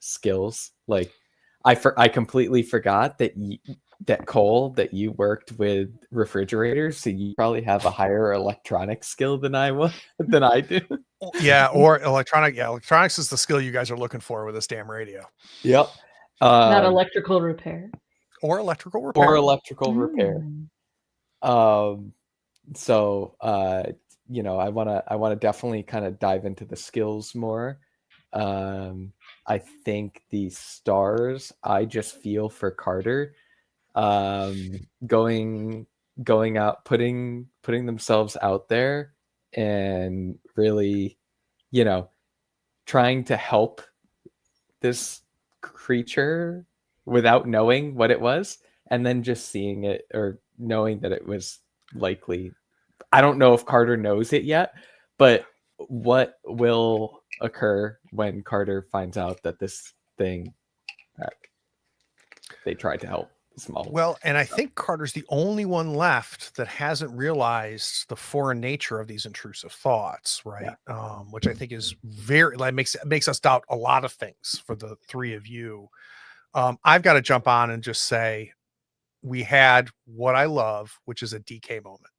skills. Like I completely forgot that that Cole, that you worked with refrigerators, so you probably have a higher electronic skill than I do. Yeah, or electronic. Yeah, electronics is the skill you guys are looking for with this damn radio, Yep. Not Um, electrical repair. or electrical or repair. electrical repair. Um, so I wanna definitely kind of dive into the skills more. I think the stars I just feel for Carter, going out, putting themselves out there, and really, trying to help this creature without knowing what it was, and then just seeing it, or knowing that it was likely. I don't know if Carter knows it yet, but what will occur when Carter finds out that this thing that they tried to help small? Well, and I think Carter's the only one left that hasn't realized the foreign nature of these intrusive thoughts, right? Which I think is very, like, makes us doubt a lot of things for the three of you. I've got to jump on and just say we had what I love, which is a DK moment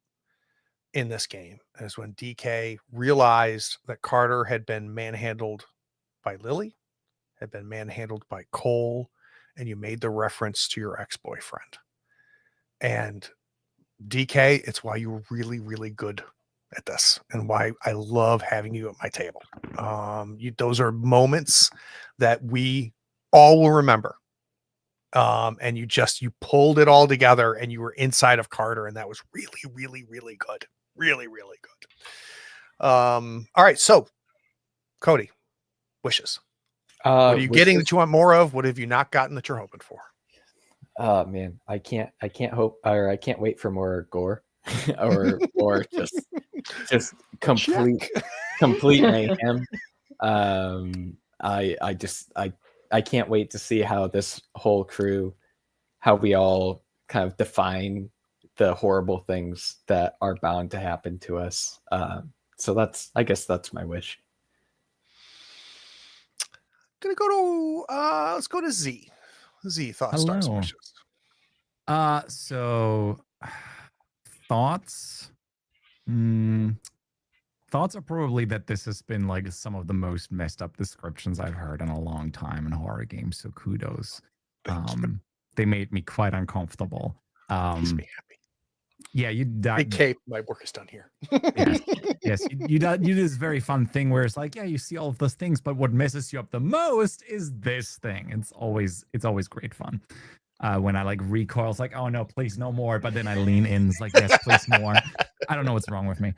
in this game, is when DK realized that Carter had been manhandled by Lily, had been manhandled by Cole, and you made the reference to your ex-boyfriend. And DK, it's why you're really, really good at this, and why I love having you at my table. Those are moments that we all will remember. And you pulled it all together, and you were inside of Carter, and that was really, really, really good. Really, really good. All right. So Cody, wishes. What are you getting that you want more of? What have you not gotten that you're hoping for? Oh man, I can't hope, or I can't wait for more gore, or just complete mayhem. I can't wait to see how this whole crew, how we all kind of define the horrible things that are bound to happen to us. So I guess that's my wish. Gonna go to let's go to Z. Z, thoughts, stars, and Hello. wishes. So thoughts. Thoughts are probably that this has been like some of the most messed up descriptions I've heard in a long time in horror games. So kudos. They made me quite uncomfortable. Makes me happy. Yeah, you Big died. cape. My work is done here. Yes. You do this very fun thing where it's like, yeah, you see all of those things, but what messes you up the most is this thing. It's always great fun. When I like recoil, it's like, oh no, please no more. But then I lean in, it's like, yes, please more. I don't know what's wrong with me.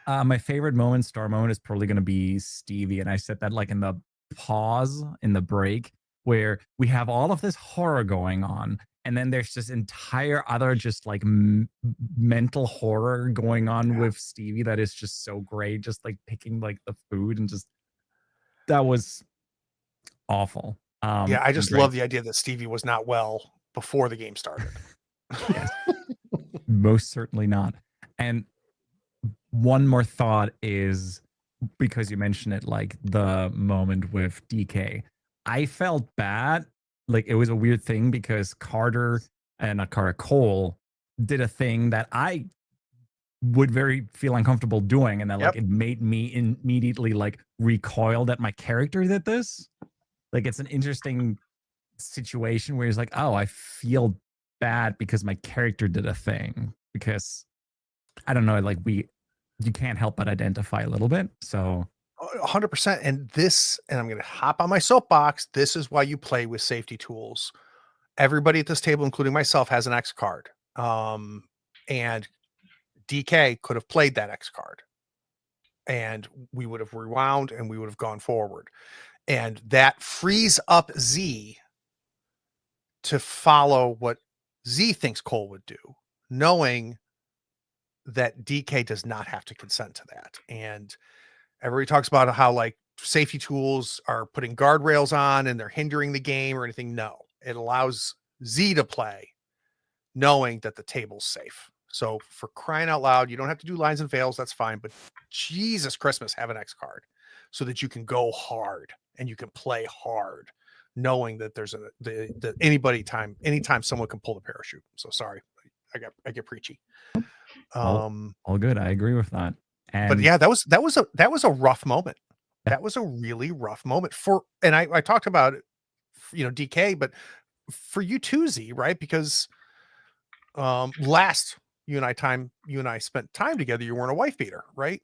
My favorite moment, star moment, is probably going to be Stevie, and I said that like in the pause, in the break, where we have all of this horror going on, and then there's this entire other just like mental horror going on with Stevie that is just so great, just like picking like the food, and just that was awful. Yeah, I just great. love the idea that Stevie was not well before the game started. Yes. Most certainly not. And one more thought is, because you mentioned it, like the moment with DK, I felt bad. Like it was a weird thing because Carter, and not Carter, Cole did a thing that I would very feel uncomfortable doing, and that like it made me immediately like recoil that my character did this. Like it's an interesting situation where he's like, oh, I feel bad because my character did a thing, because I don't know, like you can't help but identify a little bit. So 100%. And I'm going to hop on my soapbox. This is why you play with safety tools. Everybody at this table, including myself, has an X card. And DK could have played that X card, and we would have rewound and we would have gone forward. And that frees up Z to follow what Z thinks Cole would do, knowing that DK does not have to consent to that. And everybody talks about how like safety tools are putting guardrails on and they're hindering the game or anything. No, it allows Z to play knowing that the table's safe. So for crying out loud, you don't have to do lines and veils. That's fine. But Jesus Christmas, have an X card so that you can go hard and you can play hard. knowing that there's anytime someone can pull the parachute. So sorry, I get preachy. All good. I agree with that. But And yeah, that was a rough moment. Yeah. That was a really rough moment and I talked about it, DK, but for you too, Z, right? Because last you and I spent time together, you weren't a wife beater, right?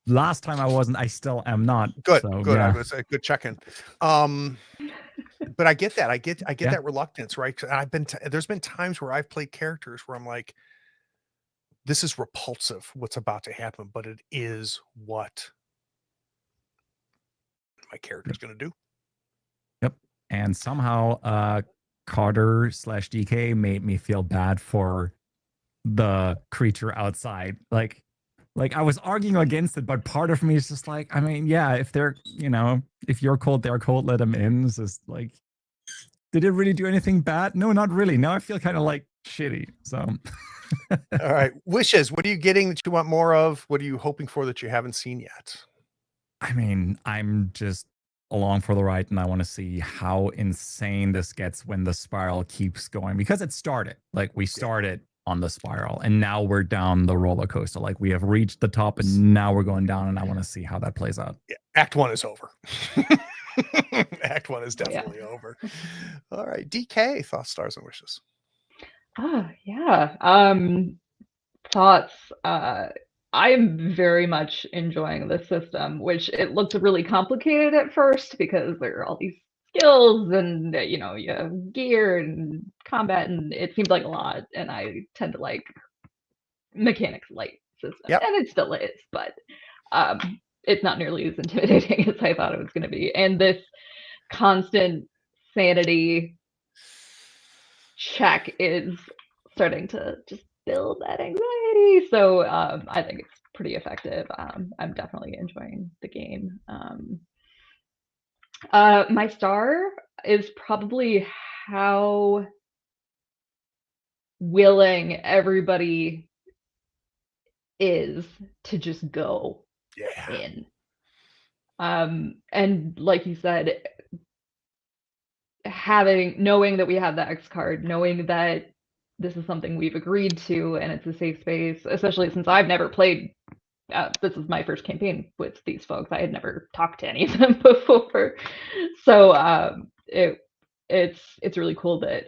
last time I wasn't, I still am not. Good, So, good. yeah. I was a good check-in. But I get that. I get Yeah. that reluctance, right? And there's been times where I've played characters where I'm like, this is repulsive what's about to happen, but it is what my character's going to do. Yep. And somehow Carter/DK made me feel bad for the creature outside. Like I was arguing against it, but part of me is just like, I mean, yeah, if they're, if you're cold, they're cold, let them in. It's just like, did it really do anything bad? No, not really. Now I feel kind of like shitty. So All right. Wishes. What are you getting that you want more of? What are you hoping for that you haven't seen yet? I mean, I'm just along for the ride, and I want to see how insane this gets when the spiral keeps going, because it started. Like, we started on the spiral, and now we're down the roller coaster. Like, we have reached the top, and now we're going down, and I want to see how that plays out. Yeah, Act 1 is over. Act 1 is definitely over. All right. DK, thoughts, stars, and wishes. Thoughts. I am very much enjoying this system, which it looked really complicated at first because there are all these skills and you have gear and combat, and it seemed like a lot. And I tend to like mechanics light system, and it still is, but it's not nearly as intimidating as I thought it was going to be. And this constant sanity check is starting to just build that anxiety. So I think it's pretty effective. I'm definitely enjoying the game. My star is probably how willing everybody is to just go in. And like you said, knowing that we have the X card, knowing that this is something we've agreed to and it's a safe space, especially since I've never played. This is my first campaign with these folks. I had never talked to any of them before, so it's really cool that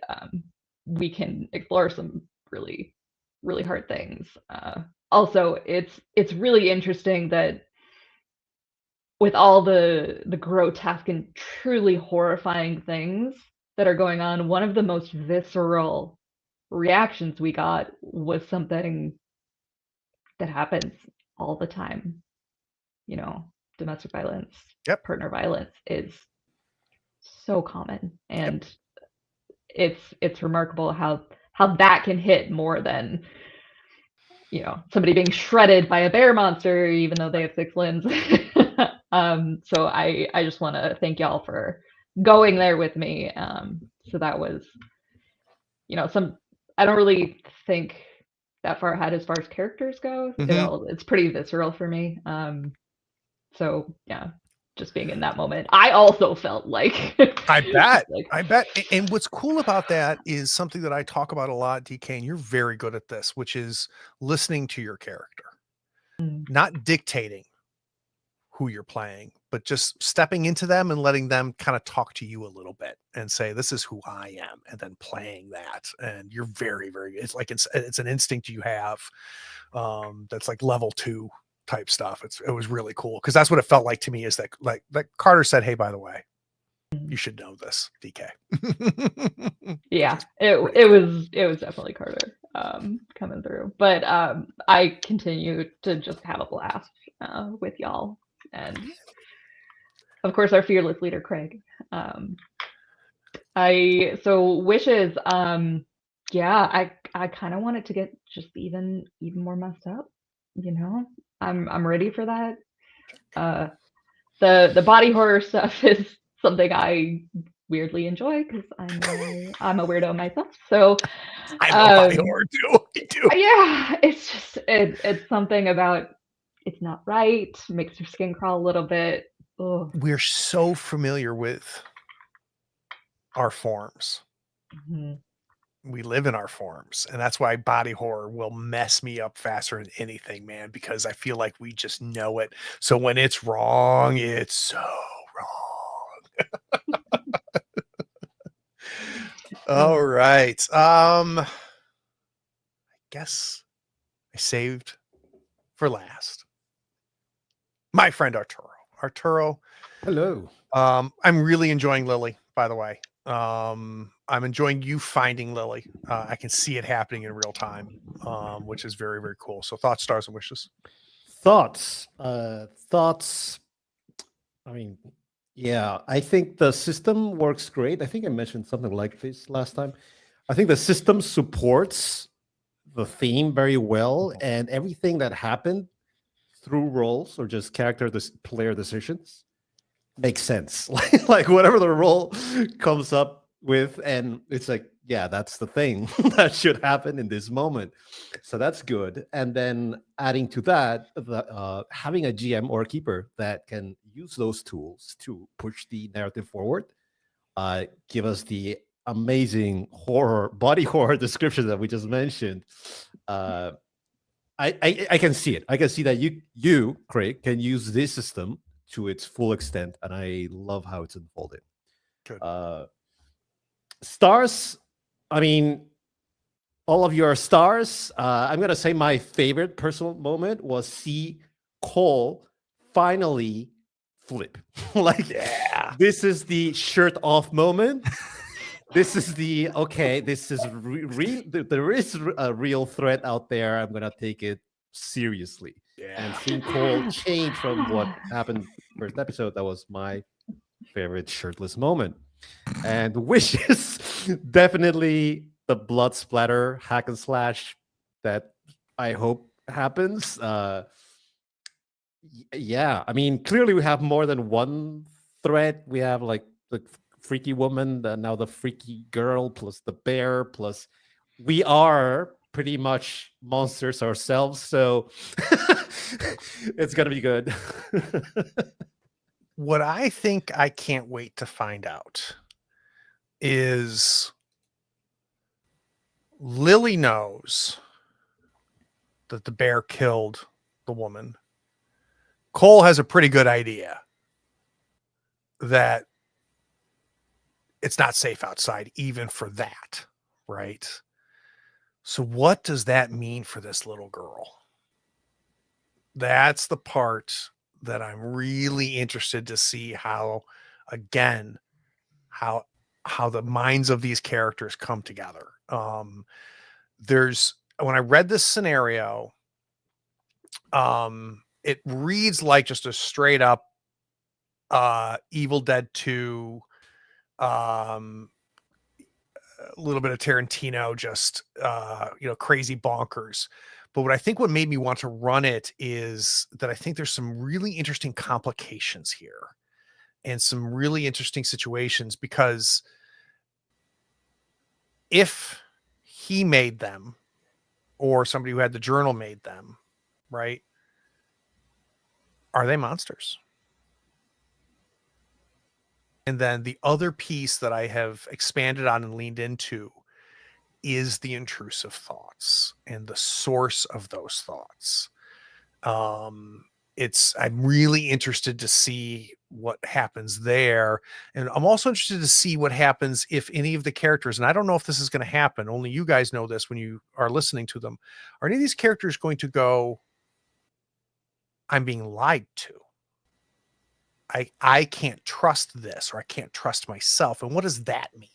we can explore some really, really hard things. Also, it's really interesting that with all the grotesque and truly horrifying things that are going on, one of the most visceral reactions we got was something that happens all the time. Domestic violence, partner violence is so common, and it's remarkable how that can hit more than somebody being shredded by a bear monster, even though they have 6 limbs. So I just want to thank y'all for going there with me. So that was, I don't really think that far ahead as far as characters go. It's pretty visceral for me. So yeah, just being in that moment, I also felt like I bet. And what's cool about that is something that I talk about a lot, DK, and you're very good at this, which is listening to your character, not dictating who you're playing, but just stepping into them and letting them kind of talk to you a little bit and say, this is who I am, and then playing that. And you're very, very, it's like, it's an instinct you have. That's like level 2 type stuff. It was really cool. Cause that's what it felt like to me, is that like Carter said, hey, by the way, you should know this, DK. Yeah, it was definitely Carter coming through. But I continue to just have a blast with y'all. And of course our fearless leader, Craig. So wishes, I kind of want it to get just even more messed up. I'm ready for that. The body horror stuff is something I weirdly enjoy because I'm a weirdo myself. So I love body horror too. I do. Yeah, it's just it's something about, it's not right, makes your skin crawl a little bit, Oh. we're so familiar with our forms. Mhm. We live in our forms, and that's why body horror will mess me up faster than anything, man, because I feel like we just know it. So when it's wrong, it's so wrong. All right. I guess I saved for last my friend Arturo. Arturo, Hello. I'm really enjoying Lily, by the way. I'm enjoying you finding Lily. I can see it happening in real time, which is very, very cool. So thoughts, stars, and wishes. Thoughts. Thoughts. I mean, yeah, I think the system works great. I think I mentioned something like this last time. I think the system supports the theme very well, and everything that happened through roles or just player decisions makes sense. Like whatever the role comes up with, and it's like, yeah, that's the thing that should happen in this moment. So that's good. And then adding to that, having a GM or a keeper that can use those tools to push the narrative forward, give us the amazing body horror description that we just mentioned. I can see it. I can see that you, Craig, can use this system to its full extent, and I love how it's unfolded. Good. Stars, I mean, all of your stars. I'm gonna say my favorite personal moment was see Cole finally flip. Like, Yeah. this is the shirt off moment. This is the okay. This is real. There is a real threat out there. I'm gonna take it seriously. And seeing Cole change from what happened first episode, that was my favorite shirtless moment. And wishes, definitely the blood splatter hack and slash that I hope happens. Yeah, I mean, clearly we have more than one threat. We have like the freaky woman, now the freaky girl, plus the bear, plus we are pretty much monsters ourselves. So it's gonna be good. What I think I can't wait to find out is Lily knows that the bear killed the woman. Cole has a pretty good idea that it's not safe outside, even for that, right? So, what does that mean for this little girl? That's the part that I'm really interested to see how, again, how the minds of these characters come together. There's when I read this scenario, it reads like just a straight up Evil Dead 2, um, a little bit of Tarantino, just crazy bonkers. But what made me want to run it is that I think there's some really interesting complications here and some really interesting situations, because if he made them or somebody who had the journal made them, right? Are they monsters? And then the other piece that I have expanded on and leaned into is the intrusive thoughts and the source of those thoughts. I'm really interested to see what happens there. And I'm also interested to see what happens if any of the characters, and I don't know if this is going to happen, only you guys know this when you are listening to them, are any of these characters going to go, I'm being lied to? I can't trust this, or I can't trust myself. And what does that mean?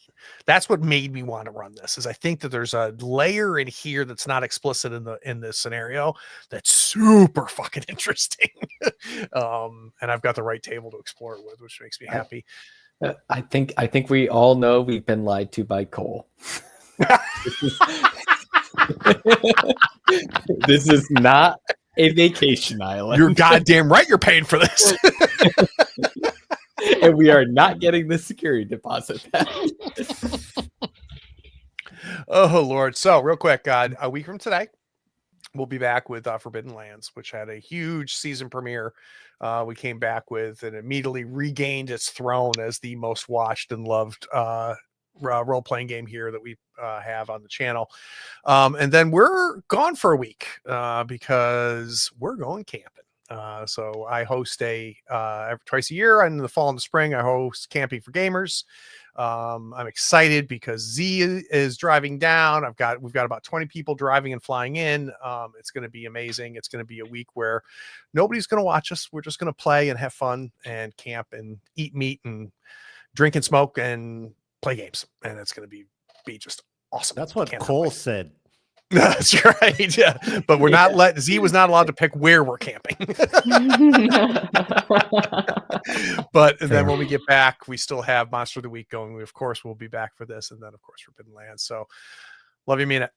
That's what made me want to run this, is I think that there's a layer in here that's not explicit in this scenario that's super fucking interesting. And I've got the right table to explore it with, which makes me happy. I think we all know we've been lied to by Cole. This is not a vacation island. You're goddamn right. You're paying for this. And we are not getting the security deposit back. Oh, Lord. So real quick, a week from today, we'll be back with Forbidden Lands, which had a huge season premiere we came back with and immediately regained its throne as the most watched and loved role-playing game here that we have on the channel. And then we're gone for a week because we're going camping. So I host twice a year in the fall and the spring. I host Camping for Gamers. I'm excited because Z is driving down. We've got about 20 people driving and flying in. It's going to be amazing. It's going to be a week where nobody's going to watch us. We're just going to play and have fun and camp and eat meat and drink and smoke and play games. And it's going to be just awesome. That's what Cannot Cole wait. said. That's right. Yeah. But we're not Z was not allowed to pick where we're camping. But then when we get back, we still have Monster of the Week going. We, of course, will be back for this. And then, of course, Forbidden Lands. So love you, mean it.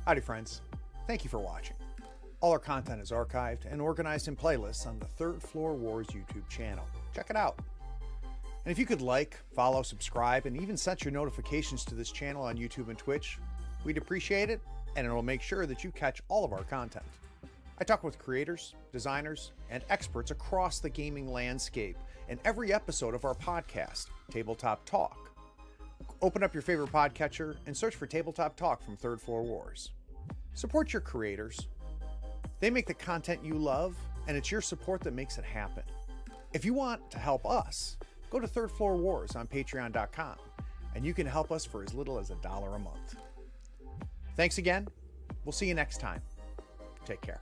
Howdy, friends. Thank you for watching. All our content is archived and organized in playlists on the Third Floor Wars YouTube channel. Check it out. And if you could like, follow, subscribe, and even set your notifications to this channel on YouTube and Twitch, we'd appreciate it, and it'll make sure that you catch all of our content. I talk with creators, designers, and experts across the gaming landscape in every episode of our podcast, Tabletop Talk. Open up your favorite podcatcher and search for Tabletop Talk from Third Floor Wars. Support your creators. They make the content you love, and it's your support that makes it happen. If you want to help us, go to Third Floor Wars on patreon.com, and you can help us for as little as $1 a month. Thanks again. We'll see you next time. Take care.